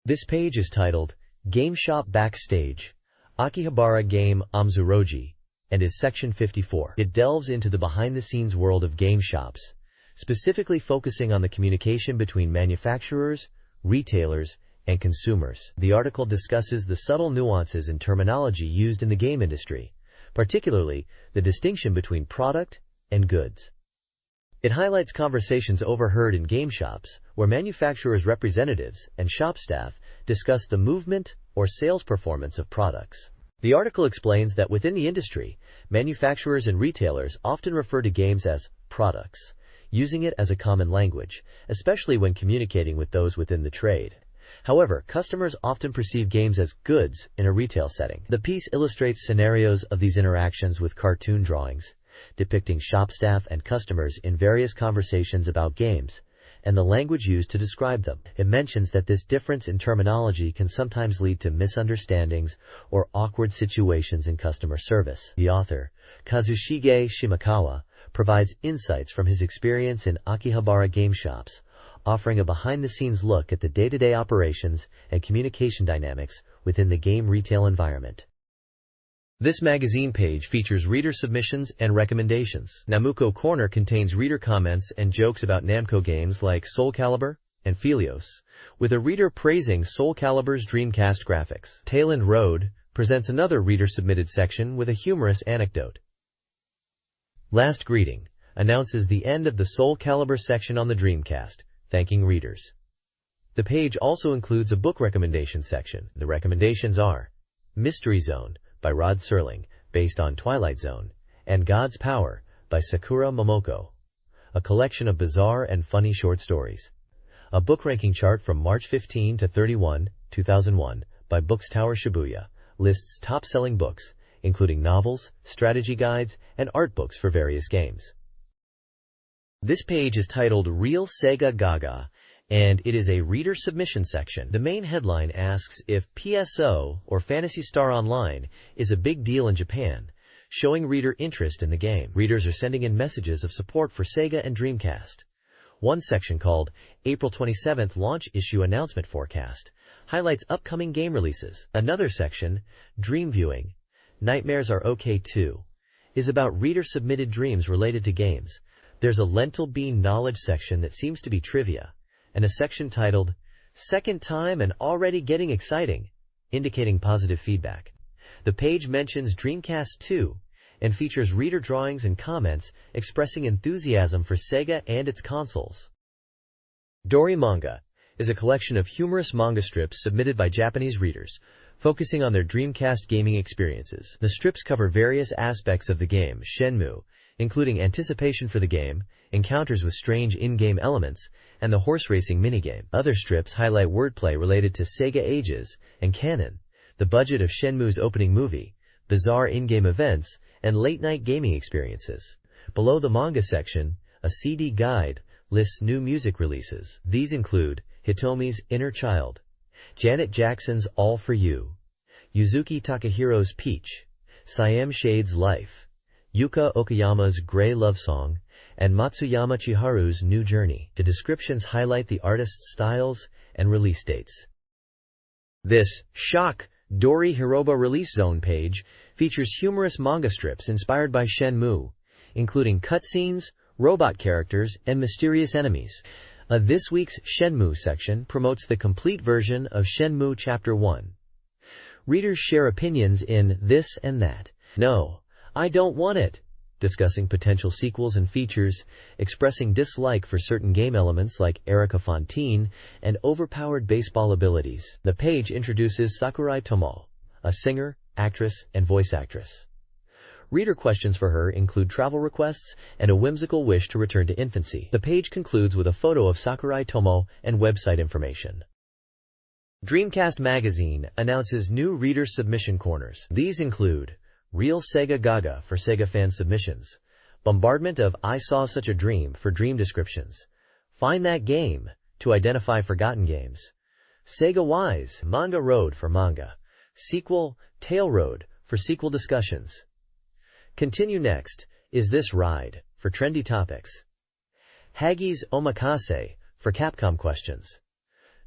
This page is titled Game Shop Backstage, Akihabara Game Amzuroji, and is section 54. It delves into the behind-the-scenes world of game shops, specifically focusing on the communication between manufacturers, retailers, and consumers. The article discusses the subtle nuances in terminology used in the game industry, particularly the distinction between product and goods. It highlights conversations overheard in game shops, where manufacturers' representatives and shop staff discuss the movement or sales performance of products. The article explains that within the industry, manufacturers and retailers often refer to games as products, using it as a common language, especially when communicating with those within the trade. However, customers often perceive games as goods in a retail setting. The piece illustrates scenarios of these interactions with cartoon drawings, depicting shop staff and customers in various conversations about games, and the language used to describe them. It mentions that this difference in terminology can sometimes lead to misunderstandings or awkward situations in customer service. The author, Kazushige Shimakawa, provides insights from his experience in Akihabara game shops, offering a behind-the-scenes look at the day-to-day operations and communication dynamics within the game retail environment. This magazine page features reader submissions and recommendations. Namuko Corner contains reader comments and jokes about Namco games like Soul Calibur and Philios, with a reader praising Soul Calibur's Dreamcast graphics. Tayland Road presents another reader-submitted section with a humorous anecdote. Last Greeting announces the end of the Soul Calibur section on the Dreamcast, thanking readers. The page also includes a book recommendation section. The recommendations are Mystery Zone by Rod Serling, based on Twilight Zone, and God's Power by Sakura Momoko, a collection of bizarre and funny short stories. A book ranking chart from March 15 to 31, 2001 by Books Tower Shibuya lists top-selling books, including novels, strategy guides, and art books for various games. This page is titled Real Sega Gaga, and it is a reader submission section. The main headline asks if PSO, or Phantasy Star Online, is a big deal in Japan, showing reader interest in the game. Readers are sending in messages of support for Sega and Dreamcast. One section called April 27th Launch Issue Announcement Forecast highlights upcoming game releases. Another section, Dream Viewing, Nightmares Are Okay Too, is about reader-submitted dreams related to games. There's a lentil bean knowledge section that seems to be trivia, and a section titled, Second Time and Already Getting Exciting, indicating positive feedback. The page mentions Dreamcast 2 and features reader drawings and comments expressing enthusiasm for Sega and its consoles. Dori Manga is a collection of humorous manga strips submitted by Japanese readers, focusing on their Dreamcast gaming experiences. The strips cover various aspects of the game Shenmue, including anticipation for the game, encounters with strange in-game elements, and the horse racing minigame. Other strips highlight wordplay related to Sega Ages and canon, the budget of Shenmue's opening movie, bizarre in-game events, and late-night gaming experiences. Below the manga section, a CD guide lists new music releases. These include Hitomi's Inner Child, Janet Jackson's All For You, Yuzuki Takahiro's Peach, Siam Shade's Life, Yuka Okayama's Grey Love Song, and Matsuyama Chiharu's New Journey. The descriptions highlight the artist's styles and release dates. This Shock Dori Hiroba Release Zone page features humorous manga strips inspired by Shenmue, including cutscenes, robot characters, and mysterious enemies. This week's Shenmue section promotes the complete version of Shenmue Chapter 1. Readers share opinions in This and That, No, I Don't Want It, discussing potential sequels and features, expressing dislike for certain game elements like Erica Fontaine and overpowered baseball abilities. The page introduces Sakurai Tomo, a singer, actress, and voice actress. Reader questions for her include travel requests and a whimsical wish to return to infancy. The page concludes with a photo of Sakurai Tomo and website information. Dreamcast Magazine announces new reader submission corners. These include Real Sega Gaga for Sega fan submissions, Bombardment of I Saw Such a Dream for dream descriptions, Find That Game to identify forgotten games, Sega Wise Manga Road for manga, Sequel Tail Road for sequel discussions. Continue Next Is This Ride for trendy topics, Hagi's Omakase for Capcom questions,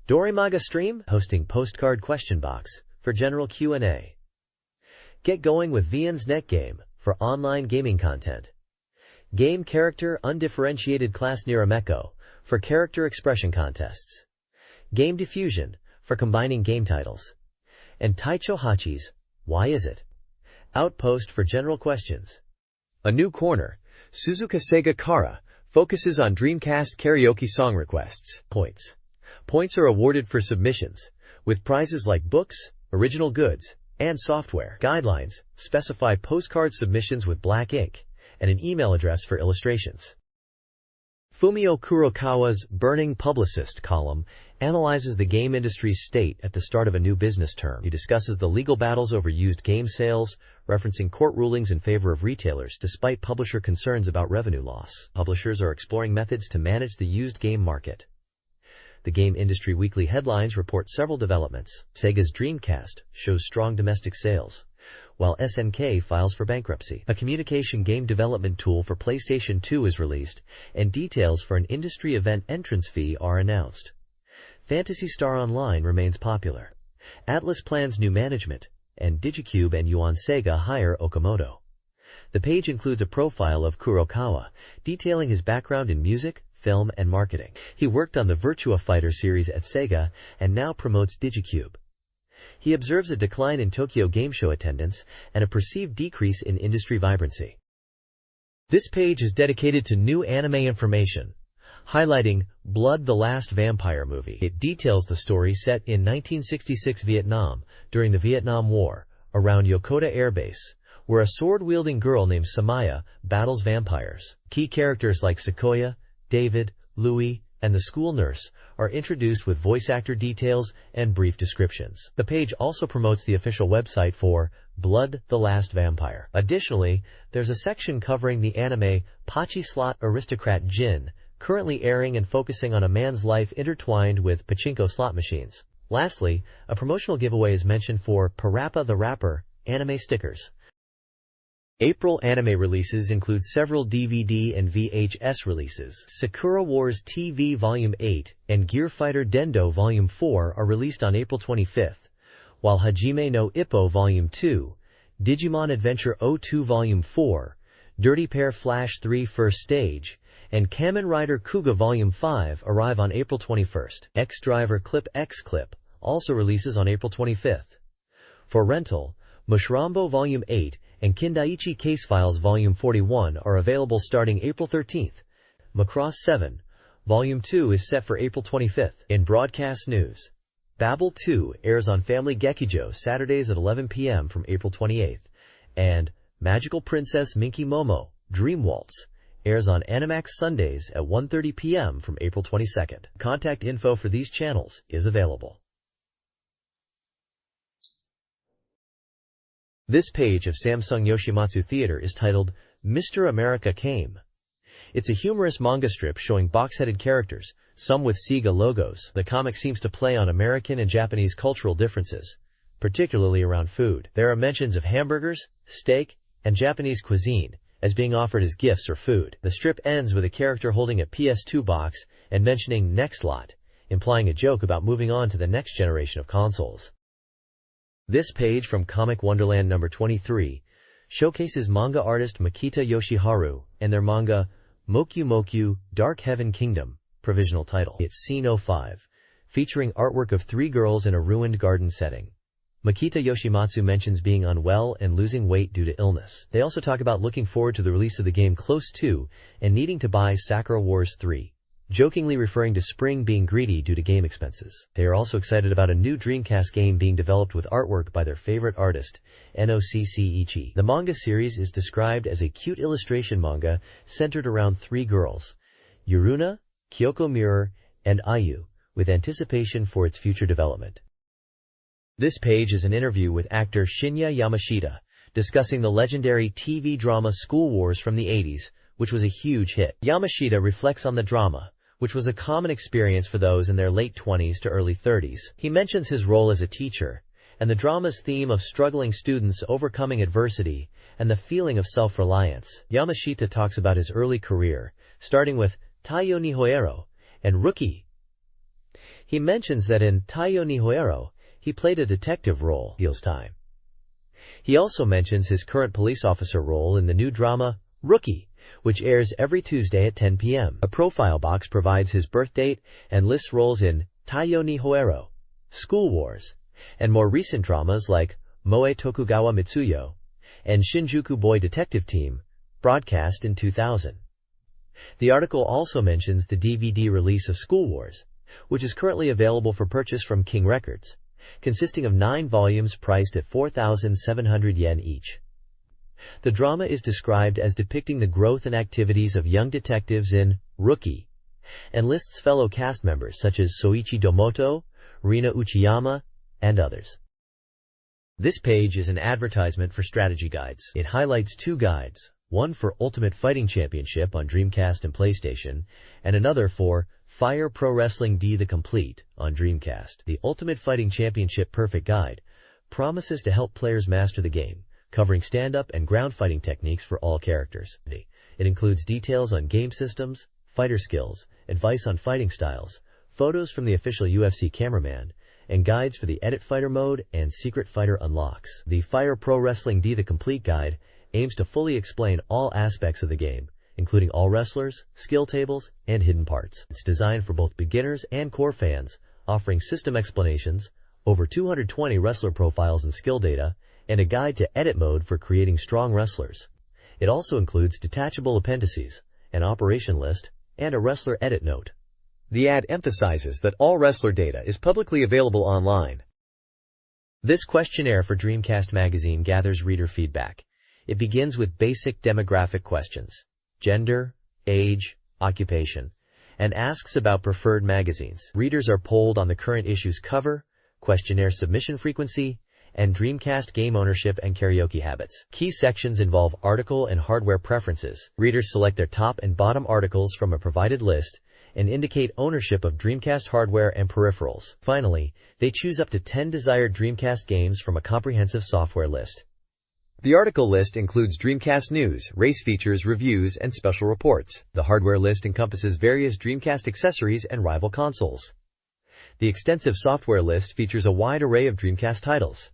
Dorimaga Stream hosting postcard question box for general Q&A. Get Going with Vian's Net Game for online gaming content. Game Character Undifferentiated Class Nirameko for character expression contests. Game Diffusion for combining game titles. And Taicho Hachi's Why Is It? Outpost for general questions. A new corner, Suzuka Sega Kara, focuses on Dreamcast karaoke song requests. Points. Points are awarded for submissions, with prizes like books, original goods, and software. Guidelines specify postcard submissions with black ink and an email address for illustrations. Fumio Kurokawa's Burning Publicist column analyzes the game industry's state at the start of a new business term. He discusses the legal battles over used game sales, referencing court rulings in favor of retailers despite publisher concerns about revenue loss. Publishers are exploring methods to manage the used game market. The Game Industry Weekly headlines report several developments. Sega's Dreamcast shows strong domestic sales, while SNK files for bankruptcy. A communication game development tool for PlayStation 2 is released, and details for an industry event entrance fee are announced. Phantasy Star Online remains popular. Atlus plans new management, and Digicube and Yuan Sega hire Okamoto. The page includes a profile of Kurokawa, detailing his background in music, film, and marketing. He worked on the Virtua Fighter series at Sega and now promotes Digicube. He observes a decline in Tokyo Game Show attendance and a perceived decrease in industry vibrancy. This page is dedicated to new anime information, highlighting Blood the Last Vampire movie. It details the story set in 1966 Vietnam during the Vietnam War around Yokota Air Base, where a sword-wielding girl named Samaya battles vampires. Key characters like Sequoia, David, Louis, and the school nurse are introduced with voice actor details and brief descriptions. The page also promotes the official website for Blood the Last Vampire. Additionally, there's a section covering the anime Pachi Slot Aristocrat Jin, currently airing and focusing on a man's life intertwined with pachinko slot machines. Lastly, a promotional giveaway is mentioned for Parappa the Rapper anime stickers. April anime releases include several DVD and VHS releases. Sakura Wars TV Volume 8 and Gear Fighter Dendo Volume 4 are released on April 25th, while Hajime no Ippo Volume 2, Digimon Adventure 02 Volume 4, Dirty Pair Flash 3 First Stage, and Kamen Rider Kuga Volume 5 arrive on April 21st. X-Driver Clip X Clip also releases on April 25th. For rental, Mushrambo Volume 8 and Kindaichi Case Files Volume 41 are available starting April 13th. Macross 7, Volume 2 is set for April 25th. In broadcast news, Babel 2 airs on Family Gekijo Saturdays at 11 p.m. from April 28th, and Magical Princess Minky Momo, Dream Waltz, airs on Animax Sundays at 1:30 p.m. from April 22nd. Contact info for these channels is available. This page of Samsung Yoshimatsu Theater is titled Mr. America Came. It's a humorous manga strip showing box-headed characters, some with Sega logos. The comic seems to play on American and Japanese cultural differences, particularly around food. There are mentions of hamburgers, steak, and Japanese cuisine as being offered as gifts or food. The strip ends with a character holding a PS2 box and mentioning next lot, implying a joke about moving on to the next generation of consoles. This page from Comic Wonderland number 23 showcases manga artist Makita Yoshiharu and their manga Mokyu Mokyu Dark Heaven Kingdom, provisional title. It's Scene 05, featuring artwork of 3 girls in a ruined garden setting. Makita Yoshimatsu mentions being unwell and losing weight due to illness. They also talk about looking forward to the release of the game Close 2 and needing to buy Sakura Wars 3, jokingly referring to spring being greedy due to game expenses. They are also excited about a new Dreamcast game being developed with artwork by their favorite artist, NOCC Ichi. The manga series is described as a cute illustration manga centered around 3 girls, Yuruna, Kyoko Mirror, and Ayu, with anticipation for its future development. This page is an interview with actor Shinya Yamashita, discussing the legendary TV drama School Wars from the 80s, which was a huge hit. Yamashita reflects on the drama, which was a common experience for those in their late 20s to early 30s. He mentions his role as a teacher, and the drama's theme of struggling students overcoming adversity, and the feeling of self-reliance. Yamashita talks about his early career, starting with Taiyo ni Hoero and Rookie. He mentions that in Taiyo ni Hoero, he played a detective role. Time. He also mentions his current police officer role in the new drama, Rookie, which airs every Tuesday at 10 p.m. A profile box provides his birth date and lists roles in Taiyo ni Hoero, School Wars, and more recent dramas like Moe Tokugawa Mitsuyo and Shinjuku Boy Detective Team, broadcast in 2000. The article also mentions the DVD release of School Wars, which is currently available for purchase from King Records, consisting of 9 volumes priced at 4,700 yen each. The drama is described as depicting the growth and activities of young detectives in Rookie, and lists fellow cast members such as Soichi Domoto, Rina Uchiyama, and others. This page is an advertisement for strategy guides. It highlights two guides, one for Ultimate Fighting Championship on Dreamcast and PlayStation, and another for Fire Pro Wrestling D The Complete on Dreamcast. The Ultimate Fighting Championship Perfect Guide promises to help players master the game, covering stand-up and ground fighting techniques for all characters. It includes details on game systems, fighter skills, advice on fighting styles, photos from the official UFC cameraman, and guides for the Edit Fighter mode and Secret Fighter unlocks. The Fire Pro Wrestling D The Complete Guide aims to fully explain all aspects of the game, including all wrestlers, skill tables, and hidden parts. It's designed for both beginners and core fans, offering system explanations, over 220 wrestler profiles and skill data, and a guide to edit mode for creating strong wrestlers. It also includes detachable appendices, an operation list, and a wrestler edit note. The ad emphasizes that all wrestler data is publicly available online. This questionnaire for Dreamcast Magazine gathers reader feedback. It begins with basic demographic questions, gender, age, occupation, and asks about preferred magazines. Readers are polled on the current issue's cover, questionnaire submission frequency, and Dreamcast game ownership and karaoke habits. Key sections involve article and hardware preferences. Readers select their top and bottom articles from a provided list and indicate ownership of Dreamcast hardware and peripherals. Finally, they choose up to 10 desired Dreamcast games from a comprehensive software list. The article list includes Dreamcast news, race features, reviews, and special reports. The hardware list encompasses various Dreamcast accessories and rival consoles. The extensive software list features a wide array of Dreamcast titles.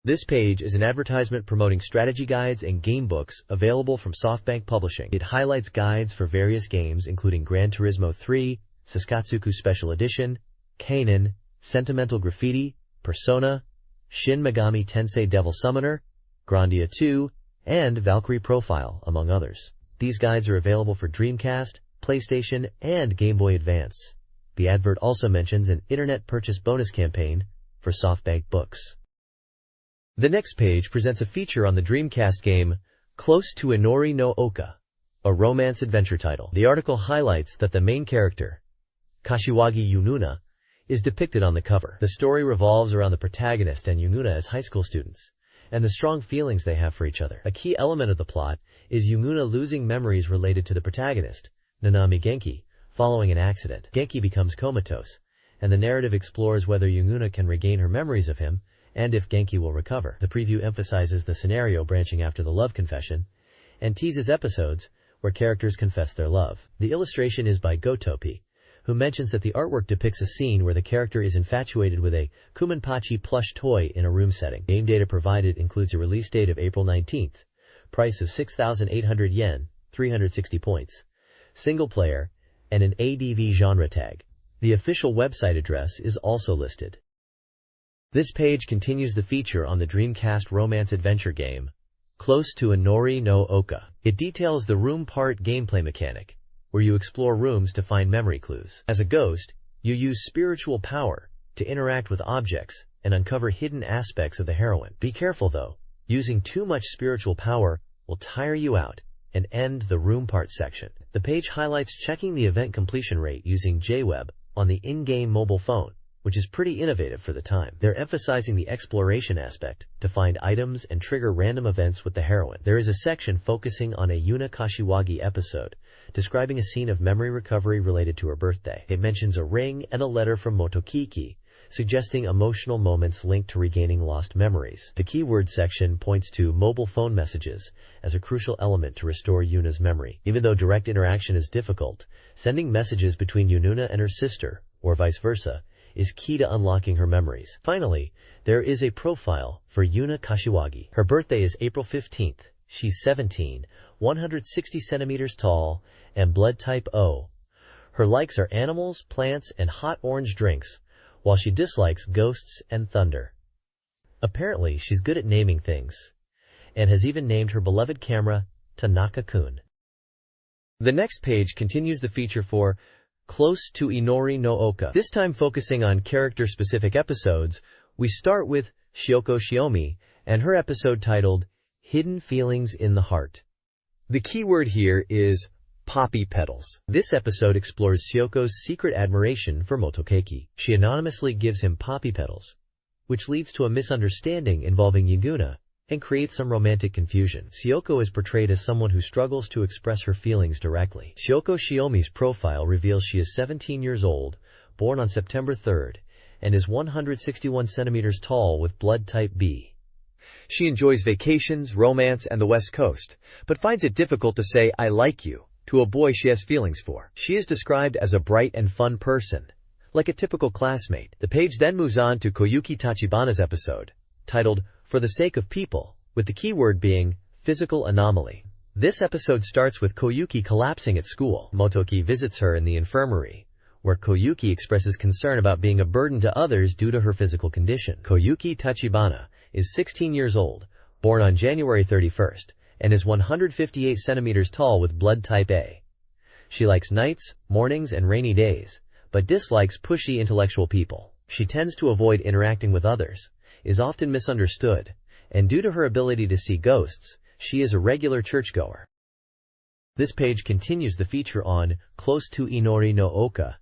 This page is an advertisement promoting strategy guides and game books available from SoftBank Publishing. It highlights guides for various games including Gran Turismo 3, Saskatsuku Special Edition, Kanon, Sentimental Graffiti, Persona, Shin Megami Tensei Devil Summoner, Grandia 2, and Valkyrie Profile, among others. These guides are available for Dreamcast, PlayStation, and Game Boy Advance. The advert also mentions an internet purchase bonus campaign for SoftBank books. The next page presents a feature on the Dreamcast game Close to Inori no Oka, a romance adventure title. The article highlights that the main character, Kashiwagi Yununa, is depicted on the cover. The story revolves around the protagonist and Yununa as high school students, and the strong feelings they have for each other. A key element of the plot is Yununa losing memories related to the protagonist, Nanami Genki, following an accident. Genki becomes comatose, and the narrative explores whether Yununa can regain her memories of him and if Genki will recover. The preview emphasizes the scenario branching after the love confession and teases episodes where characters confess their love. The illustration is by Gotopi, who mentions that the artwork depicts a scene where the character is infatuated with a Kumonpachi plush toy in a room setting. Game data provided includes a release date of April 19th, price of 6,800 yen, 360 points, single player, and an ADV genre tag. The official website address is also listed. This page continues the feature on the Dreamcast romance adventure game, Close to Inori no Oka. It details the room part gameplay mechanic, where you explore rooms to find memory clues. As a ghost, you use spiritual power to interact with objects and uncover hidden aspects of the heroine. Be careful though, using too much spiritual power will tire you out and end the room part section. The page highlights checking the event completion rate using JWeb on the in-game mobile phone, which is pretty innovative for the time. They're emphasizing the exploration aspect to find items and trigger random events with the heroine. There is a section focusing on a Yuna Kashiwagi episode, describing a scene of memory recovery related to her birthday. It mentions a ring and a letter from Motokiki, suggesting emotional moments linked to regaining lost memories. The keyword section points to mobile phone messages as a crucial element to restore Yuna's memory. Even though direct interaction is difficult, sending messages between Yununa and her sister, or vice versa, is key to unlocking her memories. Finally, there is a profile for Yuna Kashiwagi. Her birthday is April 15th. She's 17, 160 centimeters tall, and blood type O. Her likes are animals, plants, and hot orange drinks, while she dislikes ghosts and thunder. Apparently, she's good at naming things, and has even named her beloved camera Tanaka-kun. The next page continues the feature for Close to Inori no Oka. This time focusing on character-specific episodes, we start with Shioko Shiomi and her episode titled Hidden Feelings in the Heart. The key word here is poppy petals. This episode explores Syoko's secret admiration for Motokeki. She anonymously gives him poppy petals, which leads to a misunderstanding involving Yaguna and creates some romantic confusion. Syoko is portrayed as someone who struggles to express her feelings directly. Syoko Shiomi's profile reveals she is 17 years old, born on September 3rd, and is 161 centimeters tall with blood type B. She enjoys vacations, romance, and the West Coast, but finds it difficult to say "I like you" to a boy she has feelings for. She is described as a bright and fun person, like a typical classmate. The page then moves on to Koyuki Tachibana's episode, titled For the Sake of People, with the keyword being physical anomaly. This episode starts with Koyuki collapsing at school. Motoki visits her in the infirmary, where Koyuki expresses concern about being a burden to others due to her physical condition. Koyuki Tachibana is 16 years old, born on January 31st, and is 158 centimeters tall with blood type A. She likes nights, mornings, and rainy days, but dislikes pushy intellectual people. She tends to avoid interacting with others, is often misunderstood, and due to her ability to see ghosts, she is a regular churchgoer. This page continues the feature on Close to Inori no Oka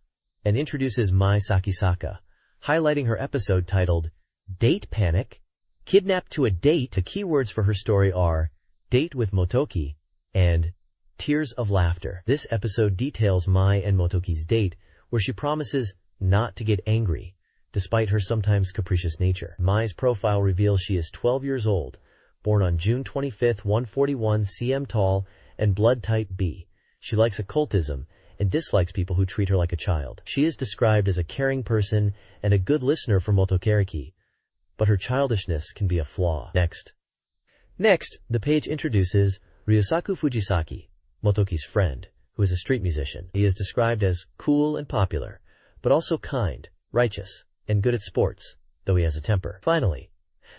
and introduces Mai Sakisaka, highlighting her episode titled Date Panic, Kidnapped to a Date. The keywords for her story are Date with Motoki and Tears of Laughter. This episode details Mai and Motoki's date, where she promises not to get angry, despite her sometimes capricious nature. Mai's profile reveals she is 12 years old, born on June 25th, 141 cm tall, and blood type B. She likes occultism and dislikes people who treat her like a child. She is described as a caring person and a good listener for Motokeriki, but her childishness can be a flaw. Next, the page introduces Ryosaku Fujisaki, Motoki's friend, who is a street musician. He is described as cool and popular, but also kind, righteous, and good at sports, though he has a temper. Finally,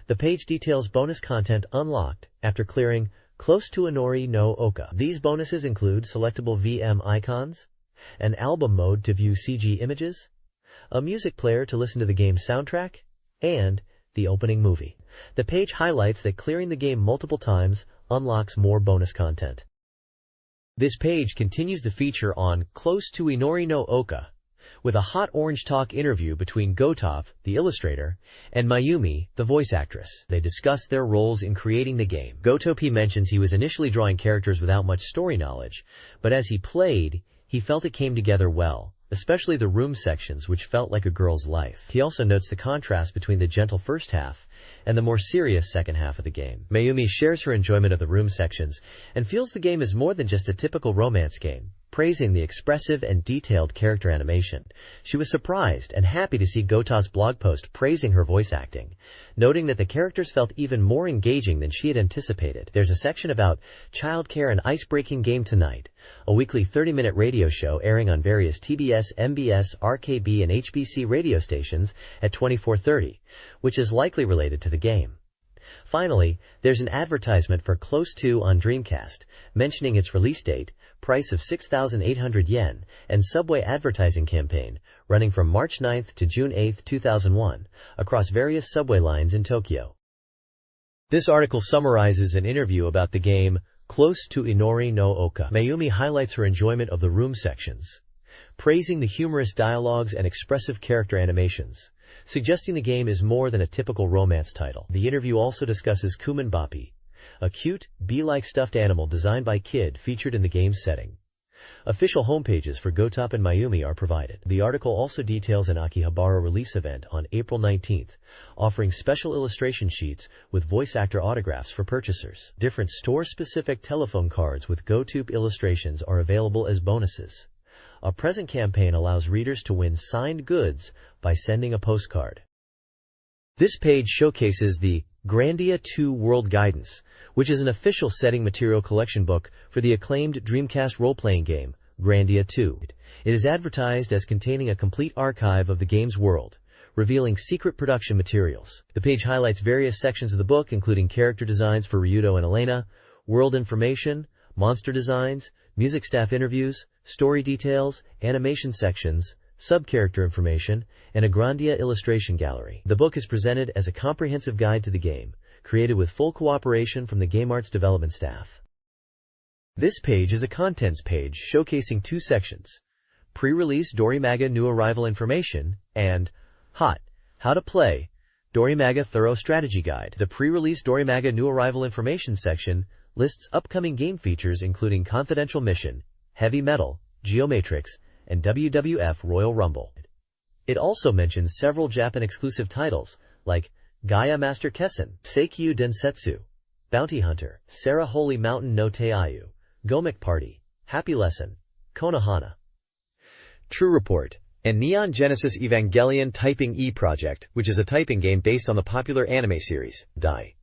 the page details bonus content unlocked after clearing Close to Inori no Oka. These bonuses include selectable VM icons, an album mode to view CG images, a music player to listen to the game's soundtrack, and the opening movie. The page highlights that clearing the game multiple times unlocks more bonus content. This page continues the feature on Close to Inori no Oka, with a hot orange talk interview between Gotop, the illustrator, and Mayumi, the voice actress. They discuss their roles in creating the game. Gotopi mentions he was initially drawing characters without much story knowledge, but as he played, he felt it came together well, especially the room sections, which felt like a girl's life. He also notes the contrast between the gentle first half and the more serious second half of the game. Mayumi shares her enjoyment of the room sections and feels the game is more than just a typical romance game, praising the expressive and detailed character animation. She was surprised and happy to see Gota's blog post praising her voice acting, noting that the characters felt even more engaging than she had anticipated. There's a section about childcare and ice-breaking game tonight, a weekly 30-minute radio show airing on various TBS, MBS, RKB, and HBC radio stations at 24:30, which is likely related to the game. Finally, there's an advertisement for Close 2 on Dreamcast, mentioning its release date, price of 6,800 yen, and subway advertising campaign, running from March 9th to June 8th, 2001, across various subway lines in Tokyo. This article summarizes an interview about the game Close to Inori no Oka. Mayumi highlights her enjoyment of the room sections, praising the humorous dialogues and expressive character animations, suggesting the game is more than a typical romance title. The interview also discusses Kumin Bappi, a cute, bee-like stuffed animal designed by Kid featured in the game's setting. Official homepages for Gotop and Mayumi are provided. The article also details an Akihabara release event on April 19th, offering special illustration sheets with voice actor autographs for purchasers. Different store-specific telephone cards with Gotop illustrations are available as bonuses. A present campaign allows readers to win signed goods by sending a postcard. This page showcases the Grandia 2 World Guidance, which is an official setting material collection book for the acclaimed Dreamcast role-playing game, Grandia 2. It is advertised as containing a complete archive of the game's world, revealing secret production materials. The page highlights various sections of the book, including character designs for Ryudo and Elena, world information, monster designs, music staff interviews, story details, animation sections, sub-character information, and a Grandia illustration gallery. The book is presented as a comprehensive guide to the game, created with full cooperation from the GameArts development staff. This page is a contents page showcasing two sections: pre-release Dorimaga new arrival information and Hot, how to play, Dorimaga thorough strategy guide. The pre-release Dorimaga new arrival information section lists upcoming game features including Confidential Mission, Heavy Metal, Geomatrix, and WWF Royal Rumble. It also mentions several Japan-exclusive titles like Gaia Master Kessen, Seikyu Densetsu, Bounty Hunter, Sarah Holy Mountain no Teiyu, Gomic Party, Happy Lesson, Konohana, True Report, and Neon Genesis Evangelion Typing E Project, which is a typing game based on the popular anime series, Dai.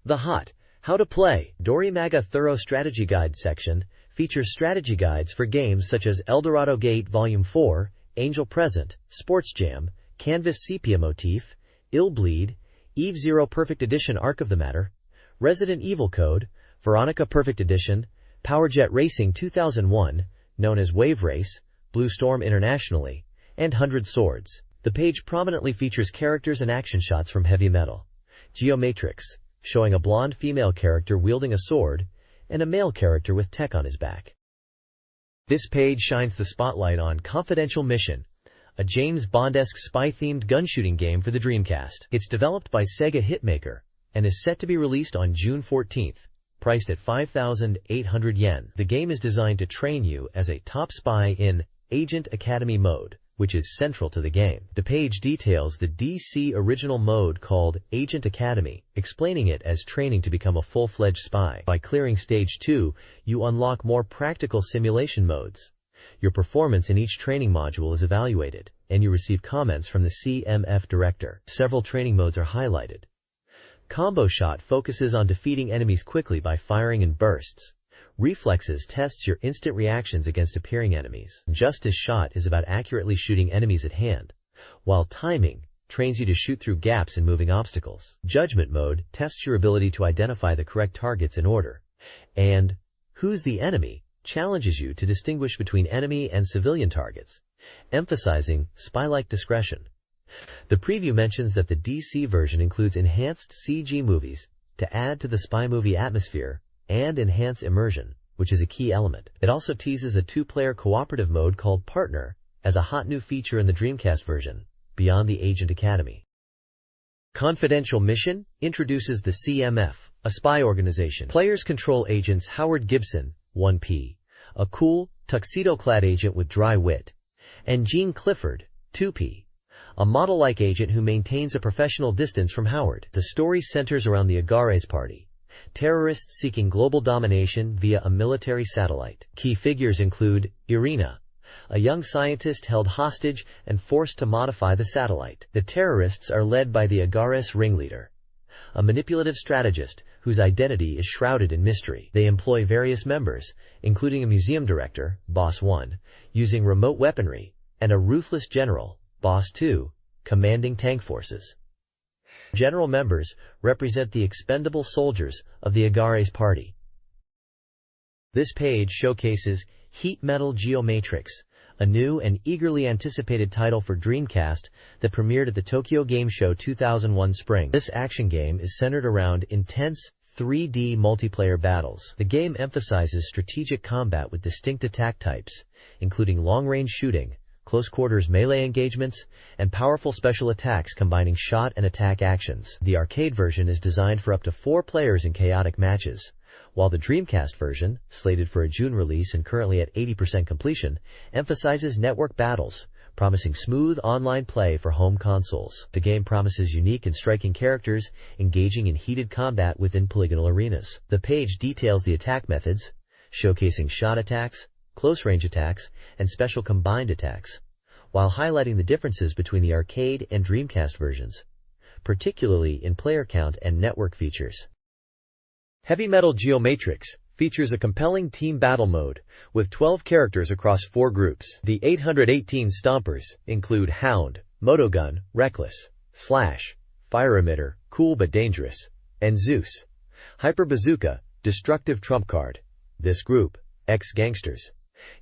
The Hot, how to play, Dorimaga thorough strategy guide section features strategy guides for games such as Eldorado Gate Volume 4, Angel Present, Sports Jam, Canvas Sepia Motif, Ill Bleed, Eve Zero Perfect Edition Arc of the Matter, Resident Evil Code, Veronica Perfect Edition, Powerjet Racing 2001, known as Wave Race, Blue Storm internationally, and 100 Swords. The page prominently features characters and action shots from Heavy Metal, Geomatrix, showing a blonde female character wielding a sword, and a male character with tech on his back. This page shines the spotlight on Confidential Mission, a James Bond-esque spy-themed gun-shooting game for the Dreamcast. It's developed by Sega Hitmaker, and is set to be released on June 14th, priced at 5,800 yen. The game is designed to train you as a top spy in Agent Academy mode, which is central to the game. The page details the DC original mode called Agent Academy, explaining it as training to become a full-fledged spy. By clearing Stage 2, you unlock more practical simulation modes. Your performance in each training module is evaluated, and you receive comments from the CMF director. Several training modes are highlighted. Combo Shot focuses on defeating enemies quickly by firing in bursts. Reflexes tests your instant reactions against appearing enemies. Justice Shot is about accurately shooting enemies at hand, while Timing trains you to shoot through gaps in moving obstacles. Judgment Mode tests your ability to identify the correct targets in order. And Who's the Enemy challenges you to distinguish between enemy and civilian targets, emphasizing spy-like discretion. The preview mentions that the DC version includes enhanced CG movies to add to the spy movie atmosphere and enhance immersion, which is a key element. It also teases a two-player cooperative mode called Partner as a hot new feature in the Dreamcast version, beyond the Agent Academy. Confidential Mission introduces the CMF, a spy organization. Players control agents Howard Gibson, 1P, a cool, tuxedo-clad agent with dry wit, and Gene Clifford, 2P, a model-like agent who maintains a professional distance from Howard. The story centers around the Agares Party, terrorists seeking global domination via a military satellite. Key figures include Irina, a young scientist held hostage and forced to modify the satellite. The terrorists are led by the Agares ringleader, a manipulative strategist whose identity is shrouded in mystery. They employ various members, including a museum director, Boss 1, using remote weaponry, and a ruthless general, Boss 2, commanding tank forces. General members represent the expendable soldiers of the Agares Party. This page showcases Heat Metal Geomatrix, a new and eagerly anticipated title for Dreamcast that premiered at the Tokyo Game Show 2001 spring. This action game is centered around intense 3D multiplayer battles. The game emphasizes strategic combat with distinct attack types, including long-range shooting, close-quarters melee engagements, and powerful special attacks combining shot and attack actions. The arcade version is designed for up to 4 players in chaotic matches, while the Dreamcast version, slated for a June release and currently at 80% completion, emphasizes network battles, promising smooth online play for home consoles. The game promises unique and striking characters engaging in heated combat within polygonal arenas. The page details the attack methods, showcasing shot attacks, close-range attacks, and special combined attacks, while highlighting the differences between the arcade and Dreamcast versions, particularly in player count and network features. Heavy Metal Geomatrix features a compelling team battle mode with 12 characters across 4 groups. The 818 Stompers include Hound, Motogun, Reckless, Slash, Fire Emitter, Cool but Dangerous, and Zeus. Hyper Bazooka, Destructive Trump Card. This group, ex-gangsters,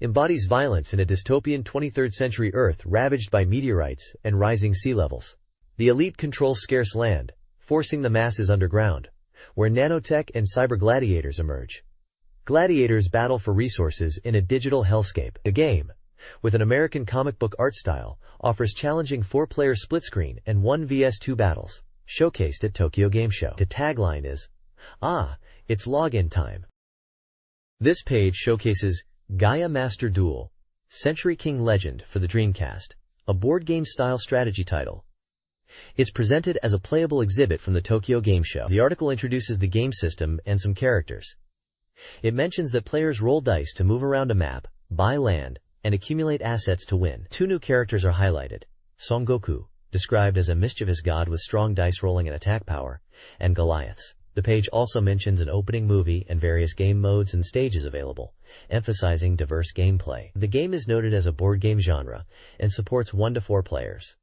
embodies violence in a dystopian 23rd century Earth ravaged by meteorites and rising sea levels. The elite control scarce land, forcing the masses underground, where nanotech and cyber gladiators emerge. Gladiators battle for resources in a digital hellscape. The game, with an American comic book art style, offers challenging 4-player split-screen and 1vs2 battles, showcased at Tokyo Game Show. The tagline is, it's login time. This page showcases Gaia Master Duel, Century King Legend for the Dreamcast, a board game-style strategy title. It's presented as a playable exhibit from the Tokyo Game Show. The article introduces the game system and some characters. It mentions that players roll dice to move around a map, buy land, and accumulate assets to win. 2 new characters are highlighted: Son Goku, described as a mischievous god with strong dice rolling and attack power, and Goliaths. The page also mentions an opening movie and various game modes and stages available, emphasizing diverse gameplay. The game is noted as a board game genre and supports 1 to 4 players.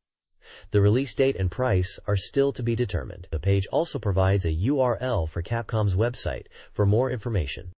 The release date and price are still to be determined. The page also provides a URL for Capcom's website for more information.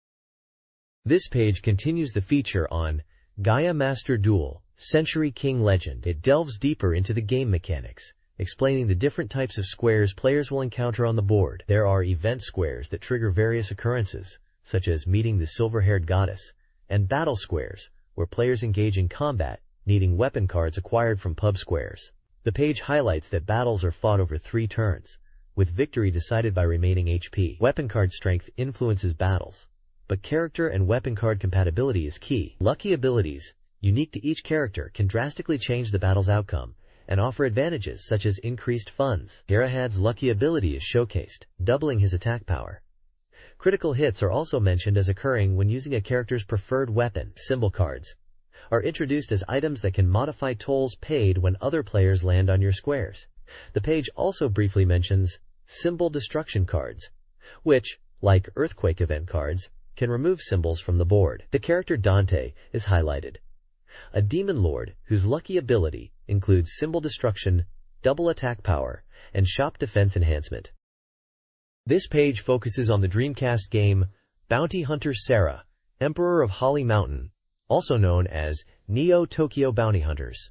This page continues the feature on Gaia Master Duel, Century King Legend. It delves deeper into the game mechanics, explaining the different types of squares players will encounter on the board. There are event squares that trigger various occurrences, such as meeting the silver-haired goddess, and battle squares, where players engage in combat, needing weapon cards acquired from pub squares. The page highlights that battles are fought over 3 turns, with victory decided by remaining HP. Weapon card strength influences battles, but character and weapon card compatibility is key. Lucky abilities, unique to each character, can drastically change the battle's outcome and offer advantages such as increased funds. Garahad's lucky ability is showcased, doubling his attack power. Critical hits are also mentioned as occurring when using a character's preferred weapon. Symbol cards are introduced as items that can modify tolls paid when other players land on your squares. The page also briefly mentions symbol destruction cards, which, like earthquake event cards, can remove symbols from the board. The character Dante is highlighted, a demon lord whose lucky ability includes symbol destruction, double attack power, and shop defense enhancement. This page focuses on the Dreamcast game Bounty Hunter Sarah, Emperor of Holly Mountain, also known as Neo Tokyo Bounty Hunters.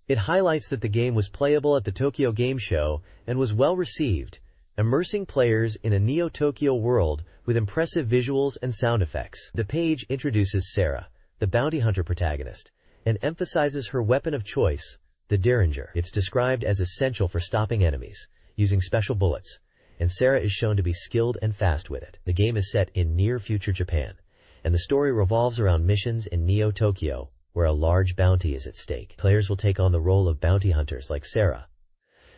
It highlights that the game was playable at the Tokyo Game Show and was well received, immersing players in a Neo Tokyo world with impressive visuals and sound effects. The page introduces Sarah, the bounty hunter protagonist, and emphasizes her weapon of choice, the Derringer. It's described as essential for stopping enemies, using special bullets, and Sarah is shown to be skilled and fast with it. The game is set in near-future Japan, and the story revolves around missions in Neo Tokyo, where a large bounty is at stake. Players will take on the role of bounty hunters like Sarah.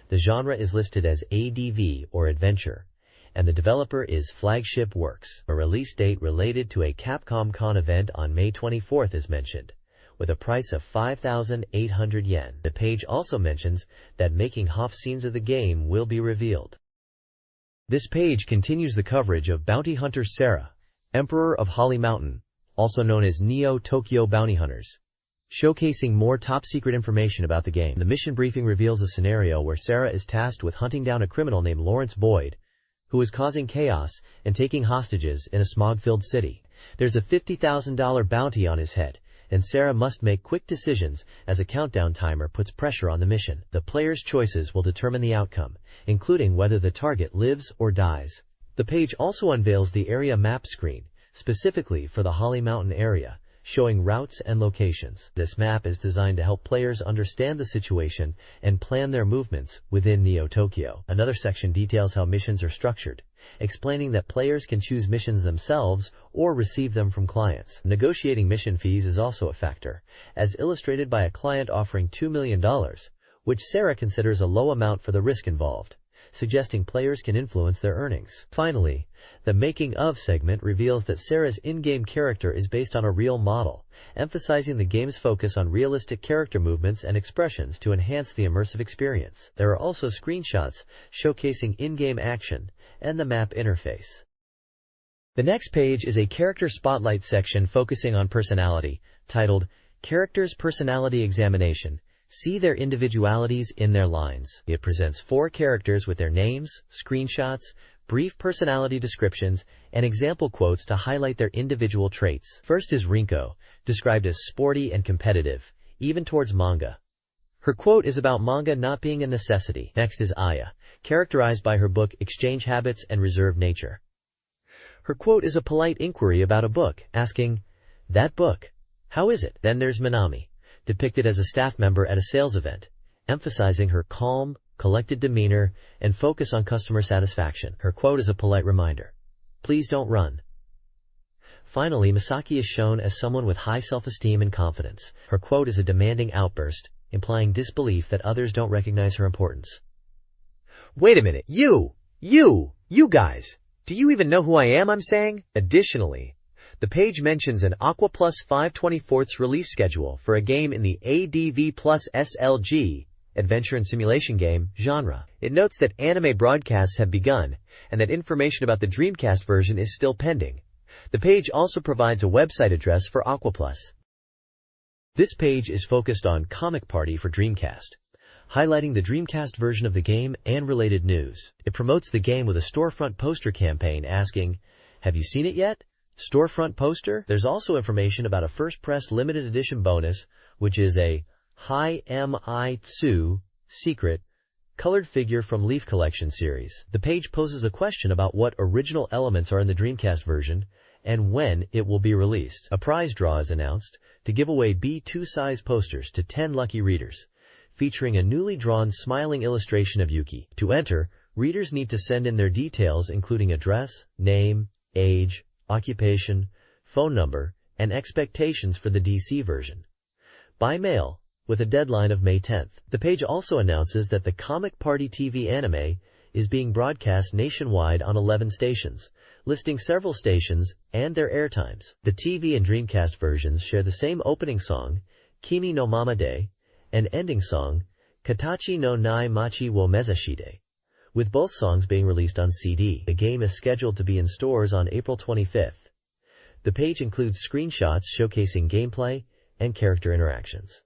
The genre is listed as ADV or Adventure, and the developer is Flagship Works. A release date related to a Capcom Con event on May 24th is mentioned, with a price of 5,800 yen. The page also mentions that making-of scenes of the game will be revealed. This page continues the coverage of Bounty Hunter Sarah, Emperor of Holly Mountain, also known as Neo Tokyo Bounty Hunters, showcasing more top-secret information about the game. The mission briefing reveals a scenario where Sarah is tasked with hunting down a criminal named Lawrence Boyd, who is causing chaos and taking hostages in a smog-filled city. There's a $50,000 bounty on his head, and Sarah must make quick decisions as a countdown timer puts pressure on the mission. The player's choices will determine the outcome, including whether the target lives or dies. The page also unveils the area map screen, specifically for the Holly Mountain area, showing routes and locations. This map is designed to help players understand the situation and plan their movements within Neo Tokyo. Another section details how missions are structured, explaining that players can choose missions themselves or receive them from clients. Negotiating mission fees is also a factor, as illustrated by a client offering $2 million, which Sarah considers a low amount for the risk involved, suggesting players can influence their earnings. Finally, the Making of segment reveals that Sarah's in-game character is based on a real model, emphasizing the game's focus on realistic character movements and expressions to enhance the immersive experience. There are also screenshots showcasing in-game action and the map interface. The next page is a character spotlight section focusing on personality, titled Characters' Personality Examination. See their individualities in their lines. It presents 4 characters with their names, screenshots, brief personality descriptions, and example quotes to highlight their individual traits. First is Rinko, described as sporty and competitive, even towards manga. Her quote is about manga not being a necessity. Next is Aya, characterized by her book Exchange Habits and Reserved Nature. Her quote is a polite inquiry about a book, asking, "That book, how is it?" Then there's Minami, depicted as a staff member at a sales event, emphasizing her calm, collected demeanor and focus on customer satisfaction. Her quote is a polite reminder, "Please don't run." Finally, Misaki is shown as someone with high self-esteem and confidence. Her quote is a demanding outburst, implying disbelief that others don't recognize her importance. Wait a minute, you guys! Do you even know who I am, I'm saying? Additionally, the page mentions an Aqua Plus 5/24 release schedule for a game in the ADV plus SLG, adventure and simulation game, genre. It notes that anime broadcasts have begun, and that information about the Dreamcast version is still pending. The page also provides a website address for Aqua Plus. This page is focused on Comic Party for Dreamcast, highlighting the Dreamcast version of the game and related news. It promotes the game with a storefront poster campaign asking, "Have you seen it yet? Storefront poster?" There's also information about a first press limited edition bonus, which is a Hi Mi-Tsu secret colored figure from Leaf Collection series. The page poses a question about what original elements are in the Dreamcast version and when it will be released. A prize draw is announced to give away B2 size posters to 10 lucky readers, featuring a newly drawn smiling illustration of Yuki. To enter, readers need to send in their details including address, name, age, occupation, phone number, and expectations for the DC version, by mail, with a deadline of May 10th. The page also announces that the Comic Party TV anime is being broadcast nationwide on 11 stations, listing several stations and their airtimes. The TV and Dreamcast versions share the same opening song, Kimi no Mamade, and ending song, Katachi no Nai Machi wo Mezashide, with both songs being released on CD. The game is scheduled to be in stores on April 25th. The page includes screenshots showcasing gameplay and character interactions.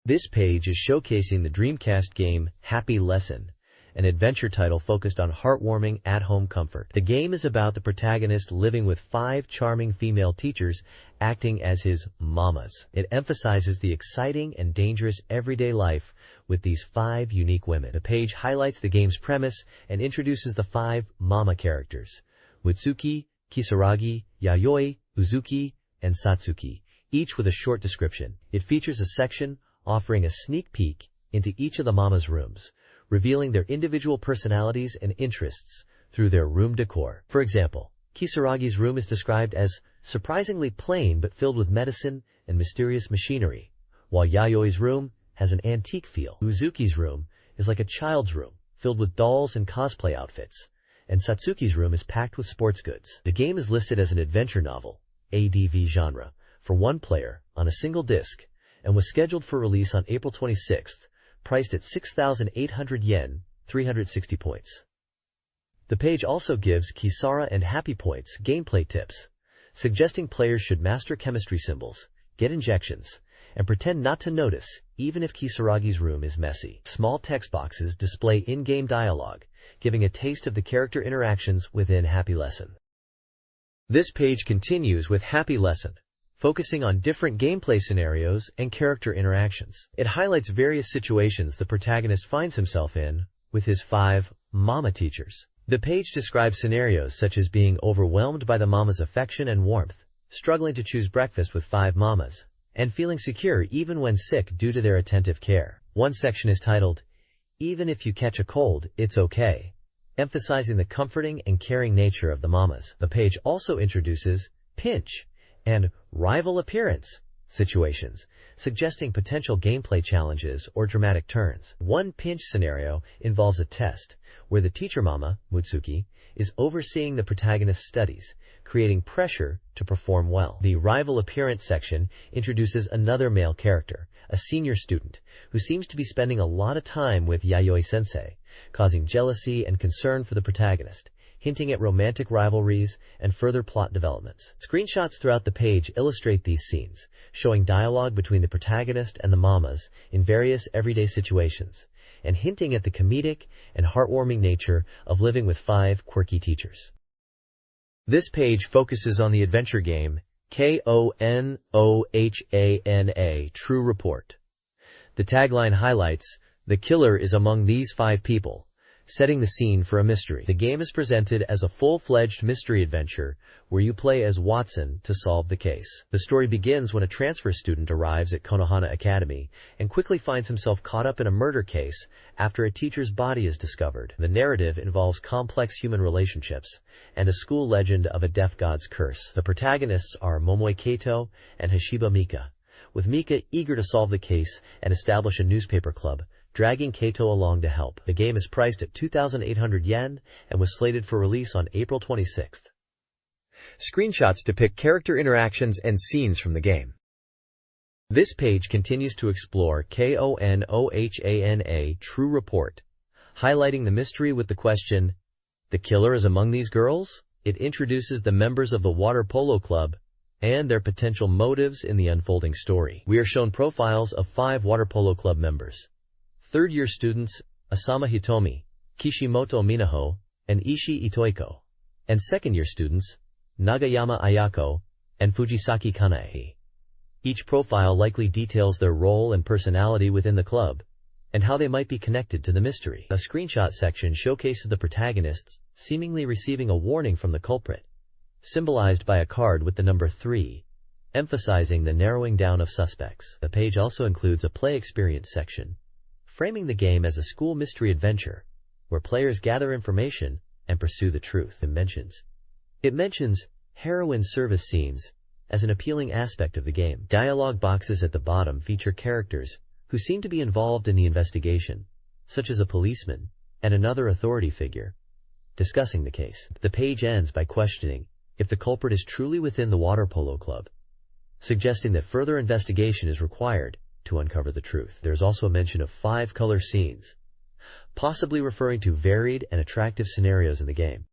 This page is showcasing the Dreamcast game Happy Lesson, an adventure title focused on heartwarming at-home comfort. The game is about the protagonist living with 5 charming female teachers acting as his mamas. It emphasizes the exciting and dangerous everyday life with these 5 unique women. The page highlights the game's premise and introduces the 5 mama characters, Mutsuki, Kisaragi, Yayoi, Uzuki, and Satsuki, each with a short description. It features a section offering a sneak peek into each of the mamas' rooms, revealing their individual personalities and interests through their room decor. For example, Kisaragi's room is described as surprisingly plain but filled with medicine and mysterious machinery, while Yayoi's room has an antique feel. Uzuki's room is like a child's room, filled with dolls and cosplay outfits, and Satsuki's room is packed with sports goods. The game is listed as an adventure novel, ADV genre, for 1 player on a single disc, and was scheduled for release on April 26th, priced at 6,800 yen, 360 points. The page also gives Kisara and Happy Points gameplay tips, suggesting players should master chemistry symbols, get injections, and pretend not to notice, even if Kisaragi's room is messy. Small text boxes display in-game dialogue, giving a taste of the character interactions within Happy Lesson. This page continues with Happy Lesson, focusing on different gameplay scenarios and character interactions. It highlights various situations the protagonist finds himself in with his 5 mama teachers. The page describes scenarios such as being overwhelmed by the mama's affection and warmth, struggling to choose breakfast with 5 mamas, and feeling secure even when sick due to their attentive care. One section is titled, "Even if you catch a cold, it's okay," emphasizing the comforting and caring nature of the mamas. The page also introduces pinch and rival appearance situations, suggesting potential gameplay challenges or dramatic turns. One pinch scenario involves a test where the teacher mama, Mutsuki, is overseeing the protagonist's studies, creating pressure to perform well. The rival appearance section introduces another male character, a senior student, who seems to be spending a lot of time with Yayoi-sensei, causing jealousy and concern for the protagonist, hinting at romantic rivalries and further plot developments. Screenshots throughout the page illustrate these scenes, showing dialogue between the protagonist and the mamas in various everyday situations, and hinting at the comedic and heartwarming nature of living with 5 quirky teachers. This page focuses on the adventure game Konohana True Report. The tagline highlights, "The killer is among these 5 people," setting the scene for a mystery. The game is presented as a full-fledged mystery adventure where you play as Watson to solve the case. The story begins when a transfer student arrives at Konohana Academy and quickly finds himself caught up in a murder case after a teacher's body is discovered. The narrative involves complex human relationships and a school legend of a deaf god's curse. The protagonists are Momoe Kato and Hashiba Mika, with Mika eager to solve the case and establish a newspaper club, dragging Kato along to help. The game is priced at 2,800 yen and was slated for release on April 26th. Screenshots depict character interactions and scenes from the game. This page continues to explore KONOHANA True Report, highlighting the mystery with the question, "The killer is among these girls?" It introduces the members of the water polo club and their potential motives in the unfolding story. We are shown profiles of 5 water polo club members. Third-year students Asama Hitomi, Kishimoto Minaho, and Ishii Itoiko, and second-year students Nagayama Ayako and Fujisaki Kanae. Each profile likely details their role and personality within the club, and how they might be connected to the mystery. The screenshot section showcases the protagonists seemingly receiving a warning from the culprit, symbolized by a card with the number 3, emphasizing the narrowing down of suspects. The page also includes a play experience section, framing the game as a school mystery adventure, where players gather information and pursue the truth. It mentions heroine service scenes as an appealing aspect of the game. Dialogue boxes at the bottom feature characters who seem to be involved in the investigation, such as a policeman and another authority figure, discussing the case. The page ends by questioning if the culprit is truly within the water polo club, suggesting that further investigation is required to uncover the truth. There is also a mention of 5 color scenes, possibly referring to varied and attractive scenarios in the game.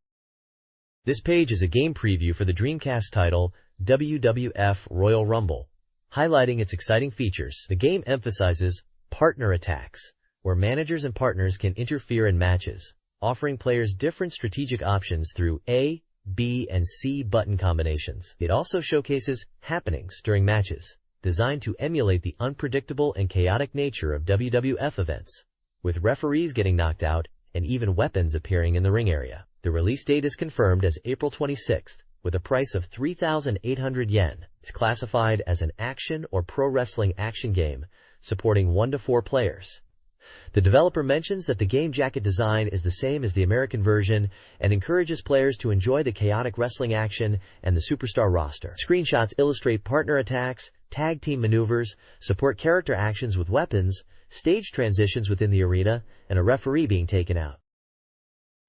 This page is a game preview for the Dreamcast title WWF Royal Rumble, highlighting its exciting features. The game emphasizes partner attacks, where managers and partners can interfere in matches, offering players different strategic options through A, B, and C button combinations. It also showcases happenings during matches, designed to emulate the unpredictable and chaotic nature of WWF events, with referees getting knocked out and even weapons appearing in the ring area. The release date is confirmed as April 26th, with a price of 3,800 yen. It's classified as an action or pro wrestling action game, supporting 1 to 4 players. The developer mentions that the game jacket design is the same as the American version and encourages players to enjoy the chaotic wrestling action and the superstar roster. Screenshots illustrate partner attacks, tag team maneuvers, support character actions with weapons, stage transitions within the arena, and a referee being taken out.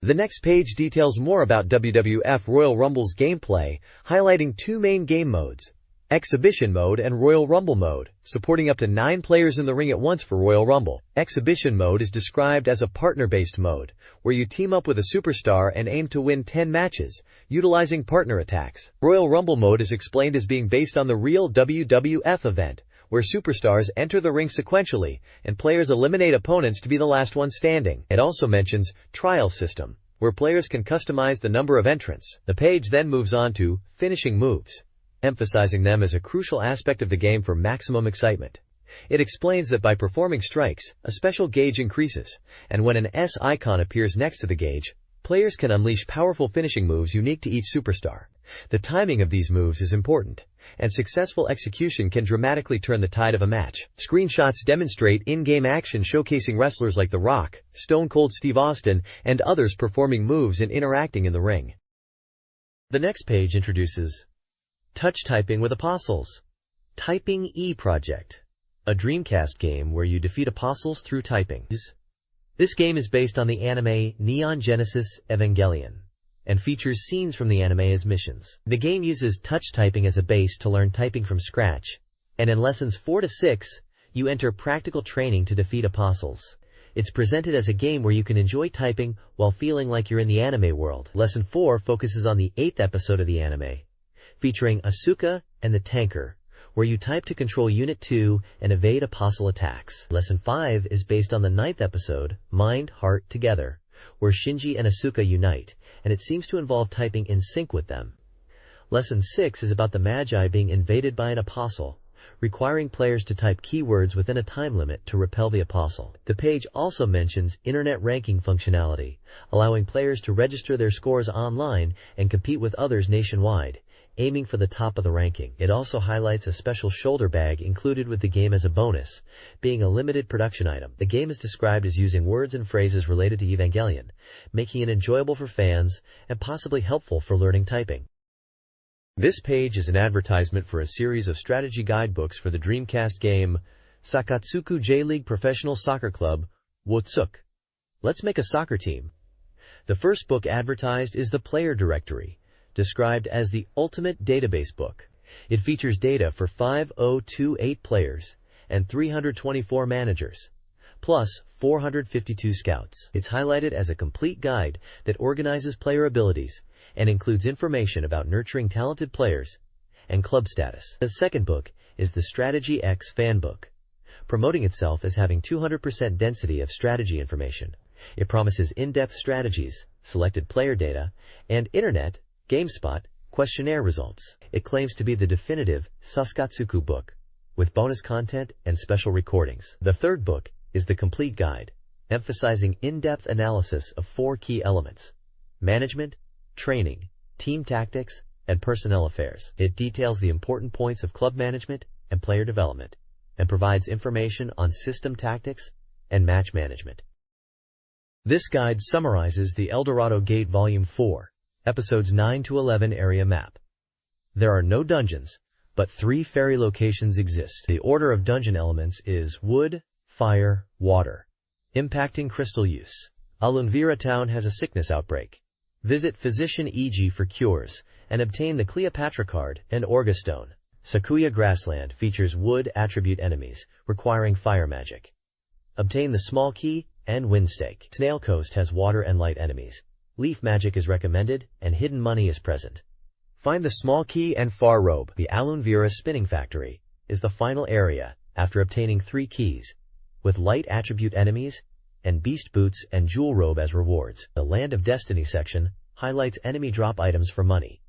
The next page details more about WWF Royal Rumble's gameplay, highlighting 2 main game modes, Exhibition Mode and Royal Rumble Mode, supporting up to 9 players in the ring at once for Royal Rumble. Exhibition Mode is described as a partner-based mode, where you team up with a superstar and aim to win 10 matches, utilizing partner attacks. Royal Rumble Mode is explained as being based on the real WWF event, where superstars enter the ring sequentially and players eliminate opponents to be the last one standing. It also mentions Trial System, where players can customize the number of entrants. The page then moves on to Finishing Moves, emphasizing them as a crucial aspect of the game for maximum excitement. It explains that by performing strikes, a special gauge increases, and when an S icon appears next to the gauge, players can unleash powerful finishing moves unique to each superstar. The timing of these moves is important, and successful execution can dramatically turn the tide of a match. Screenshots demonstrate in-game action showcasing wrestlers like The Rock, Stone Cold Steve Austin, and others performing moves and interacting in the ring. The next page introduces Touch Typing with Apostles, Typing E Project, a Dreamcast game where you defeat apostles through typing. This game is based on the anime Neon Genesis Evangelion and features scenes from the anime as missions. The game uses touch typing as a base to learn typing from scratch, and in lessons 4 to 6, you enter practical training to defeat apostles. It's presented as a game where you can enjoy typing while feeling like you're in the anime world. Lesson 4 focuses on the 8th episode of the anime, featuring Asuka and the Tanker, where you type to control Unit 2 and evade apostle attacks. Lesson 5 is based on the 9th episode, Mind, Heart, Together, where Shinji and Asuka unite, and it seems to involve typing in sync with them. Lesson 6 is about the Magi being invaded by an apostle, requiring players to type keywords within a time limit to repel the apostle. The page also mentions internet ranking functionality, allowing players to register their scores online and compete with others nationwide, aiming for the top of the ranking. It also highlights a special shoulder bag included with the game as a bonus, being a limited production item. The game is described as using words and phrases related to Evangelion, making it enjoyable for fans and possibly helpful for learning typing. This page is an advertisement for a series of strategy guidebooks for the Dreamcast game Sakatsuku J-League Professional Soccer Club, Wotsuk. Let's make a soccer team. The first book advertised is the Player Directory, described as the ultimate database book. It features data for 5028 players and 324 managers, plus 452 scouts. It's highlighted as a complete guide that organizes player abilities and includes information about nurturing talented players and club status. The second book is the Strategy X Fanbook, promoting itself as having 200% density of strategy information. It promises in-depth strategies, selected player data, and Internet, GameSpot, questionnaire results. It claims to be the definitive Sakatsuku book, with bonus content and special recordings. The third book is the complete guide, emphasizing in-depth analysis of 4 key elements: management, training, team tactics, and personnel affairs. It details the important points of club management and player development, and provides information on system tactics and match management. This guide summarizes the Eldorado Gate Volume 4, Episodes 9 to 11 area map. There are no dungeons, but 3 fairy locations exist. The order of dungeon elements is wood, fire, water, impacting crystal use. Alunvira town has a sickness outbreak. Visit Physician EG for cures, and obtain the Cleopatra card and Orga stone. Sakuya Grassland features wood attribute enemies, requiring fire magic. Obtain the small key and wind stake. Snail Coast has water and light enemies. Leaf magic is recommended, and hidden money is present. Find the small key and far robe. The Alunvira spinning factory is the final area after obtaining 3 keys, with light attribute enemies and beast boots and jewel robe as rewards. The Land of Destiny section highlights enemy drop items for money.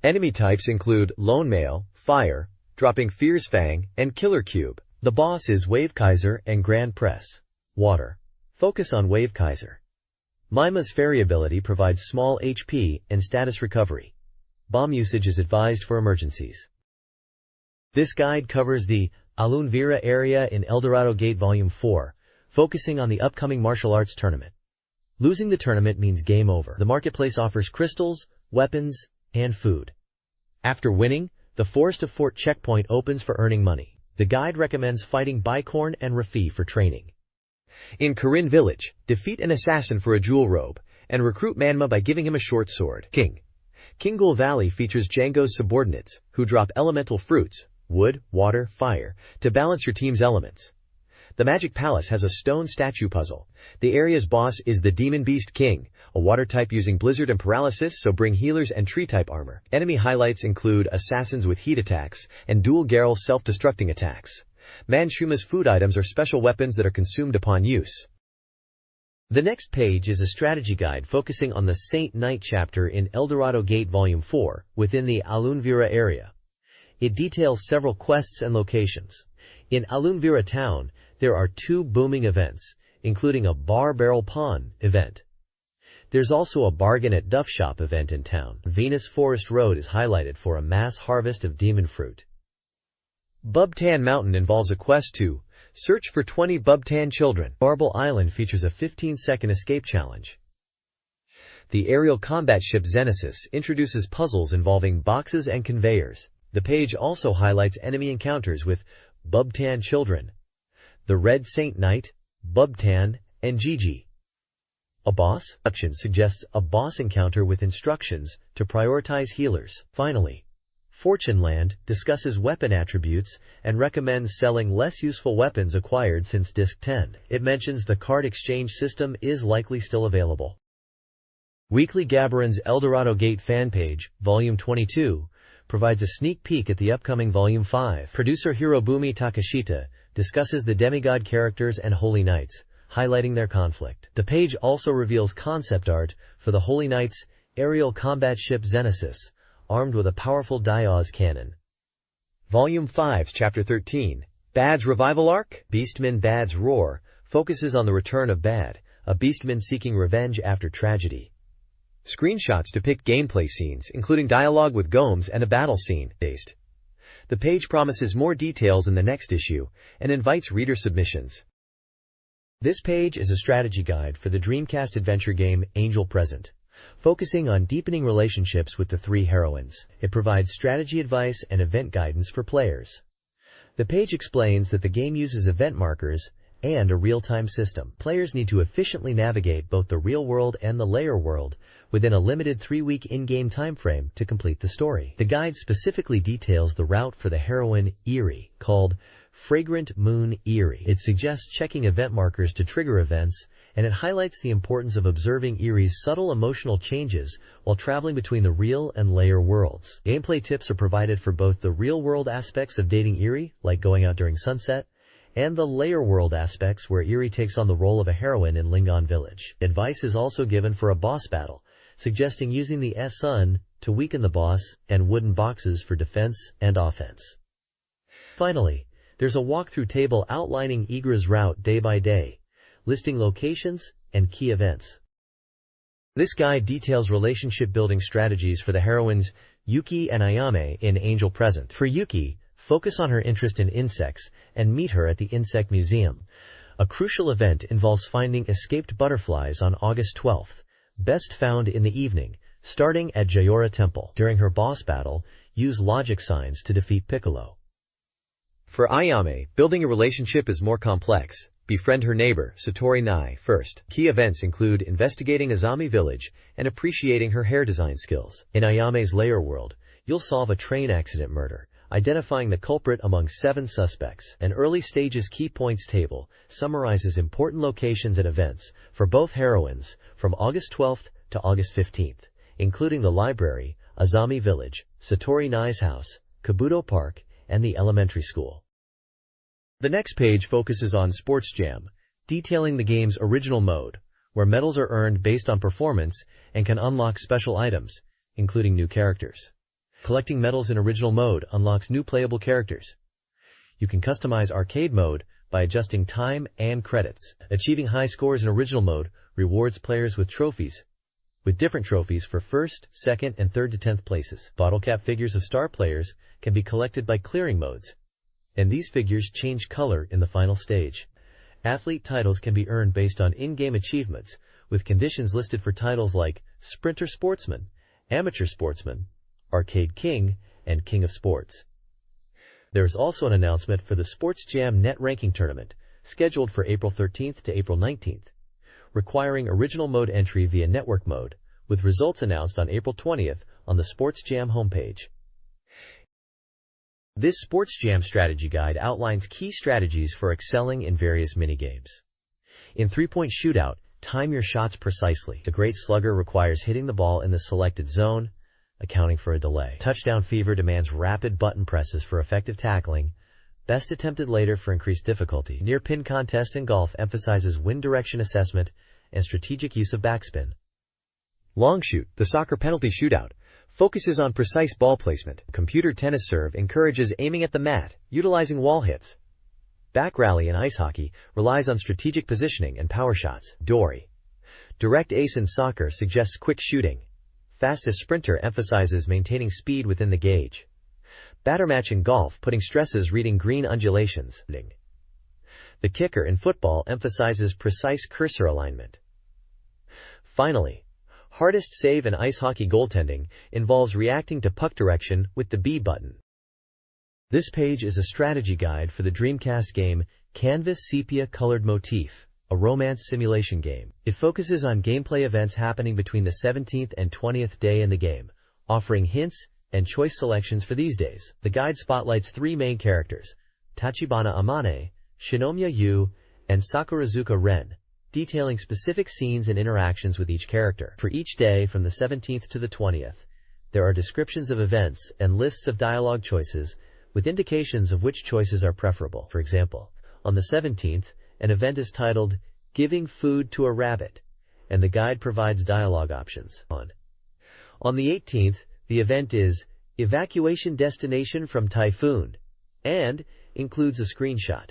Enemy types include Lone Mail, Fire, dropping Fierce Fang, and Killer Cube. The boss is Wave Kaiser and Grand Press. Water. Focus on Wave Kaiser. Mima's fairy ability provides small HP and status recovery. Bomb usage is advised for emergencies. This guide covers the Alunvira area in Eldorado Gate Volume 4, focusing on the upcoming martial arts tournament. Losing the tournament means game over. The marketplace offers crystals, weapons, and food. After winning, the Forest of Fort checkpoint opens for earning money. The guide recommends fighting Bicorn and Rafi for training. In Corinne Village, defeat an assassin for a jewel robe, and recruit Manma by giving him a short sword. Kingul Valley features Django's subordinates, who drop elemental fruits, wood, water, fire, to balance your team's elements. The Magic Palace has a stone statue puzzle. The area's boss is the Demon Beast King, a water type using blizzard and paralysis, so bring healers and tree type armor. Enemy highlights include assassins with heat attacks and dual Garrel self-destructing attacks. Manshuma's food items are special weapons that are consumed upon use. The next page is a strategy guide focusing on the Saint Knight chapter in Eldorado Gate Volume 4 within the Alunvira area. It details several quests and locations. In Alunvira town, there are 2 booming events, including a Bar Barrel Pawn event. There's also a Bargain at Duff Shop event in town. Venus Forest Road is highlighted for a mass harvest of demon fruit. Bubtan Mountain involves a quest to search for 20 Bubtan children. Marble Island features a 15-second escape challenge. The aerial combat ship Xenesis introduces puzzles involving boxes and conveyors. The page also highlights enemy encounters with Bubtan children, the Red Saint Knight, Bubtan, and Gigi. A boss section suggests a boss encounter with instructions to prioritize healers. Finally, Fortune Land discusses weapon attributes and recommends selling less useful weapons acquired since Disc 10. It mentions the card exchange system is likely still available. Weekly Gabarin's Eldorado Gate fan page, Volume 22, provides a sneak peek at the upcoming Volume 5. Producer Hirobumi Takashita discusses the demigod characters and Holy Knights, highlighting their conflict. The page also reveals concept art for the Holy Knights aerial combat ship Xenesis, armed with a powerful Diaz cannon. Volume 5, Chapter 13, Bad's Revival Arc. Beastman Bad's Roar focuses on the return of Bad, a beastman seeking revenge after tragedy. Screenshots depict gameplay scenes, including dialogue with Gomes and a battle scene. The page promises more details in the next issue and invites reader submissions. This page is a strategy guide for the Dreamcast adventure game Angel Present, focusing on deepening relationships with the three heroines. It provides strategy advice and event guidance for players. The page explains that the game uses event markers and a real-time system. Players need to efficiently navigate both the real world and the layer world within a limited 3-week in-game time frame to complete the story. The guide specifically details the route for the heroine Eerie, called Fragrant Moon Eerie. It suggests checking event markers to trigger events, and it highlights the importance of observing Eerie's subtle emotional changes while traveling between the real and layer worlds. Gameplay tips are provided for both the real-world aspects of dating Eerie, like going out during sunset, and the layer world aspects where Eerie takes on the role of a heroine in Lingon Village. Advice is also given for a boss battle, suggesting using the sun to weaken the boss and wooden boxes for defense and offense. Finally, there's a walkthrough table outlining Igra's route day by day, listing locations and key events. This guide details relationship-building strategies for the heroines Yuki and Ayame in Angel Present. For Yuki, focus on her interest in insects and meet her at the Insect Museum. A crucial event involves finding escaped butterflies on August 12th, best found in the evening, starting at Jayora Temple. During her boss battle, use logic signs to defeat Piccolo. For Ayame, building a relationship is more complex. Befriend her neighbor, Satori Nai, first. Key events include investigating Azami Village and appreciating her hair design skills. In Ayame's layer world, you'll solve a train accident murder, identifying the culprit among 7 suspects. An early stages key points table summarizes important locations and events for both heroines from August 12th to August 15th, including the library, Azami Village, Satori Nai's house, Kabuto Park, and the elementary school. The next page focuses on Sports Jam, detailing the game's original mode, where medals are earned based on performance and can unlock special items, including new characters. Collecting medals in original mode unlocks new playable characters. You can customize arcade mode by adjusting time and credits. Achieving high scores in original mode rewards players with trophies, with different trophies for 1st, 2nd, and 3rd to 10th places. Bottle cap figures of star players can be collected by clearing modes, and these figures change color in the final stage. Athlete titles can be earned based on in-game achievements, with conditions listed for titles like Sprinter Sportsman, Amateur Sportsman, Arcade King, and King of Sports. There is also an announcement for the Sports Jam Net Ranking Tournament, scheduled for April 13th to April 19th, requiring original mode entry via network mode, with results announced on April 20th on the Sports Jam homepage. This Sports Jam strategy guide outlines key strategies for excelling in various minigames. In 3-point shootout, time your shots precisely. The Great Slugger requires hitting the ball in the selected zone, accounting for a delay. Touchdown Fever demands rapid button presses for effective tackling, best attempted later for increased difficulty. Near Pin Contest in golf emphasizes wind direction assessment and strategic use of backspin. Long Shoot, the soccer penalty shootout, focuses on precise ball placement. Computer Tennis Serve encourages aiming at the mat, utilizing wall hits. Back Rally in ice hockey relies on strategic positioning and power shots. Dory, Direct Ace in soccer suggests quick shooting. Fastest Sprinter emphasizes maintaining speed within the gauge. Batter Match in golf putting stresses reading green undulations. The Kicker in football emphasizes precise cursor alignment. Finally, Hardest Save in ice hockey goaltending involves reacting to puck direction with the B button. This page is a strategy guide for the Dreamcast game Canvas Sepia Colored Motif, a romance simulation game. It focuses on gameplay events happening between the 17th and 20th day in the game, offering hints and choice selections for these days. The guide spotlights 3 main characters, Tachibana Amane, Shinomiya Yu, and Sakurazuka Ren, detailing specific scenes and interactions with each character. For each day from the 17th to the 20th, there are descriptions of events and lists of dialogue choices with indications of which choices are preferable. For example, on the 17th, an event is titled Giving Food to a Rabbit, and the guide provides dialogue options. On the 18th, the event is Evacuation Destination from Typhoon, and includes a screenshot.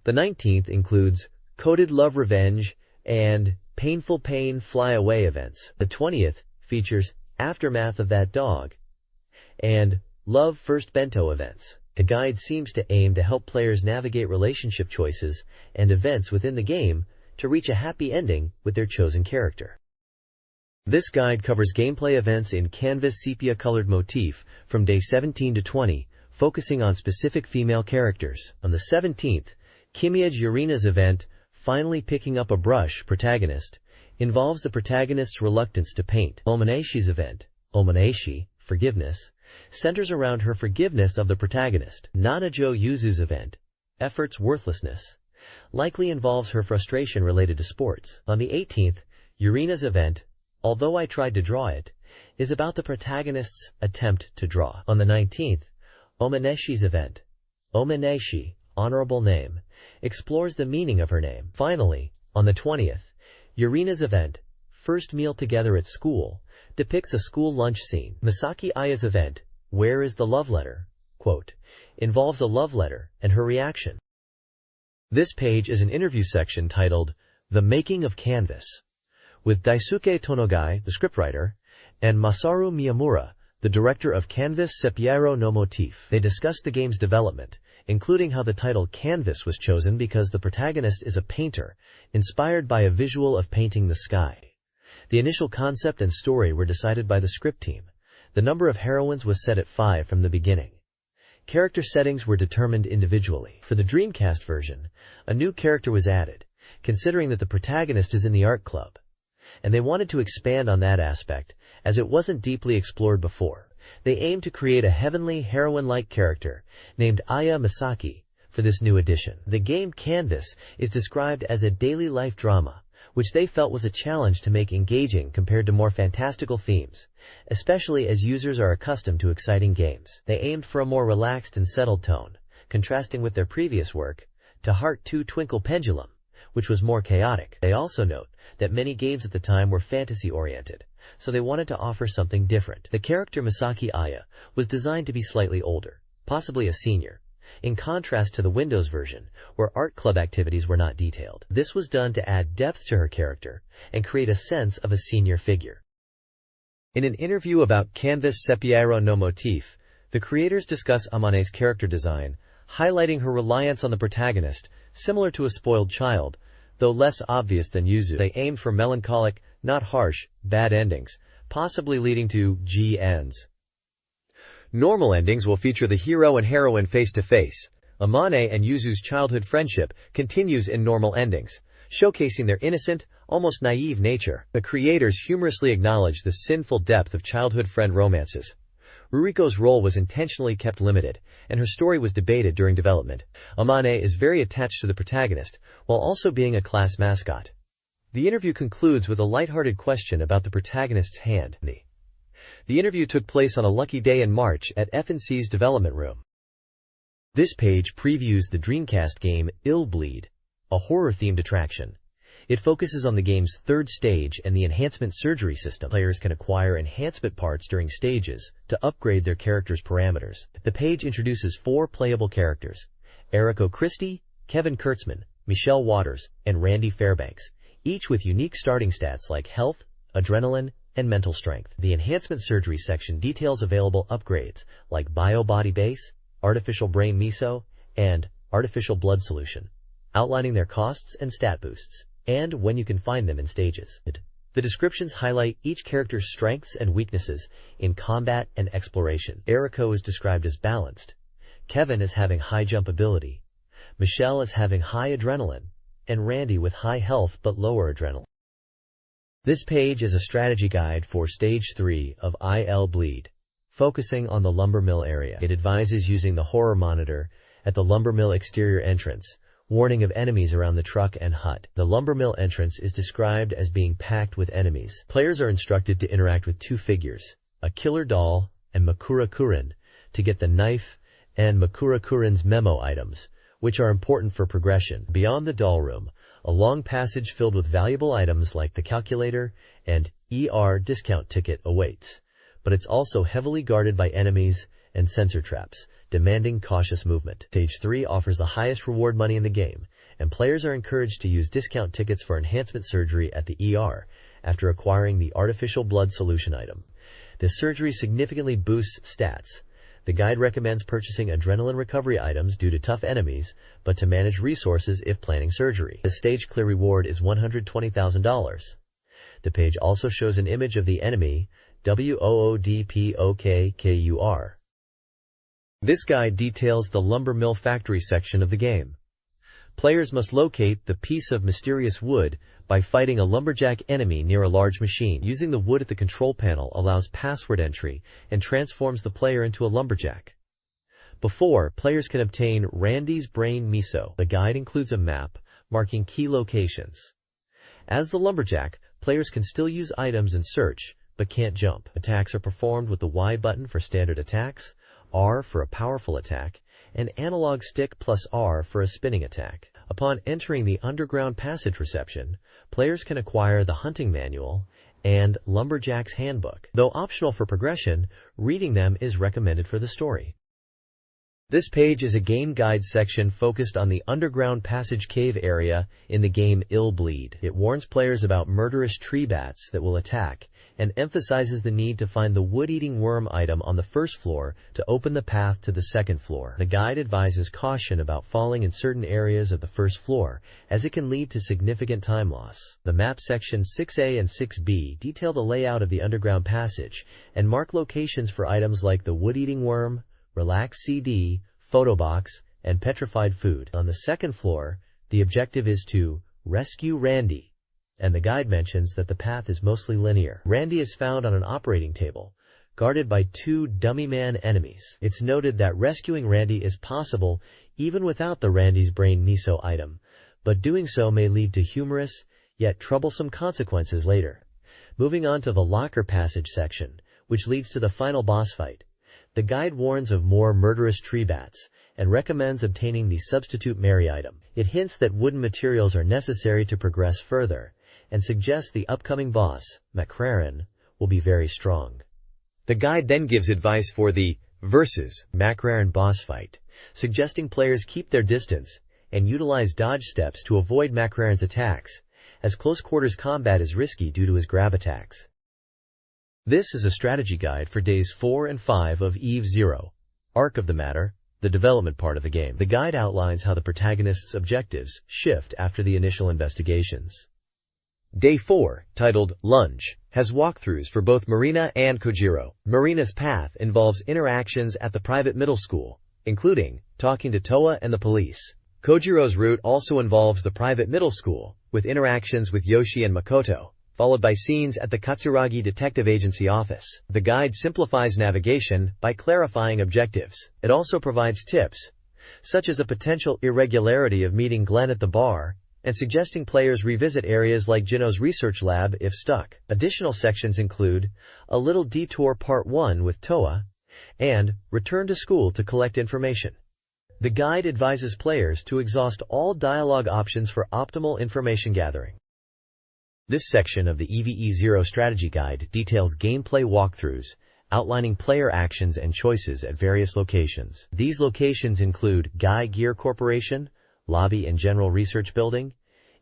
The 19th includes Coded Love Revenge and Painful Pain Fly Away events. The 20th features Aftermath of That Dog and Love First Bento events. The guide seems to aim to help players navigate relationship choices and events within the game to reach a happy ending with their chosen character. This guide covers gameplay events in canvas sepia-colored motif from day 17 to 20, focusing on specific female characters. On the 17th, Kimiya Yurina's event, Finally Picking Up a Brush protagonist, involves the protagonist's reluctance to paint. Omaneshi's event, Omaneshi, Forgiveness, centers around her forgiveness of the protagonist. Nanajo Yuzu's event, Effort's Worthlessness, likely involves her frustration related to sports. On the 18th, Yurina's event, Although I Tried to Draw It, is about the protagonist's attempt to draw. On the 19th, Omaneshi's event, Omaneshi, Honorable Name, explores the meaning of her name. Finally, on the 20th, Yurina's event, First Meal Together at School, depicts a school lunch scene. Misaki Aya's event, Where is the Love Letter? Quote, involves a love letter and her reaction. This page is an interview section titled, The Making of Canvas, with Daisuke Tonogai, the scriptwriter, and Masaru Miyamura, the director of Canvas Seppiero no Motif. They discuss the game's development, including how the title Canvas was chosen because the protagonist is a painter, inspired by a visual of painting the sky. The initial concept and story were decided by the script team. The number of heroines was set at 5 from the beginning. Character settings were determined individually. For the Dreamcast version, a new character was added, considering that the protagonist is in the art club, and they wanted to expand on that aspect, as it wasn't deeply explored before. They aimed to create a heavenly, heroine-like character, named Aya Misaki, for this new edition. The game Canvas is described as a daily life drama, which they felt was a challenge to make engaging compared to more fantastical themes, especially as users are accustomed to exciting games. They aimed for a more relaxed and settled tone, contrasting with their previous work, To Heart 2 Twinkle Pendulum, which was more chaotic. They also note that many games at the time were fantasy-oriented, so they wanted to offer something different. The character Misaki Aya was designed to be slightly older, possibly a senior, in contrast to the Windows version, where art club activities were not detailed. This was done to add depth to her character and create a sense of a senior figure. In an interview about Canvas Seppiero no Motif, the creators discuss Amane's character design, highlighting her reliance on the protagonist, similar to a spoiled child, though less obvious than Yuzu. They aimed for melancholic, not harsh, bad endings, possibly leading to G-ends. Normal endings will feature the hero and heroine face-to-face. Amane and Yuzu's childhood friendship continues in normal endings, showcasing their innocent, almost naive nature. The creators humorously acknowledge the sinful depth of childhood friend romances. Ruriko's role was intentionally kept limited, and her story was debated during development. Amane is very attached to the protagonist, while also being a class mascot. The interview concludes with a lighthearted question about the protagonist's hand. The interview took place on a lucky day in March at F&C's development room. This page previews the Dreamcast game Illbleed, a horror-themed attraction. It focuses on the game's third stage and the enhancement surgery system. Players can acquire enhancement parts during stages to upgrade their character's parameters. The page introduces 4 playable characters: Eriko Christie, Kevin Kurtzman, Michelle Waters, and Randy Fairbanks, each with unique starting stats like health, adrenaline, and mental strength. The enhancement surgery section details available upgrades like Bio Body Base, Artificial Brain Miso, and Artificial Blood Solution, outlining their costs and stat boosts, and when you can find them in stages. The descriptions highlight each character's strengths and weaknesses in combat and exploration. Eriko is described as balanced, Kevin as having high jump ability, Michelle as having high adrenaline, and Randy with high health but lower adrenaline. This page is a strategy guide for Stage 3 of Illbleed, focusing on the lumber mill area. It advises using the horror monitor at the lumber mill exterior entrance, warning of enemies around the truck and hut. The lumber mill entrance is described as being packed with enemies. Players are instructed to interact with 2 figures, a killer doll and Makura Kurin, to get the knife and Makura Kurin's memo items, which are important for progression. Beyond the doll room, a long passage filled with valuable items like the calculator and ER discount ticket awaits, but it's also heavily guarded by enemies and sensor traps, demanding cautious movement. Stage 3 offers the highest reward money in the game, and players are encouraged to use discount tickets for enhancement surgery at the ER after acquiring the artificial blood solution item. This surgery significantly boosts stats. The guide recommends purchasing adrenaline recovery items due to tough enemies, but to manage resources if planning surgery. The stage clear reward is $120,000. The page also shows an image of the enemy, WOODPOKKUR. This guide details the lumber mill factory section of the game. Players must locate the piece of mysterious wood by fighting a lumberjack enemy near a large machine. Using the wood at the control panel allows password entry and transforms the player into a lumberjack. Before, players can obtain Randy's Brain Miso. The guide includes a map marking key locations. As the lumberjack, players can still use items and search, but can't jump. Attacks are performed with the Y button for standard attacks, R for a powerful attack, and analog stick plus R for a spinning attack. Upon entering the underground passage reception, players can acquire the hunting manual and Lumberjack's Handbook. Though optional for progression, reading them is recommended for the story. This page is a game guide section focused on the underground passage cave area in the game Ill Bleed. It warns players about murderous tree bats that will attack and emphasizes the need to find the wood-eating worm item on the first floor to open the path to the second floor. The guide advises caution about falling in certain areas of the first floor, as it can lead to significant time loss. The map section 6A and 6B detail the layout of the underground passage and mark locations for items like the wood-eating worm, Relax CD, photo box, and petrified food. On the second floor, the objective is to rescue Randy, and the guide mentions that the path is mostly linear. Randy is found on an operating table, guarded by two dummy man enemies. It's noted that rescuing Randy is possible even without the Randy's Brain Miso item, but doing so may lead to humorous, yet troublesome consequences later. Moving on to the locker passage section, which leads to the final boss fight. The guide warns of more murderous tree bats and recommends obtaining the Substitute Mary item. It hints that wooden materials are necessary to progress further and suggests the upcoming boss, McCraren, will be very strong. The guide then gives advice for the versus McCraren boss fight, suggesting players keep their distance and utilize dodge steps to avoid McCraren's attacks, as close quarters combat is risky due to his grab attacks. This is a strategy guide for days 4 and 5 of EVE 0, Arc of the Matter, the development part of the game. The guide outlines how the protagonist's objectives shift after the initial investigations. Day 4, titled Lunge, has walkthroughs for both Marina and Kojiro. Marina's path involves interactions at the private middle school, including talking to Toa and the police. Kojiro's route also involves the private middle school, with interactions with Yoshi and Makoto, followed by scenes at the Katsuragi Detective Agency office. The guide simplifies navigation by clarifying objectives. It also provides tips, such as a potential irregularity of meeting Glenn at the bar, and suggesting players revisit areas like Jino's research lab if stuck. Additional sections include a little detour part 1 with Toa, and return to school to collect information. The guide advises players to exhaust all dialogue options for optimal information gathering. This section of the EVE0 strategy guide details gameplay walkthroughs, outlining player actions and choices at various locations. These locations include Guy Gear Corporation, Lobby and General Research Building,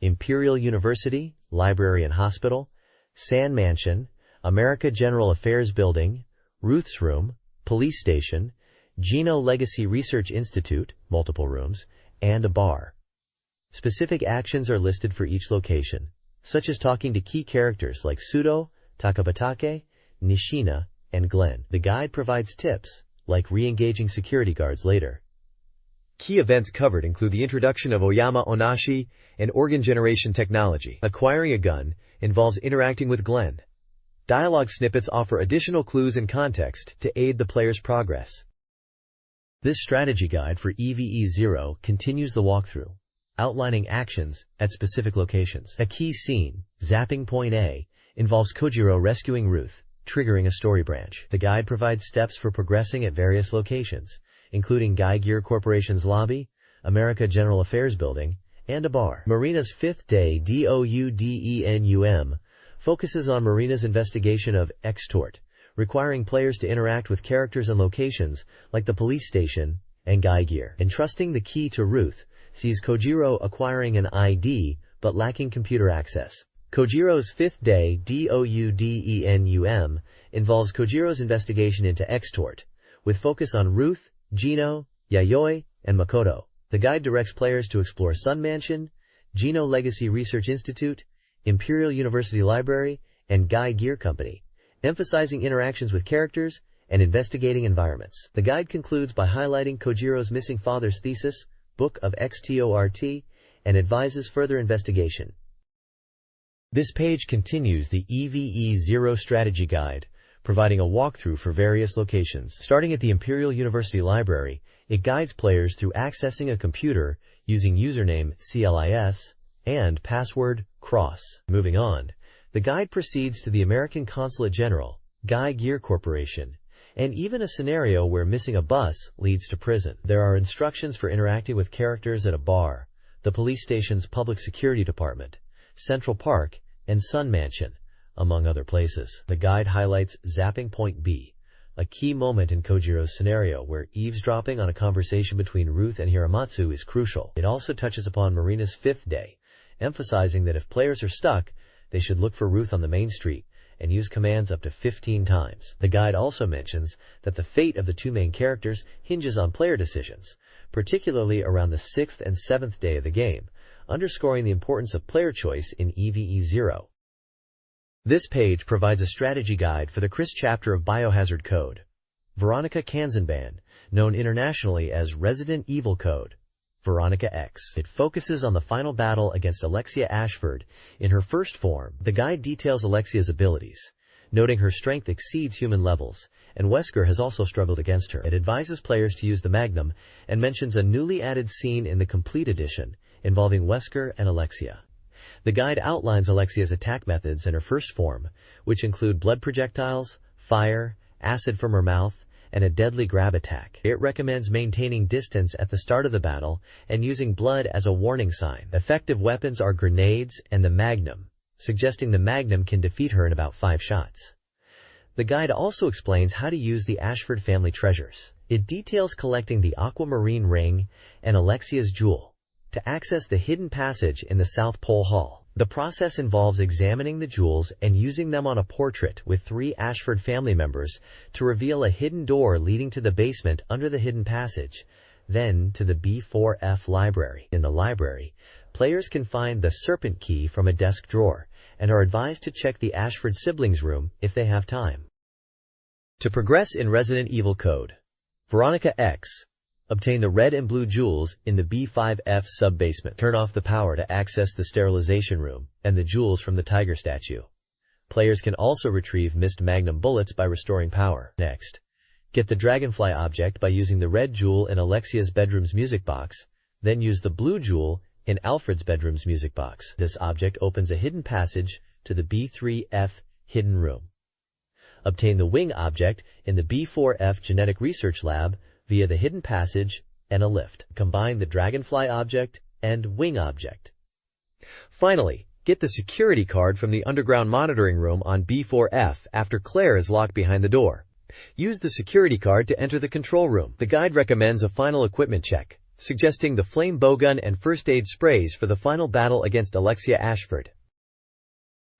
Imperial University, Library and Hospital, Sand Mansion, America General Affairs Building, Ruth's Room, Police Station, Geno Legacy Research Institute, multiple rooms, and a bar. Specific actions are listed for each location, such as talking to key characters like Sudo, Takabatake, Nishina, and Glenn. The guide provides tips, like re-engaging security guards later. Key events covered include the introduction of Oyama Onashi and organ generation technology. Acquiring a gun involves interacting with Glenn. Dialogue snippets offer additional clues and context to aid the player's progress. This strategy guide for EVE0 continues the walkthrough, outlining actions at specific locations. A key scene, Zapping Point A, involves Kojiro rescuing Ruth, triggering a story branch. The guide provides steps for progressing at various locations, including Guy Gear Corporation's lobby, America General Affairs Building, and a bar. Marina's fifth day, DOUDENUM, focuses on Marina's investigation of extort, requiring players to interact with characters and locations like the police station and Guy Gear. Entrusting the key to Ruth sees Kojiro acquiring an ID but lacking computer access. Kojiro's fifth day, DOUDENUM, involves Kojiro's investigation into extort, with focus on Ruth, Gino, Yayoi, and Makoto. The guide directs players to explore Sun Mansion, Gino Legacy Research Institute, Imperial University Library, and Guy Gear Company, emphasizing interactions with characters and investigating environments. The guide concludes by highlighting Kojiro's missing father's thesis, Book of XTORT, and advises further investigation. This page continues the EVE0 strategy guide, providing a walkthrough for various locations. Starting at the Imperial University Library, it guides players through accessing a computer using username CLIS and password CROSS. Moving on, the guide proceeds to the American Consulate General, Guy Gear Corporation, and even a scenario where missing a bus leads to prison. There are instructions for interacting with characters at a bar, the police station's public security department, Central Park, and Sun Mansion, among other places. The guide highlights Zapping Point B, a key moment in Kojiro's scenario where eavesdropping on a conversation between Ruth and Hiramatsu is crucial. It also touches upon Marina's fifth day, emphasizing that if players are stuck, they should look for Ruth on the main street and use commands up to 15 times. The guide also mentions that the fate of the two main characters hinges on player decisions, particularly around the 6th and 7th day of the game, underscoring the importance of player choice in EVE0. This page provides a strategy guide for the Chris chapter of Biohazard Code, Veronica Kanzenban, known internationally as Resident Evil Code, Veronica X. It focuses on the final battle against Alexia Ashford in her first form. The guide details Alexia's abilities, noting her strength exceeds human levels, and Wesker has also struggled against her. It advises players to use the Magnum and mentions a newly added scene in the Complete Edition involving Wesker and Alexia. The guide outlines Alexia's attack methods in her first form, which include blood projectiles, fire, acid from her mouth, and a deadly grab attack. It recommends maintaining distance at the start of the battle and using blood as a warning sign. Effective weapons are grenades and the Magnum, suggesting the Magnum can defeat her in about 5 shots. The guide also explains how to use the Ashford family treasures. It details collecting the aquamarine ring and Alexia's jewel to access the hidden passage in the South Pole Hall. The process involves examining the jewels and using them on a portrait with 3 Ashford family members to reveal a hidden door leading to the basement under the hidden passage, then to the B4F library. In the library, players can find the Serpent Key from a desk drawer and are advised to check the Ashford siblings' room if they have time. To progress in Resident Evil Code, Veronica X, obtain the red and blue jewels in the B5F sub-basement. Turn off the power to access the sterilization room and the jewels from the tiger statue. Players can also retrieve missed Magnum bullets by restoring power. Next, get the Dragonfly object by using the red jewel in Alexia's bedroom's music box, then use the blue jewel in Alfred's bedroom's music box. This object opens a hidden passage to the B3F hidden room. Obtain the Wing object in the B4F genetic research lab via the hidden passage and a lift. Combine the Dragonfly object and Wing object. Finally, get the security card from the underground monitoring room on B4F after Claire is locked behind the door. Use the security card to enter the control room. The guide recommends a final equipment check, suggesting the flame bowgun and first aid sprays for the final battle against Alexia Ashford.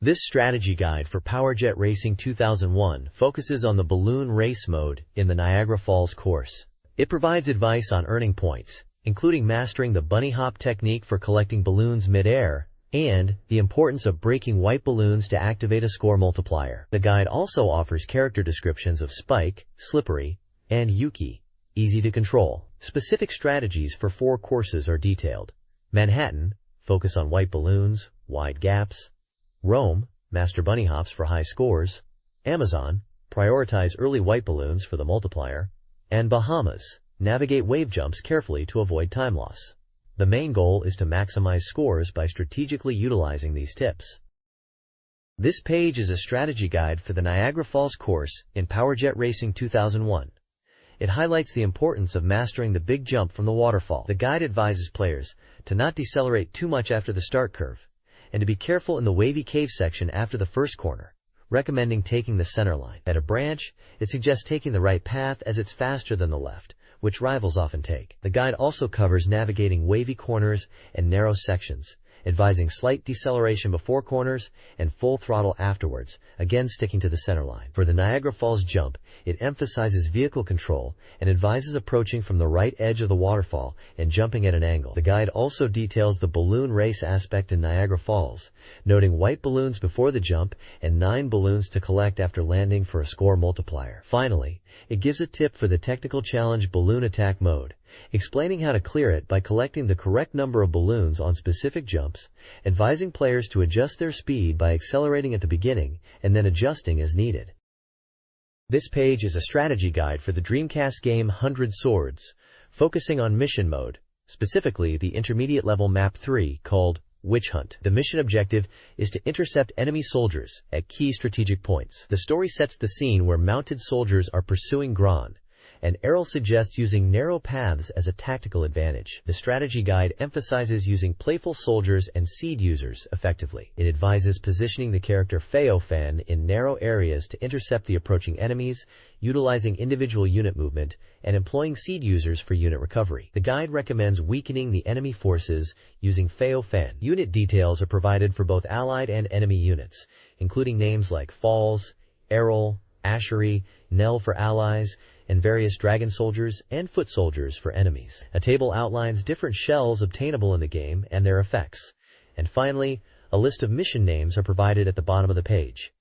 This strategy guide for Powerjet Racing 2001 focuses on the balloon race mode in the Niagara Falls course. It provides advice on earning points, including mastering the bunny hop technique for collecting balloons mid-air, and the importance of breaking white balloons to activate a score multiplier. The guide also offers character descriptions of Spike, Slippery, and Yuki, easy to control. Specific strategies for 4 courses are detailed. Manhattan, focus on white balloons, wide gaps. Rome, master bunny hops for high scores. Amazon, prioritize early white balloons for the multiplier. And Bahamas, navigate wave jumps carefully to avoid time loss. The main goal is to maximize scores by strategically utilizing these tips. This page is a strategy guide for the Niagara Falls course in Powerjet Racing 2001. It highlights the importance of mastering the big jump from the waterfall. The guide advises players to not decelerate too much after the start curve, and to be careful in the wavy cave section after the first corner, recommending taking the center line. At a branch, it suggests taking the right path as it's faster than the left, which rivals often take. The guide also covers navigating wavy corners and narrow sections, advising slight deceleration before corners and full throttle afterwards, again sticking to the center line. For the Niagara Falls jump, it emphasizes vehicle control and advises approaching from the right edge of the waterfall and jumping at an angle. The guide also details the balloon race aspect in Niagara Falls, noting white balloons before the jump and 9 balloons to collect after landing for a score multiplier. Finally, it gives a tip for the technical challenge balloon attack mode, explaining how to clear it by collecting the correct number of balloons on specific jumps, advising players to adjust their speed by accelerating at the beginning and then adjusting as needed. This page is a strategy guide for the Dreamcast game 100 Swords, focusing on mission mode, specifically the intermediate level map 3 called Witch Hunt. The mission objective is to intercept enemy soldiers at key strategic points. The story sets the scene where mounted soldiers are pursuing Gran, and Errol suggests using narrow paths as a tactical advantage. The strategy guide emphasizes using playful soldiers and seed users effectively. It advises positioning the character Feofan in narrow areas to intercept the approaching enemies, utilizing individual unit movement, and employing seed users for unit recovery. The guide recommends weakening the enemy forces using Feofan. Unit details are provided for both allied and enemy units, including names like Falls, Errol, Ashery, Nell for allies, and various dragon soldiers and foot soldiers for enemies. A table outlines different shells obtainable in the game and their effects. And finally, a list of mission names are provided at the bottom of the page.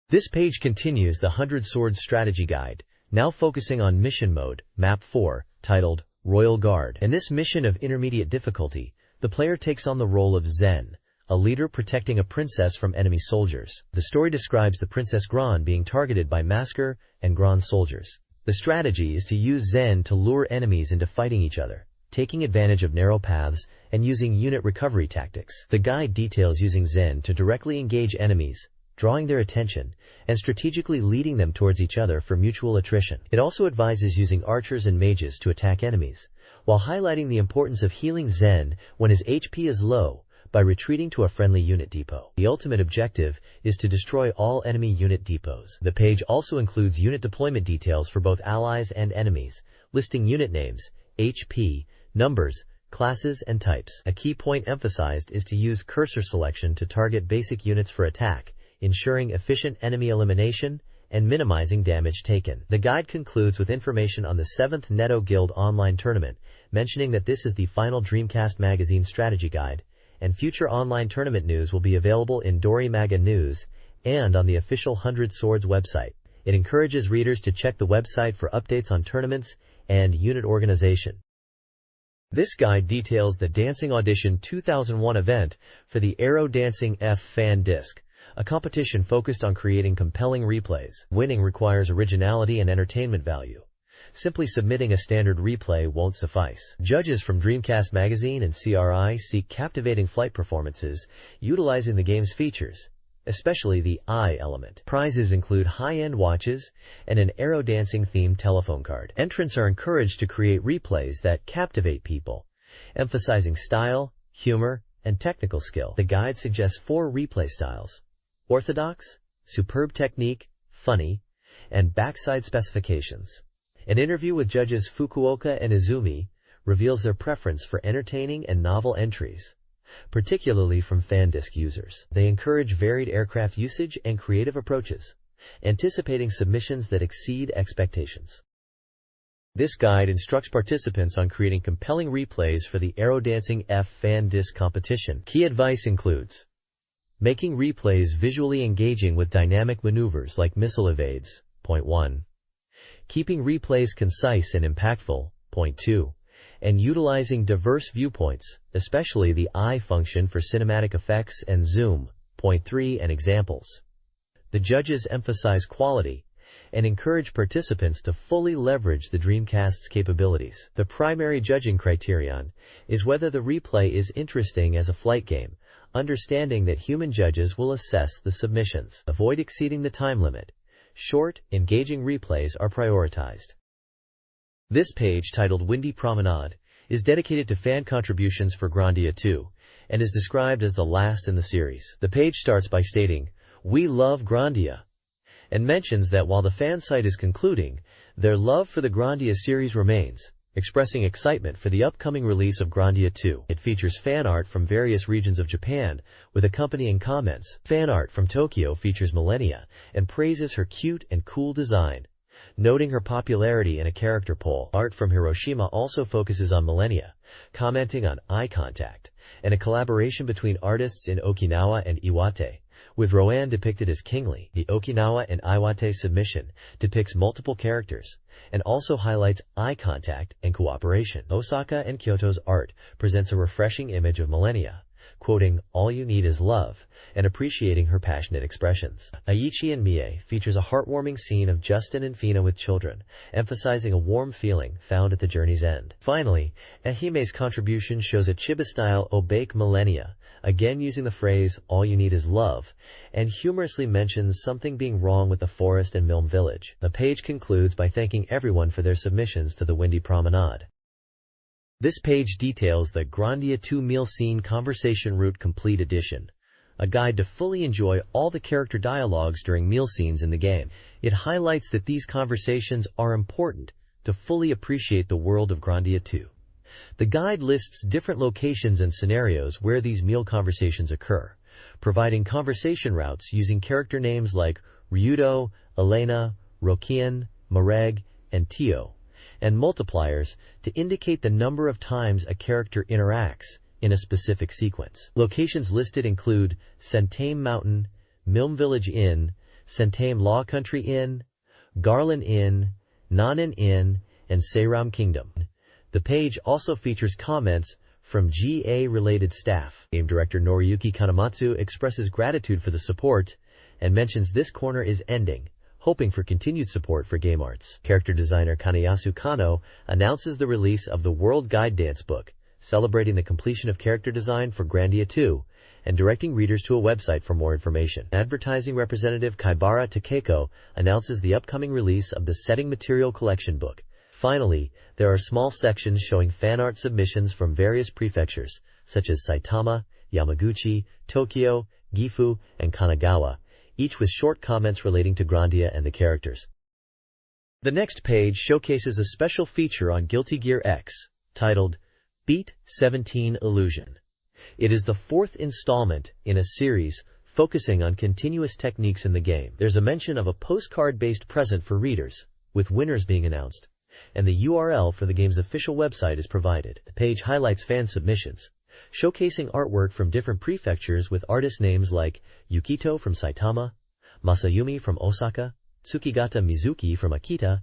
This page continues the 100 Swords strategy guide, now focusing on mission mode, map 4, titled Royal Guard. In this mission of intermediate difficulty, the player takes on the role of Zen, a leader protecting a princess from enemy soldiers. The story describes the Princess Gran being targeted by Masker and Gran soldiers. The strategy is to use Zen to lure enemies into fighting each other, taking advantage of narrow paths and using unit recovery tactics. The guide details using Zen to directly engage enemies, drawing their attention, and strategically leading them towards each other for mutual attrition. It also advises using archers and mages to attack enemies, while highlighting the importance of healing Zen when his HP is low, by retreating to a friendly unit depot. The ultimate objective is to destroy all enemy unit depots. The page also includes unit deployment details for both allies and enemies, listing unit names, HP, numbers, classes, and types. A key point emphasized is to use cursor selection to target basic units for attack, ensuring efficient enemy elimination and minimizing damage taken. The guide concludes with information on the 7th Netto Guild online tournament, mentioning that this is the final Dreamcast Magazine strategy guide, and future online tournament news will be available in Dorimaga News and on the official 100 Swords website. It encourages readers to check the website for updates on tournaments and unit organization. This guide details the Dancing Audition 2001 event for the Aero Dancing F Fan Disc, a competition focused on creating compelling replays. Winning requires originality and entertainment value. Simply submitting a standard replay won't suffice. Judges from Dreamcast Magazine and CRI seek captivating flight performances, utilizing the game's features, especially the eye element. Prizes include high-end watches and an Aero Dancing-themed telephone card. Entrants are encouraged to create replays that captivate people, emphasizing style, humor, and technical skill. The guide suggests 4 replay styles: orthodox, superb technique, funny, and backside specifications. An interview with judges Fukuoka and Izumi reveals their preference for entertaining and novel entries, particularly from FanDisc users. They encourage varied aircraft usage and creative approaches, anticipating submissions that exceed expectations. This guide instructs participants on creating compelling replays for the Aero Dancing F Fan Disc competition. Key advice includes making replays visually engaging with dynamic maneuvers like missile evades, point 1. Keeping replays concise and impactful, point 2, and utilizing diverse viewpoints, especially the eye function for cinematic effects and zoom, point 3, and examples. The judges emphasize quality and encourage participants to fully leverage the Dreamcast's capabilities. The primary judging criterion is whether the replay is interesting as a flight game, understanding that human judges will assess the submissions. Avoid exceeding the time limit. Short, engaging replays are prioritized. This page, titled Windy Promenade, is dedicated to fan contributions for Grandia 2, and is described as the last in the series. The page starts by stating, "We love Grandia," and mentions that while the fan site is concluding, their love for the Grandia series remains, expressing excitement for the upcoming release of Grandia 2. It features fan art from various regions of Japan, with accompanying comments. Fan art from Tokyo features Millennia and praises her cute and cool design, noting her popularity in a character poll. Art from Hiroshima also focuses on Millennia, commenting on eye contact, and a collaboration between artists in Okinawa and Iwate, with Roanne depicted as kingly. The Okinawa and Iwate submission depicts multiple characters, and also highlights eye contact and cooperation. Osaka and Kyoto's art presents a refreshing image of Millennia, quoting, "All you need is love," and appreciating her passionate expressions. Aichi and Mie features a heartwarming scene of Justin and Fina with children, emphasizing a warm feeling found at the journey's end. Finally, Ehime's contribution shows a Chiba-style Obake Millennia, again using the phrase, "all you need is love," and humorously mentions something being wrong with the forest and Milne Village. The page concludes by thanking everyone for their submissions to the Windy Promenade. This page details the Grandia 2 Meal Scene Conversation Route Complete Edition, a guide to fully enjoy all the character dialogues during meal scenes in the game. It highlights that these conversations are important to fully appreciate the world of Grandia 2. The guide lists different locations and scenarios where these meal conversations occur, providing conversation routes using character names like Ryudo, Elena, Rokian, Mareg, and Tio, and multipliers to indicate the number of times a character interacts in a specific sequence. Locations listed include Sentame Mountain, Milne Village Inn, Sentame Law Country Inn, Garland Inn, Nanan Inn, and Seiram Kingdom. The page also features comments from GA-related staff. Game director Noriyuki Kanematsu expresses gratitude for the support and mentions this corner is ending, hoping for continued support for game arts. Character designer Kaneyasu Kano announces the release of the World Guide Dance book, celebrating the completion of character design for Grandia 2, and directing readers to a website for more information. Advertising representative Kaibara Takeko announces the upcoming release of the Setting Material Collection book. Finally, there are small sections showing fan art submissions from various prefectures, such as Saitama, Yamaguchi, Tokyo, Gifu, and Kanagawa, each with short comments relating to Grandia and the characters. The next page showcases a special feature on Guilty Gear X, titled Beat 17 Illusion. It is the fourth installment in a series focusing on continuous techniques in the game. There's a mention of a postcard-based present for readers, with winners being announced, and the URL for the game's official website is provided. The page highlights fan submissions, showcasing artwork from different prefectures with artist names like Yukito from Saitama, Masayumi from Osaka, Tsukigata Mizuki from Akita,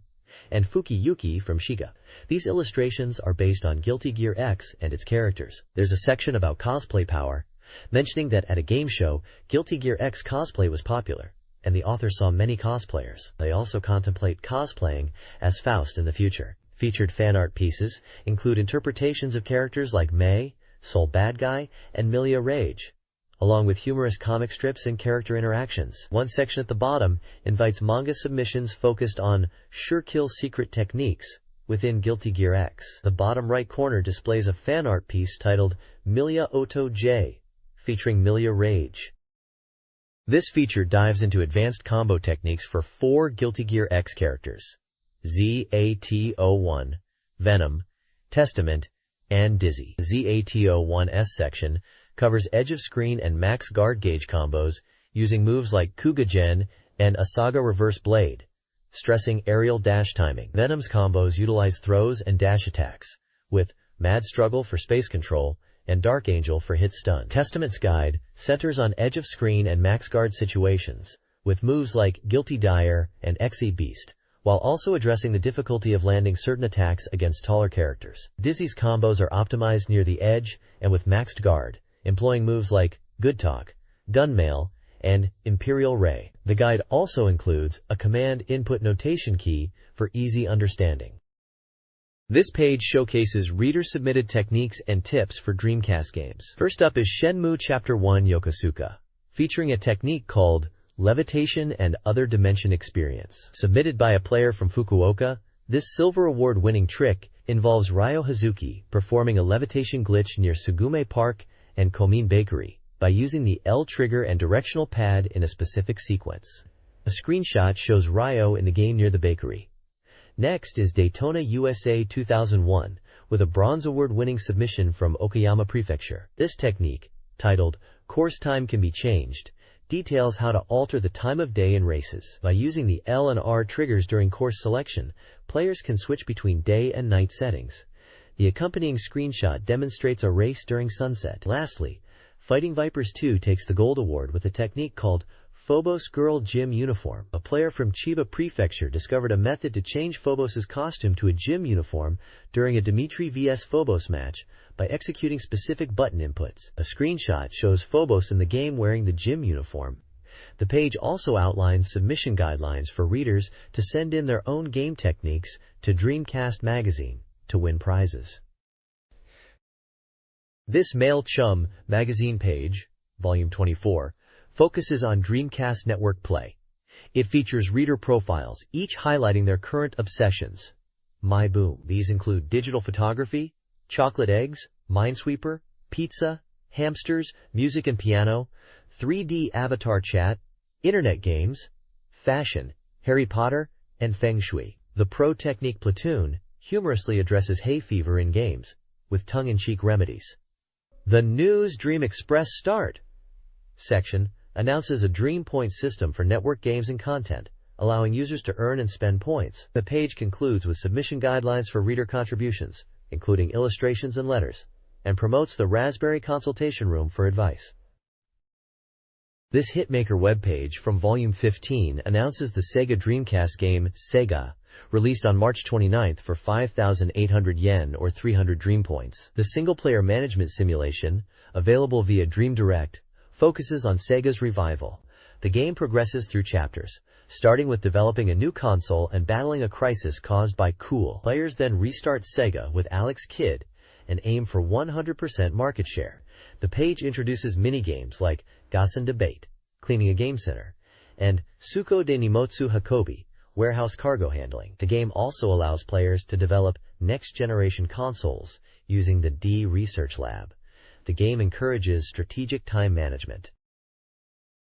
and Fukiyuki from Shiga. These illustrations are based on Guilty Gear X and its characters. There's a section about cosplay power, mentioning that at a game show, Guilty Gear X cosplay was popular, and the author saw many cosplayers. They also contemplate cosplaying as Faust in the future. Featured fan art pieces include interpretations of characters like May, Soul Bad Guy, and Milia Rage, along with humorous comic strips and character interactions. One section at the bottom invites manga submissions focused on sure kill secret techniques within Guilty Gear X. The bottom right corner displays a fan art piece titled Milia Oto J, featuring Milia Rage. This feature dives into advanced combo techniques for 4 Guilty Gear X characters: ZATO1, Venom, Testament, and Dizzy. The ZATO1's section covers edge of screen and max guard gauge combos using moves like Kuga-gen and Asaga Reverse Blade, stressing aerial dash timing. Venom's combos utilize throws and dash attacks, with Mad Struggle for space control and Dark Angel for hit stun. Testament's guide centers on edge of screen and max guard situations, with moves like Guilty Dire and Exe Beast, while also addressing the difficulty of landing certain attacks against taller characters. Dizzy's combos are optimized near the edge and with maxed guard, employing moves like Good Talk, Gunmail, and Imperial Ray. The guide also includes a command input notation key for easy understanding. This page showcases reader-submitted techniques and tips for Dreamcast games. First up is Shenmue Chapter 1 Yokosuka, featuring a technique called Levitation and Other Dimension Experience. Submitted by a player from Fukuoka, this Silver Award-winning trick involves Ryo Hazuki performing a levitation glitch near Sugume Park and Komin Bakery, by using the L trigger and directional pad in a specific sequence. A screenshot shows Ryo in the game near the bakery. Next is Daytona USA 2001, with a Bronze Award-winning submission from Okayama Prefecture. This technique, titled Course Time Can Be Changed, details how to alter the time of day in races. By using the L and R triggers during course selection, players can switch between day and night settings. The accompanying screenshot demonstrates a race during sunset. Lastly, Fighting Vipers 2 takes the Gold Award with a technique called Phobos Girl Gym Uniform. A player from Chiba Prefecture discovered a method to change Phobos' costume to a gym uniform during a Dimitri vs Phobos match by executing specific button inputs. A screenshot shows Phobos in the game wearing the gym uniform. The page also outlines submission guidelines for readers to send in their own game techniques to Dreamcast Magazine to win prizes. This Mail Chum magazine page, volume 24, focuses on Dreamcast Network play. It features reader profiles, each highlighting their current obsessions. My Boom. These include digital photography, chocolate eggs, Minesweeper, pizza, hamsters, music and piano, 3D avatar chat, internet games, fashion, Harry Potter, and Feng Shui. The Pro Technique Platoon humorously addresses hay fever in games, with tongue-in-cheek remedies. The News Dream Express Start section announces a Dream Point system for network games and content, allowing users to earn and spend points. The page concludes with submission guidelines for reader contributions, including illustrations and letters, and promotes the Raspberry Consultation Room for advice. This Hitmaker webpage from Volume 15 announces the Sega Dreamcast game Sega, released on March 29th for 5,800 yen or 300 Dream Points. The single-player management simulation, available via Dream Direct, focuses on Sega's revival. The game progresses through chapters, starting with developing a new console and battling a crisis caused by Cool. Players then restart Sega with Alex Kidd and aim for 100% market share. The page introduces minigames like Gassen Debate, cleaning a game center, and Suko de Nimotsu Hakobi, warehouse cargo handling. The game also allows players to develop next-generation consoles using the D Research Lab. The game encourages strategic time management.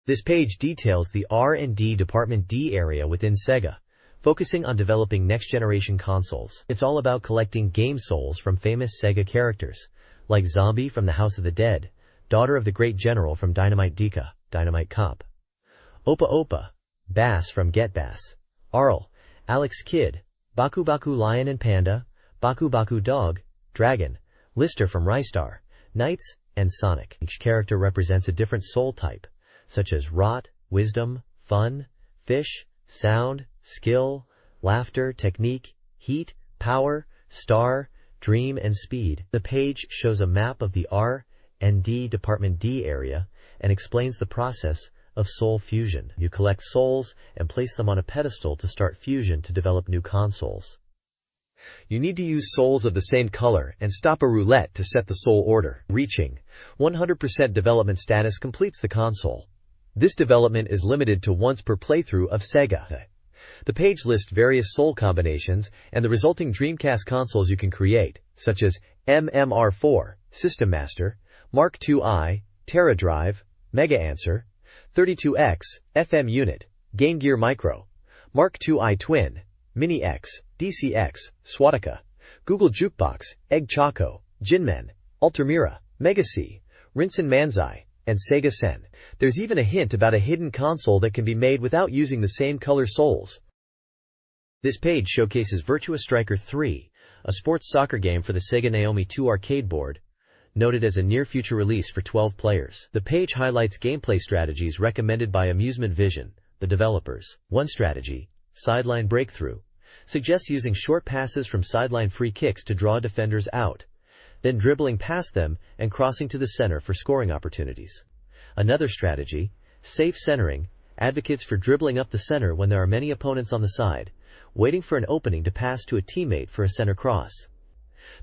This page details the R&D Department D area within Sega, focusing on developing next-generation consoles. It's all about collecting game souls from famous Sega characters, like Zombie from the House of the Dead, Daughter of the Great General from Dynamite Dika, Dynamite Cop, Opa Opa, Bass from Get Bass, Arl, Alex Kidd, Baku Baku Lion and Panda, Baku Baku Dog, Dragon, Lister from Rystar, Knights, and Sonic. Each character represents a different soul type, such as Rot, Wisdom, Fun, Fish, Sound, Skill, Laughter, Technique, Heat, Power, Star, Dream, and Speed. The page shows a map of the R&D Department D area and explains the process of soul fusion. You collect souls and place them on a pedestal to start fusion to develop new consoles. You need to use souls of the same color and stop a roulette to set the soul order. Reaching 100% development status completes the console. This development is limited to once per playthrough of Sega. The page lists various soul combinations and the resulting Dreamcast consoles you can create, such as MMR4, System Master, Mark II-I, Terra Drive, Mega Answer, 32X, FM Unit, Game Gear Micro, Mark II-I Twin, Mini X, DCX, Swatika, Google Jukebox, Egg Choco, Jinmen, Ultramira, Mega C, Rinsen Manzai, and Sega Sen. There's even a hint about a hidden console that can be made without using the same color souls. This page showcases Virtua Striker 3, a sports soccer game for the Sega Naomi 2 arcade board, noted as a near-future release for 12 players. The page highlights gameplay strategies recommended by Amusement Vision, the developers. One strategy, Sideline Breakthrough, suggests using short passes from sideline free kicks to draw defenders out, then dribbling past them and crossing to the center for scoring opportunities. Another strategy, Safe Centering, advocates for dribbling up the center when there are many opponents on the side, waiting for an opening to pass to a teammate for a center cross.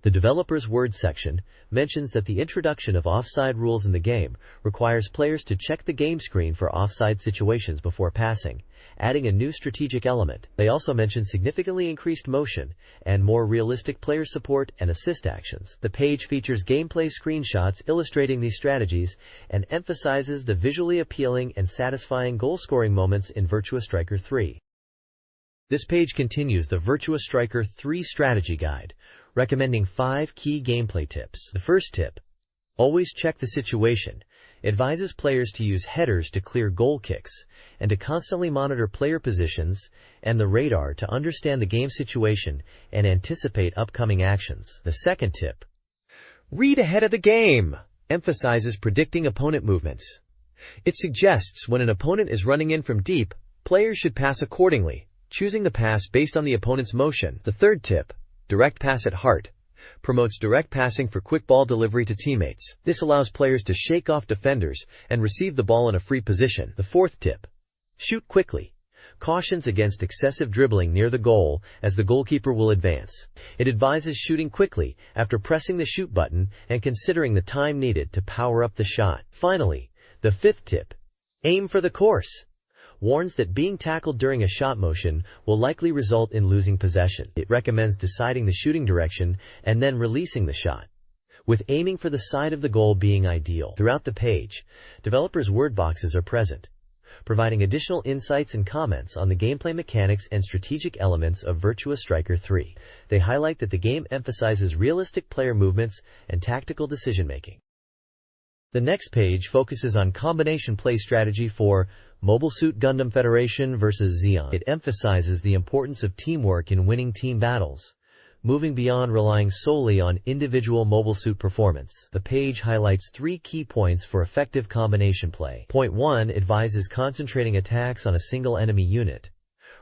The developer's word section mentions that the introduction of offside rules in the game requires players to check the game screen for offside situations before passing, adding a new strategic element. They also mention significantly increased motion and more realistic player support and assist actions. The page features gameplay screenshots illustrating these strategies and emphasizes the visually appealing and satisfying goal-scoring moments in Virtua Striker 3. This page continues the Virtua Striker 3 strategy guide, recommending 5 key gameplay tips. The first tip: always check the situation. Advises players to use headers to clear goal kicks and to constantly monitor player positions and the radar to understand the game situation and anticipate upcoming actions. The second tip: read ahead of the game. Emphasizes predicting opponent movements. It suggests when an opponent is running in from deep, players should pass accordingly, choosing the pass based on the opponent's motion. The third tip: direct pass at heart. Promotes direct passing for quick ball delivery to teammates. This allows players to shake off defenders and receive the ball in a free position. The fourth tip: shoot quickly. Cautions against excessive dribbling near the goal as the goalkeeper will advance. It advises shooting quickly after pressing the shoot button and considering the time needed to power up the shot. Finally, the fifth tip: aim for the course. Warns that being tackled during a shot motion will likely result in losing possession. It recommends deciding the shooting direction and then releasing the shot, with aiming for the side of the goal being ideal. Throughout the page, developers' word boxes are present, providing additional insights and comments on the gameplay mechanics and strategic elements of Virtua Striker 3. They highlight that the game emphasizes realistic player movements and tactical decision-making. The next page focuses on combination play strategy for Mobile Suit Gundam Federation vs. Zeon. It emphasizes the importance of teamwork in winning team battles, moving beyond relying solely on individual mobile suit performance. The page highlights 3 key points for effective combination play. Point 1 advises concentrating attacks on a single enemy unit,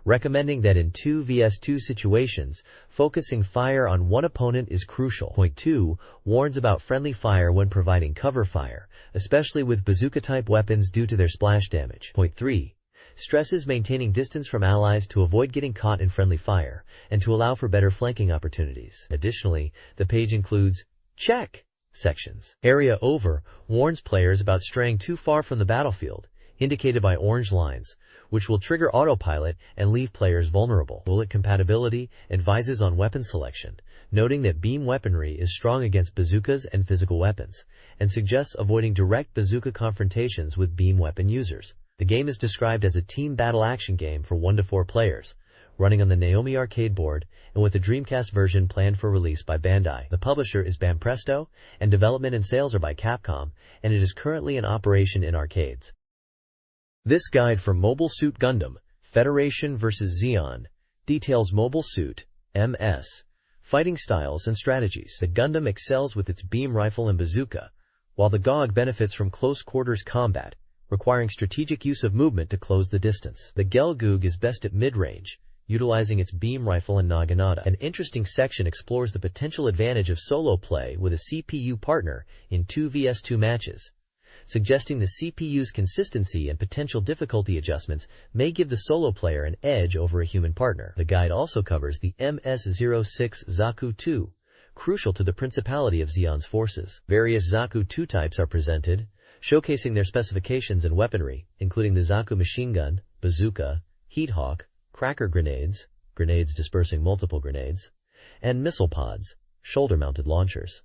recommending that in 2 vs 2 situations, focusing fire on one opponent is crucial. Point 2 warns about friendly fire when providing cover fire, especially with bazooka-type weapons due to their splash damage. Point 3 stresses maintaining distance from allies to avoid getting caught in friendly fire and to allow for better flanking opportunities. Additionally, the page includes check sections. Area over warns players about straying too far from the battlefield, indicated by orange lines, which will trigger autopilot and leave players vulnerable. Bullet compatibility advises on weapon selection, noting that beam weaponry is strong against bazookas and physical weapons, and suggests avoiding direct bazooka confrontations with beam weapon users. The game is described as a team battle action game for 1 to 4 players, running on the Naomi arcade board and with a Dreamcast version planned for release by Bandai. The publisher is Banpresto, and development and sales are by Capcom, and it is currently in operation in arcades. This guide for Mobile Suit Gundam Federation vs. Zeon details Mobile Suit MS fighting styles and strategies. The Gundam excels with its beam rifle and bazooka, while the GOG benefits from close-quarters combat, requiring strategic use of movement to close the distance. The Gelgoog is best at mid-range, utilizing its beam rifle and naginata. An interesting section explores the potential advantage of solo play with a CPU partner in 2 vs 2 matches, suggesting the CPU's consistency and potential difficulty adjustments may give the solo player an edge over a human partner. The guide also covers the MS-06 Zaku 2, crucial to the Principality of Zeon's forces. Various Zaku 2 types are presented, showcasing their specifications and weaponry, including the Zaku machine gun, bazooka, heat hawk, cracker grenades, grenades dispersing multiple grenades, and missile pods, shoulder-mounted launchers.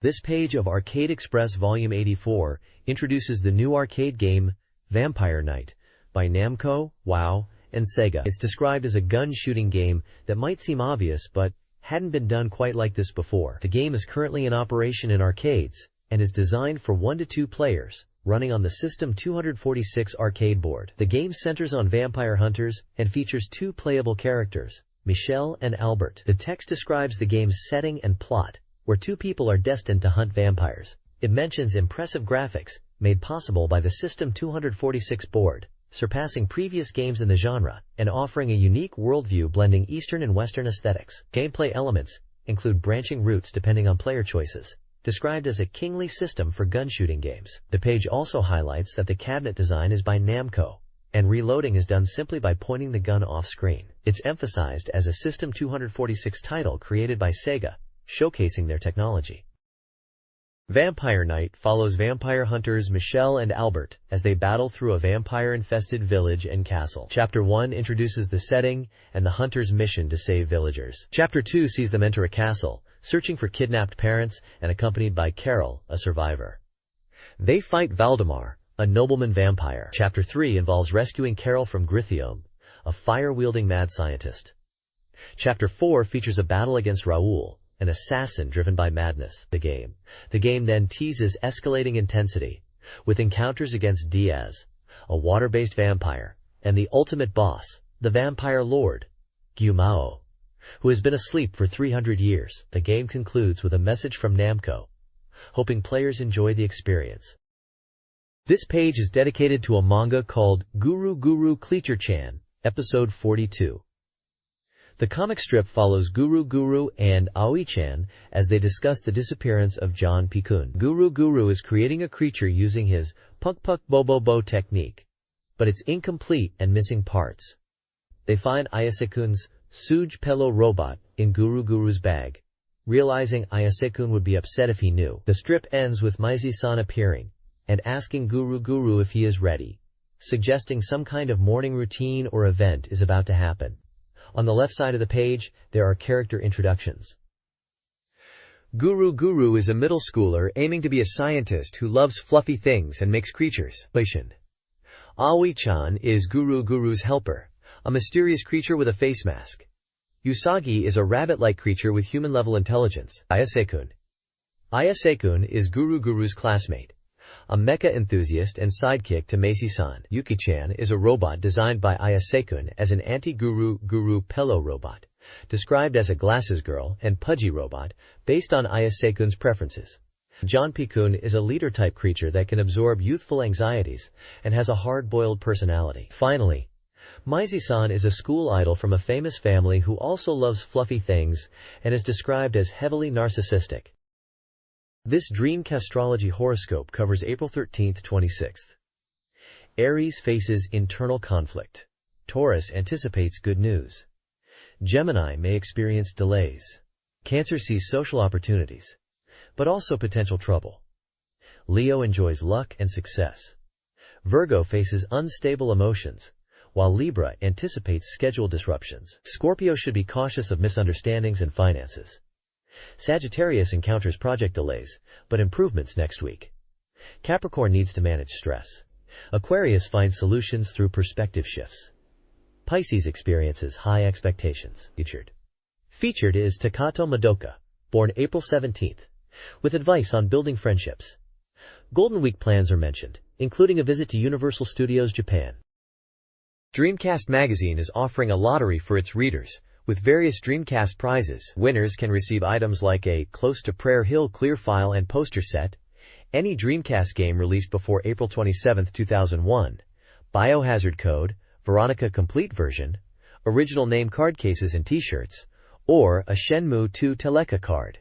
This page of Arcade Express Volume 84 introduces the new arcade game Vampire Knight by Namco, WoW, and Sega. It's described as a gun-shooting game that might seem obvious but hadn't been done quite like this before. The game is currently in operation in arcades and is designed for 1 to 2 players, running on the System 246 arcade board. The game centers on vampire hunters and features 2 playable characters, Michelle and Albert. The text describes the game's setting and plot, where 2 people are destined to hunt vampires. It mentions impressive graphics, made possible by the System 246 board, surpassing previous games in the genre, and offering a unique worldview blending Eastern and Western aesthetics. Gameplay elements include branching routes depending on player choices, described as a kingly system for gun-shooting games. The page also highlights that the cabinet design is by Namco, and reloading is done simply by pointing the gun off-screen. It's emphasized as a System 246 title created by Sega, showcasing their technology. Vampire Night follows vampire hunters Michelle and Albert as they battle through a vampire-infested village and castle. Chapter 1 introduces the setting and the hunters' mission to save villagers. Chapter 2 sees them enter a castle, searching for kidnapped parents and accompanied by Carol, a survivor. They fight Valdemar, a nobleman vampire. Chapter 3 involves rescuing Carol from Grithium, a fire-wielding mad scientist. Chapter 4 features a battle against Raoul, an assassin driven by madness. The game then teases escalating intensity, with encounters against Diaz, a water-based vampire, and the ultimate boss, the vampire lord, Guillemot, who has been asleep for 300 years. The game concludes with a message from Namco, hoping players enjoy the experience. This page is dedicated to a manga called Guru Guru Cleacher-chan, Episode 42. The comic strip follows Guru Guru and Aoi-chan as they discuss the disappearance of John Pikun. Guru Guru is creating a creature using his Puk Puk Bobo Bo technique, but it's incomplete and missing parts. They find Ayasekun's Suj Pelo robot in Guru Guru's bag, realizing Ayasekun would be upset if he knew. The strip ends with Maizi-san appearing and asking Guru Guru if he is ready, suggesting some kind of morning routine or event is about to happen. On the left side of the page, there are character introductions. Guru Guru is a middle schooler aiming to be a scientist who loves fluffy things and makes creatures. Aoi-chan is Guru Guru's helper, a mysterious creature with a face mask. Usagi is a rabbit-like creature with human-level intelligence. Ayasekun is Guru Guru's classmate, a mecha enthusiast and sidekick to Macy-san. Yuki-chan is a robot designed by Ayasekun as an anti-Guru Guru Pello robot, described as a glasses girl and pudgy robot, based on Ayasekun's preferences. John Pikun is a leader-type creature that can absorb youthful anxieties and has a hard-boiled personality. Finally, Maizi-san is a school idol from a famous family who also loves fluffy things and is described as heavily narcissistic. This Dreamcastrology horoscope covers April 13th, 26th. Aries faces internal conflict. Taurus anticipates good news. Gemini may experience delays. Cancer sees social opportunities, but also potential trouble. Leo enjoys luck and success. Virgo faces unstable emotions, while Libra anticipates schedule disruptions. Scorpio should be cautious of misunderstandings and finances. Sagittarius encounters project delays, but improvements next week. Capricorn needs to manage stress. Aquarius finds solutions through perspective shifts. Pisces experiences high expectations. Featured is Takato Madoka, born April 17th, with advice on building friendships. Golden Week plans are mentioned, including a visit to Universal Studios Japan. Dreamcast Magazine is offering a lottery for its readers, with various Dreamcast prizes. Winners can receive items like a Close to Prayer Hill clear file and poster set, any Dreamcast game released before April 27, 2001, Biohazard Code, Veronica Complete Version, original name card cases and t-shirts, or a Shenmue 2 Teleca card.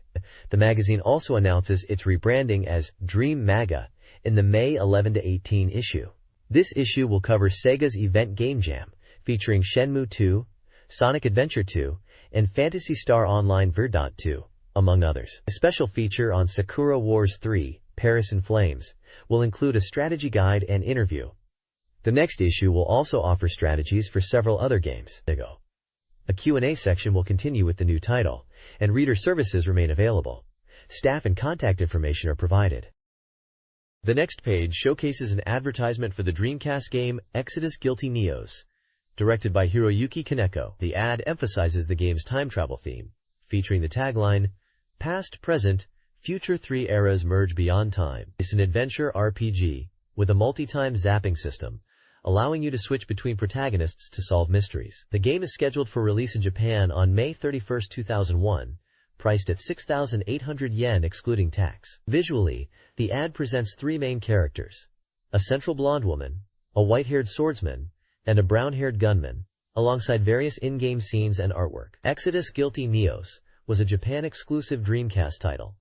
The magazine also announces its rebranding as Dream Maga in the May 11-18 issue. This issue will cover Sega's Event Game Jam, featuring Shenmue 2, Sonic Adventure 2, and Phantasy Star Online Verdant 2, among others. A special feature on Sakura Wars 3, Paris in Flames, will include a strategy guide and interview. The next issue will also offer strategies for several other games. A Q&A section will continue with the new title, and reader services remain available. Staff and contact information are provided. The next page showcases an advertisement for the Dreamcast game Exodus Guilty Neos, directed by Hiroyuki Kaneko. The ad emphasizes the game's time travel theme, featuring the tagline, "Past, Present, Future 3 eras merge beyond time." It's an adventure RPG with a multi-time zapping system, allowing you to switch between protagonists to solve mysteries. The game is scheduled for release in Japan on May 31, 2001, priced at 6,800 yen excluding tax. Visually, the ad presents three main characters: a central blonde woman, a white-haired swordsman, and a brown-haired gunman, alongside various in-game scenes and artwork. Exodus Guilty Neos was a Japan-exclusive Dreamcast title.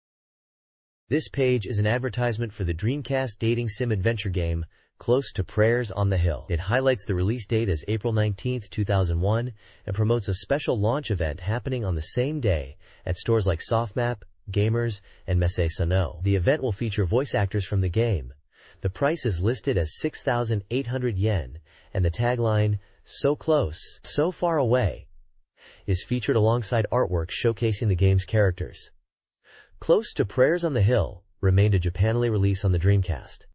This page is an advertisement for the Dreamcast dating sim adventure game Close to Prayers on the Hill. It highlights the release date as April 19, 2001, and promotes a special launch event happening on the same day at stores like Softmap, Gamers, and Messe Sano. The event will feature voice actors from the game. The price is listed as 6,800 yen, and the tagline, "So close, so far away," is featured alongside artwork showcasing the game's characters. Close to Prayers on the Hill remained a Japan-only release on the Dreamcast.